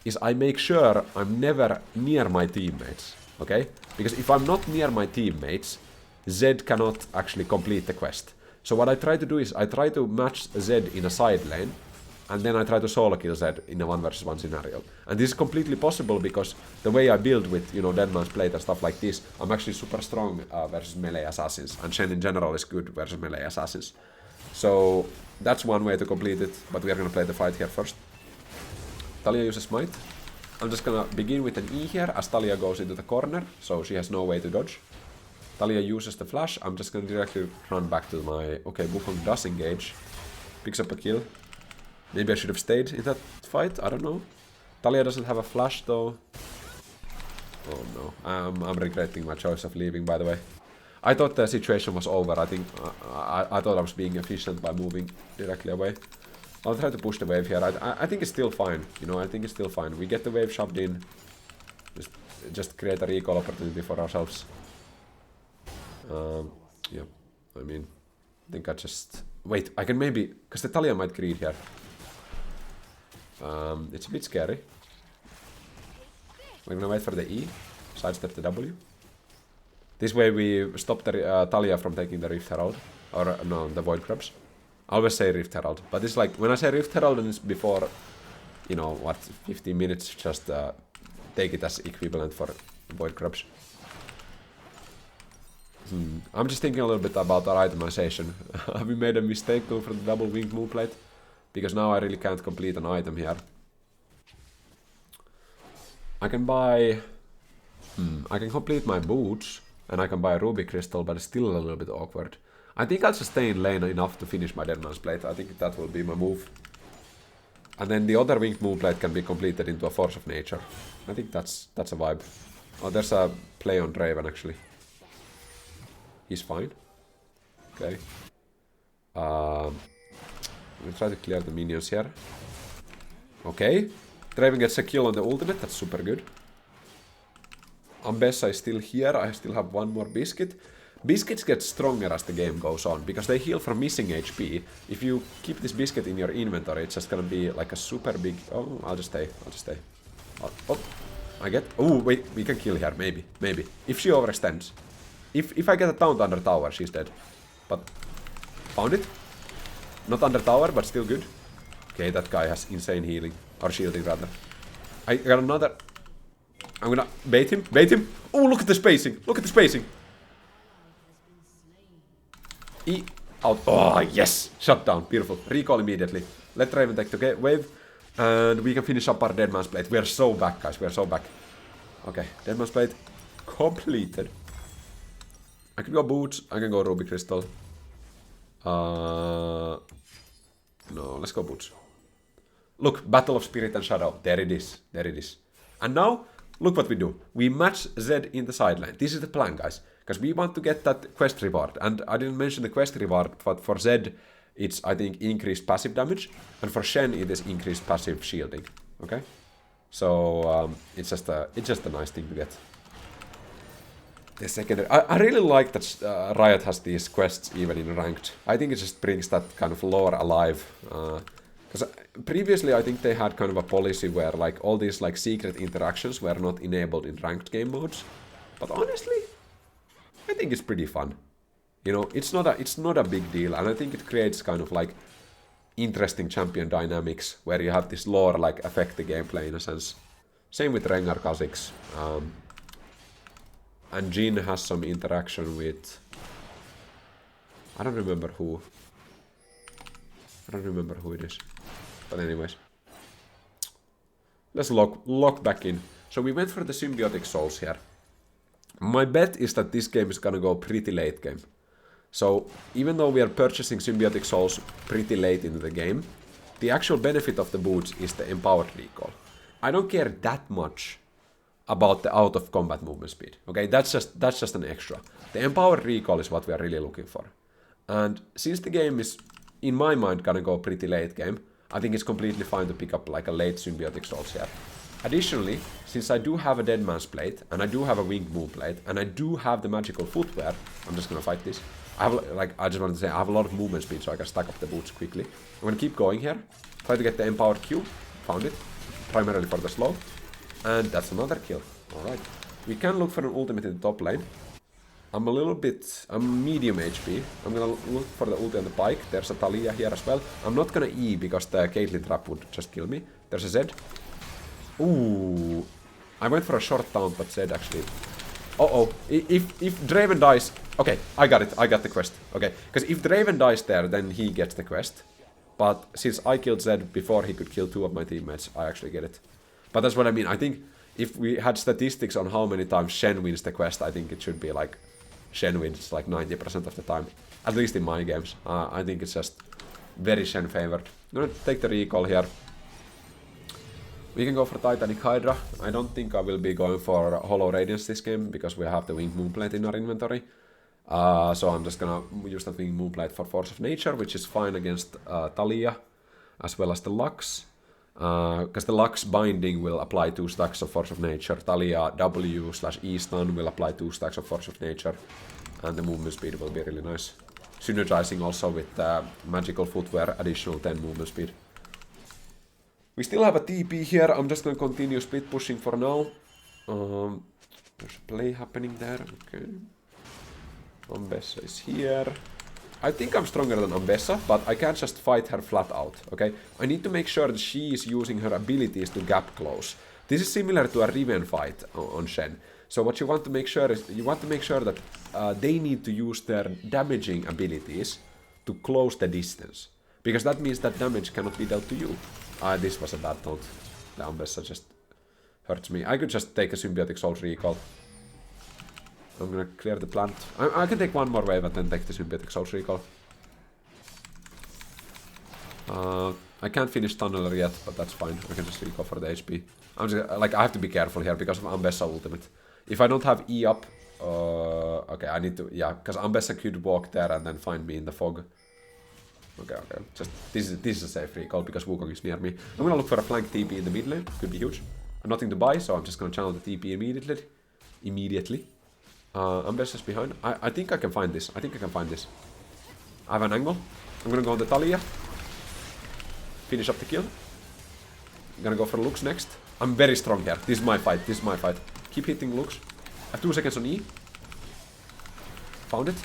is I make sure I'm never near my teammates. Okay? Because if I'm not near my teammates, Zed cannot actually complete the quest. So what I try to do is I try to match Zed in a side lane, and then I try to solo kill Zed in a 1 versus 1 scenario. And this is completely possible because the way I build with, you know, Deadman's Plate and stuff like this, I'm actually super strong versus melee assassins. And Shen in general is good versus melee assassins. So that's one way to complete it, but we are gonna play the fight here first. Talia uses Smite. I'm just gonna begin with an E here as Talia goes into the corner, so she has no way to dodge. Talia uses the flash. I'm just gonna directly run back to my... Okay, Wukong does engage. Picks up a kill. Maybe I should have stayed in that fight, I don't know. Talia doesn't have a flash though. Oh no, I'm regretting my choice of leaving, by the way. I thought the situation was over. I think I thought I was being efficient by moving directly away. I'll try to push the wave here. I think it's still fine, you know, I think it's still fine. We get the wave shoved in. Just just create a recall opportunity for ourselves. Yeah, I mean, I think I just... Wait, I can maybe... Because the Talia might greed here. It's a bit scary. We're gonna wait for the E, sidestep the W. This way we stop the Talia from taking the Rift Herald. Or, no, the Void Crabs. I always say Rift Herald, but it's like, when I say Rift Herald and it's before, you know, what, 15 minutes, just take it as equivalent for Void Crabs. I'm just thinking a little bit about our itemization. Have we made a mistake going for the double winged moonplate? Because now I really can't complete an item here. I can buy... I can complete my boots, and I can buy a ruby crystal, but it's still a little bit awkward. I think I'll just stay in lane enough to finish my Deadman's Plate. I think that will be my move. And then the other winged moonplate can be completed into a Force of Nature. I think that's a vibe. Oh, there's a play on Draven actually. He's fine. Okay. We'll try to clear the minions here. Okay. Draven gets a kill on the ultimate. That's super good. Ambessa is still here. I still have one more biscuit. Biscuits get stronger as the game goes on, because they heal from missing HP. If you keep this biscuit in your inventory, it's just gonna be like a super big... Oh, I'll just stay. I'll just stay. Oh, I get... Oh, wait, we can kill her. Maybe. Maybe. If she overextends. If I get a taunt under tower, she's dead. But... Found it. Not under tower, but still good. Okay, that guy has insane healing. Or shielding, rather. I got another... I'm gonna bait him. Bait him. Oh, look at the spacing. Look at the spacing. E out. Oh, yes! Shut down. Beautiful. Recall immediately. Let Draven take the wave. And we can finish up our Deadman's Plate. We are so back, guys. We are so back. Okay. Deadman's Plate completed. I can go boots. I can go ruby crystal. No, let's go boots. Look, Battle of Spirit and Shadow. There it is. There it is. And now, look what we do. We match Zed in the side lane. This is the plan, guys. Because we want to get that quest reward. And I didn't mention the quest reward, but for Zed, it's, I think, increased passive damage. And for Shen, it is increased passive shielding. Okay? So, it's just a nice thing to get. The secondary... I really like that Riot has these quests even in ranked. I think it just brings that kind of lore alive. Because previously, I think they had kind of a policy where, like, all these, like, secret interactions were not enabled in ranked game modes. But honestly... I think it's pretty fun. You know, it's not a big deal, and I think it creates kind of like interesting champion dynamics where you have this lore like affect the gameplay in a sense. Same with Rengar Kha'Zix. And Jhin has some interaction with... I don't remember who. I don't remember who it is. But anyways. Let's lock back in. So we went for the symbiotic souls here. My bet is that this game is gonna go pretty late game. So, even though we are purchasing symbiotic souls pretty late into the game, the actual benefit of the boots is the empowered recall. I don't care that much about the out of combat movement speed. Okay, that's just an extra. The empowered recall is what we are really looking for. And since the game is, in my mind, gonna go pretty late game, I think it's completely fine to pick up like a late symbiotic souls here. Additionally, since I do have a Deadman's Plate, and I do have a Winged Moon Plate, and I do have the magical footwear, I'm just gonna fight this. I just wanted to say, I have a lot of movement speed, so I can stack up the boots quickly. I'm gonna keep going here, try to get the Empowered Q, found it, primarily for the slow, and that's another kill. Alright, we can look for an ultimate in the top lane. I'm medium HP, I'm gonna look for the ulti on the pike, there's a Talia here as well. I'm not gonna E because the Caitlyn trap would just kill me. There's a Zed. Ooh, I went for a short taunt, but Zed actually... Uh-oh, if Draven dies... Okay, I got it, I got the quest. Okay, because if Draven dies there, then he gets the quest. But since I killed Zed before he could kill 2 of my teammates, I actually get it. But that's what I mean, I think if we had statistics on how many times Shen wins the quest, I think it should be like... Shen wins like 90% of the time. At least in my games. I think it's just very Shen favored. I'm gonna take the recall here. We can go for Titanic Hydra. I don't think I will be going for Hollow Radiance this game, because we have the Winged Moonplate in our inventory. So I'm just gonna use that Winged Moonplate for Force of Nature, which is fine against Talia, as well as the Lux. Because the Lux binding will apply 2 stacks of Force of Nature. Talia W/E stun will apply 2 stacks of Force of Nature. And the movement speed will be really nice. Synergizing also with magical footwear, additional 10 movement speed. We still have a TP here. I'm just gonna continue split pushing for now. There's a play happening there. Okay. Ambessa is here. I think I'm stronger than Ambessa, but I can't just fight her flat out, okay? I need to make sure that she is using her abilities to gap close. This is similar to a Riven fight on Shen. So what you want to make sure is, you want to make sure that they need to use their damaging abilities to close the distance. Because that means that damage cannot be dealt to you. This was a bad taunt. The Ambessa just hurts me. I could just take a Symbiotic Soul Recall. I'm gonna clear the plant. I can take one more wave and then take the Symbiotic Soul Recall. I can't finish Tunneler yet, but that's fine. I can just recall for the HP. I'm just, like, I have to be careful here because of Ambessa ultimate. If I don't have E up, okay, I need to, yeah, because Ambessa could walk there and then find me in the fog. Okay, just, this is a safe recall because Wukong is near me. I'm gonna look for a flank TP in the mid lane, could be huge. I'm nothing to buy, so I'm just gonna channel the TP immediately. Ambessa's behind. I think I can find this. I have an angle. I'm gonna go on the Talia. Finish up the kill. I'm gonna go for Lux next. I'm very strong here. This is my fight. Keep hitting Lux. I have 2 seconds on E. Found it.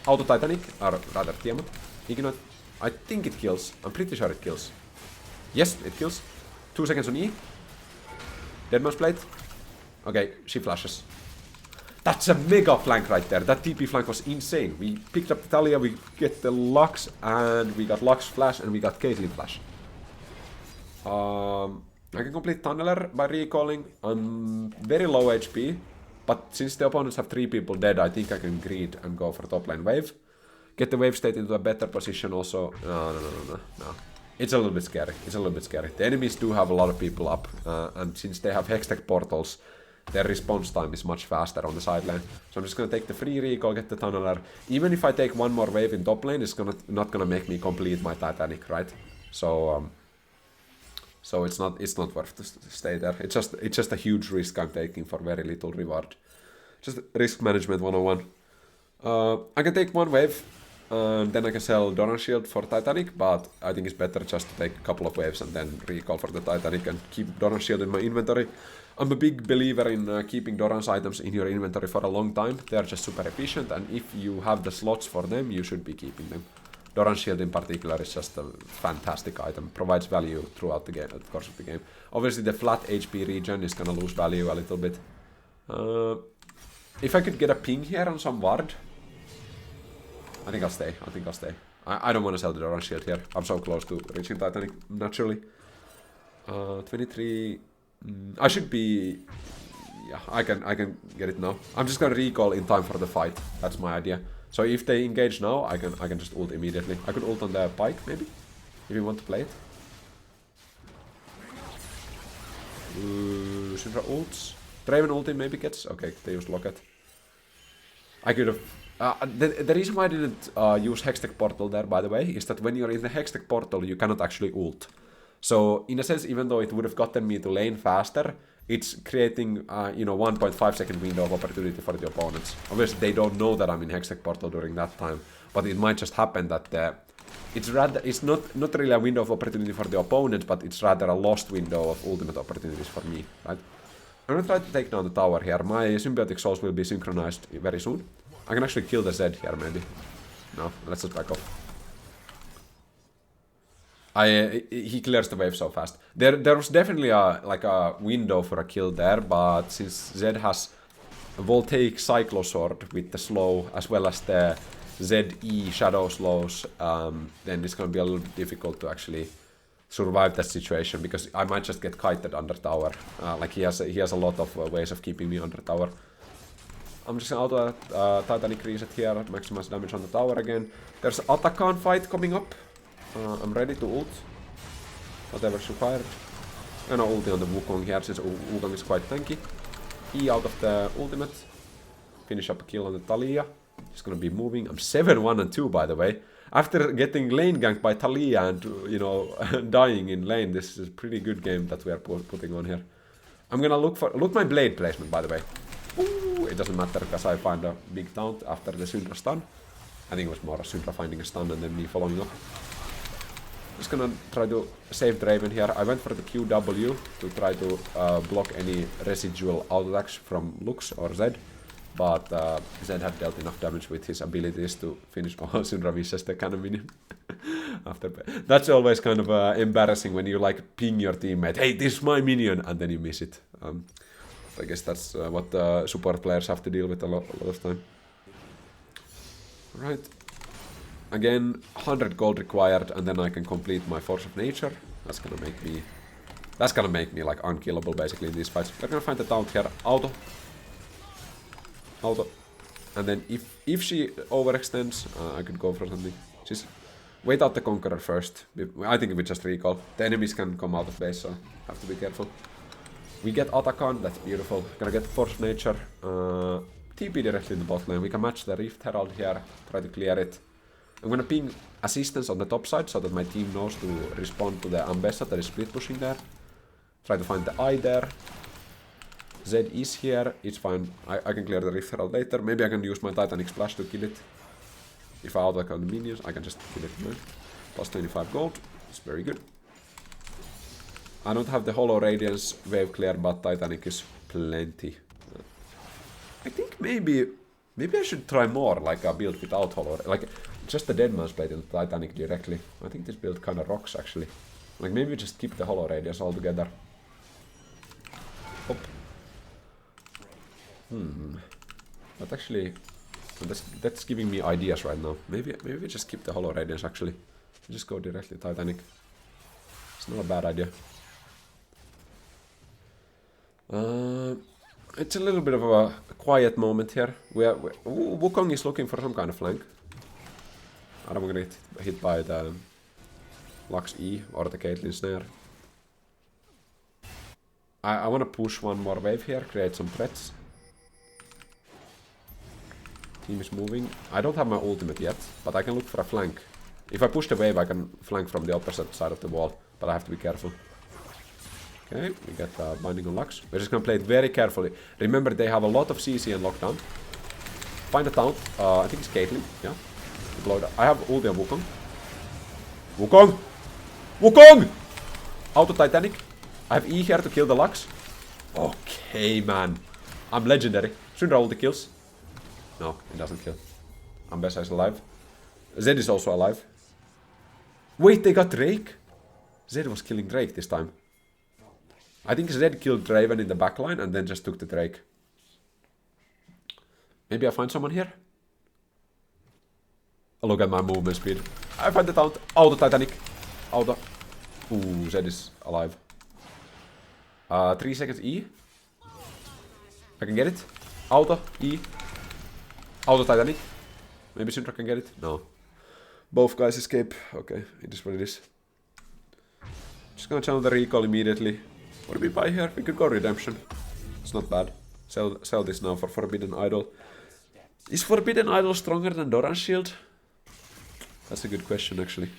Auto Titanic, or rather Tiamat. Ignite. I think it kills. I'm pretty sure it kills. Yes, it kills. 2 seconds on E. Deadman's Plate. Okay, she flashes. That's a mega flank right there. That TP flank was insane. We picked up the Talia, we get the Lux, and we got Lux flash, and we got Caitlyn flash. I can complete Tunneler by recalling. I'm very low HP, but since the opponents have 3 people dead, I think I can greed and go for top lane wave. Get the wave state into a better position also. No. It's a little bit scary. The enemies do have a lot of people up, and since they have Hextech portals, their response time is much faster on the side lane. So I'm just gonna take the free recall, get the Tunneler. Even if I take one more wave in top lane, it's not gonna make me complete my Titanic, right? So it's not worth to stay there. It's just a huge risk I'm taking for very little reward. Just risk management 101. I can take one wave, and then I can sell Doran Shield for Titanic, but I think it's better just to take a couple of waves and then recall for the Titanic and keep Doran Shield in my inventory. I'm a big believer in keeping Doran's items in your inventory for a long time. They're just super efficient, and if you have the slots for them, you should be keeping them. Doran Shield in particular is just a fantastic item, provides value throughout the game, the course of the game. Obviously the flat HP regen is gonna lose value a little bit. If I could get a ping here on some ward, I think I'll stay. I don't want to sell the Doran Shield here. I'm so close to reaching Titanic naturally. 23. I should be. Yeah, I can get it now. I'm just gonna recall in time for the fight. That's my idea. So if they engage now, I can just ult immediately. I could ult on the Pike maybe, if you want to play it. Syndra ults. Draven ulti maybe gets. Okay, they used Locket. I could have. The reason why I didn't use Hextech Portal there, by the way, is that when you're in the Hextech Portal, you cannot actually ult. So, in a sense, even though it would have gotten me to lane faster, it's creating, 1.5 second window of opportunity for the opponents. Obviously, they don't know that I'm in Hextech Portal during that time, but it might just happen that it's not really a window of opportunity for the opponent, but it's rather a lost window of ultimate opportunities for me, right? I'm gonna try to take down the tower here. My Symbiotic Souls will be synchronized very soon. I can actually kill the Zed here, maybe. No, let's just back off. He clears the wave so fast. There was definitely a window for a kill there, but since Zed has a Voltaic Cyclo Sword with the slow, as well as the ZE Shadow Slows, then it's gonna be a little bit difficult to actually survive that situation, because I might just get kited under tower. Like he has a lot of ways of keeping me under tower. I'm just gonna auto Titanic reset here, maximize damage on the tower again. There's an Atakan fight coming up. I'm ready to ult. Whatever's required. I'm gonna ulti on the Wukong here, since Wukong is quite tanky. E out of the ultimate. Finish up a kill on the Talia. He's gonna be moving. I'm 7-1 and 2, by the way. After getting lane ganked by Talia and, you know, dying in lane, this is a pretty good game that we are putting on here. I'm gonna look my blade placement, by the way. Ooh, it doesn't matter because I find a big taunt after the Syndra stun. I think it was more a Syndra finding a stun and then me following up. Just gonna try to save Draven here. I went for the QW to try to block any residual auto attacks from Lux or Zed. But Zed had dealt enough damage with his abilities to finish. Oh, Syndra misses the cannon minion. After that's always kind of embarrassing when you like ping your teammate, hey, this is my minion, and then you miss it. I guess that's what support players have to deal with a lot of time. Right. Again, 100 gold required, and then I can complete my Force of Nature. That's gonna make me like unkillable basically in these fights. We're gonna find the taunt here. Auto. And then if she overextends, I could go for something. Just wait out the Conqueror first. I think we just recall. The enemies can come out of base, so have to be careful. We get Atakan, that's beautiful. Gonna get Force of Nature. TP directly in the bot lane. We can match the Rift Herald here, try to clear it. I'm gonna ping assistance on the top side so that my team knows to respond to the Ambessa that is split pushing there. Try to find the eye there. Zed is here, it's fine. I can clear the Rift Herald later. Maybe I can use my Titanic Splash to kill it. If I auto-attack on the minions, I can just kill it. Man. Plus 25 gold, it's very good. I don't have the Hollow Radiance wave clear, but Titanic is plenty. I think maybe I should try more, like a build without Hollow, like just the Deadman's Blade and Titanic directly. I think this build kinda rocks actually. Like maybe just keep the Hollow Radiance altogether. Hop. But actually, that's giving me ideas right now. Maybe we just keep the Hollow Radiance actually. Just go directly Titanic. It's not a bad idea. It's a little bit of a quiet moment here. Wukong is looking for some kind of flank. I don't want to get hit by the Lux E or the Caitlyn Snare. I want to push one more wave here, create some threats. Team is moving. I don't have my ultimate yet, but I can look for a flank. If I push the wave, I can flank from the opposite side of the wall, but I have to be careful. Okay, we get Binding on Lux. We're just gonna play it very carefully. Remember, they have a lot of CC and lockdown. Find a taunt. I think it's Caitlyn. Yeah. I have ulti on Wukong. Wukong! Wukong! Auto Titanic. I have E here to kill the Lux. Okay, man. I'm legendary. Syndra ulti kills. No, it doesn't kill. Ambessa is alive. Zed is also alive. Wait, they got Drake? Zed was killing Drake this time. I think Zed killed Draven in the backline and then just took the Drake. Maybe I find someone here? Oh, look at my movement speed. I find the taunt. Auto Titanic. Auto. Ooh, Zed is alive. 3 seconds E. I can get it. Auto. E. Auto Titanic. Maybe Syndra can get it. No. Both guys escape. Okay, it is what it is. Just gonna channel the recall immediately. What do we buy here? We could go Redemption. It's not bad. Sell this now for Forbidden Idol. Is Forbidden Idol stronger than Doran's Shield? That's a good question actually.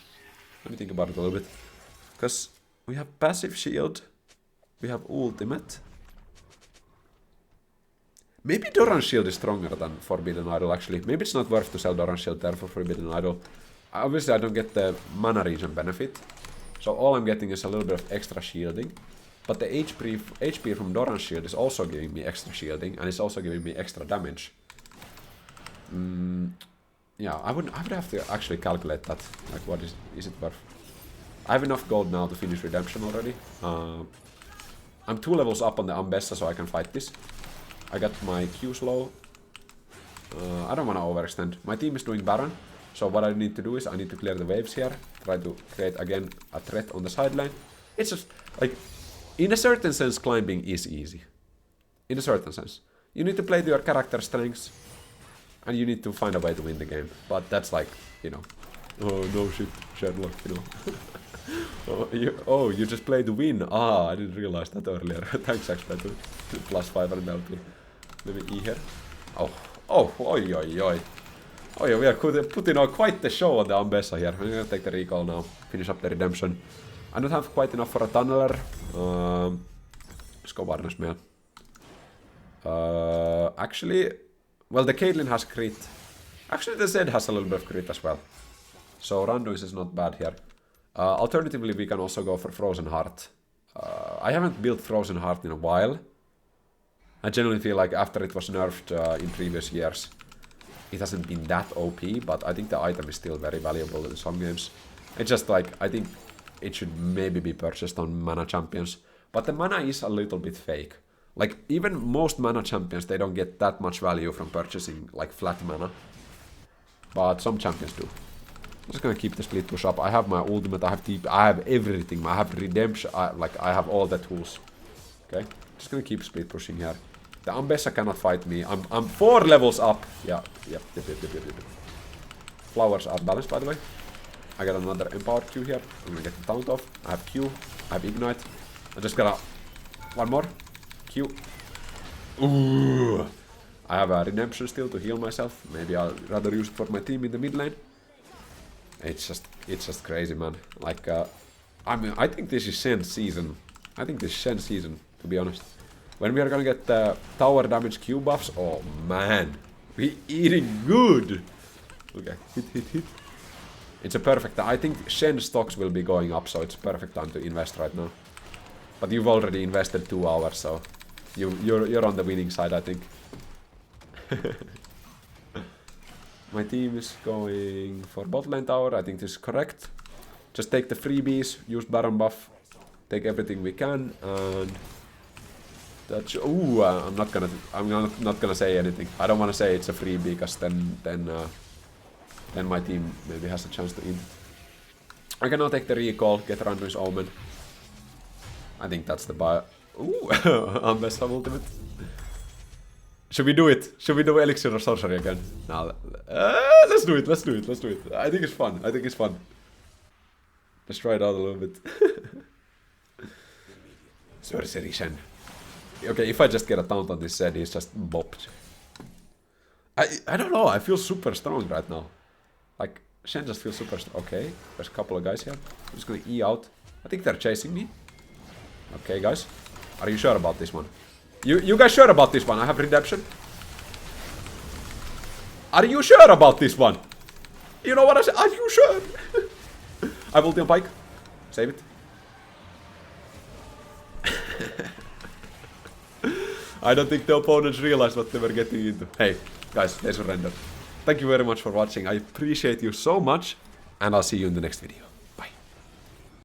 Let me think about it a little bit. Because we have passive shield. We have ultimate. Maybe Doran's Shield is stronger than Forbidden Idol actually. Maybe it's not worth to sell Doran's Shield there for Forbidden Idol. Obviously I don't get the mana regen benefit. So all I'm getting is a little bit of extra shielding. But the HP from Doran's Shield is also giving me extra shielding. And it's also giving me extra damage. Yeah, I would have to actually calculate that. Like what is it worth? I have enough gold now to finish Redemption already. I'm 2 levels up on the Ambessa so I can fight this. I got my Q slow. I don't want to overextend. My team is doing Baron. So what I need to do is I need to clear the waves here. Try to create again a threat on the side lane. It's just like, in a certain sense, climbing is easy. In a certain sense. You need to play to your character strengths. And you need to find a way to win the game. But that's like, you know. Oh no shit, Sherlock, you know. You just play to win. Ah, I didn't realize that earlier. Thanks, xPetu. +5 and LP. Let me E here. Oh, oi. Oh yeah, we are putting on quite the show on the Ambessa here. I'm gonna take the recall now. Finish up the redemption. I don't have quite enough for a tunneler. Let's go Warner's Mail. Actually, well, the Caitlyn has crit. Actually, the Zed has a little bit of crit as well. So Randuin is not bad here. Alternatively, we can also go for Frozen Heart. I haven't built Frozen Heart in a while. I generally feel like after it was nerfed in previous years, it hasn't been that OP, but I think the item is still very valuable in some games. It's just like, I think it should maybe be purchased on mana champions. But the mana is a little bit fake. Like, even most mana champions, they don't get that much value from purchasing, like, flat mana. But some champions do. I'm just gonna keep the split push up. I have my ultimate, I have TP, I have everything. I have redemption, I have all the tools. Okay, just gonna keep split pushing here. The Ambessa cannot fight me. I'm 4 levels up. Yeah. Flowers are balanced, by the way. I got another empowered Q here. I'm gonna get the taunt off. I have Q. I have ignite. I just gotta... One more. Q. Ooh. I have a redemption still to heal myself. Maybe I'll rather use it for my team in the mid lane. It's just crazy, man. Like, I mean, I think this is Shen's season. I think this is Shen's season, to be honest. When we are gonna get the tower damage Q buffs, oh man, we eating good. Okay, hit. It's a perfect time. I think Shen stocks will be going up, so it's a perfect time to invest right now. But you've already invested 2 hours, so you're on the winning side, I think. My team is going for bot lane tower. I think this is correct. Just take the freebies, use Baron buff, take everything we can, and that's. Ooh, I'm not gonna say anything. I don't want to say it's a freebie because then my team maybe has a chance to eat. I can now take the recall, get Randuin's Omen. I think that's the buy. Ooh, Ambessa ultimate. Should we do it? Should we do Elixir or Sorcery again? Nah, let's do it. I think it's fun. Let's try it out a little bit. Sorcery Shen. Okay, if I just get a taunt on this Zed, he's just bopped. I don't know, I feel super strong right now. Like, Shen just feels super strong. Okay, there's a couple of guys here. I'm just gonna E out. I think they're chasing me. Okay, guys. Are you sure about this one? You guys sure about this one? I have redemption. Are you sure about this one? You know what I said? Are you sure? I have ulti on Pike. Save it. I don't think the opponents realized what they were getting into. Hey, guys, they surrendered. Thank you very much for watching. I appreciate you so much. And I'll see you in the next video.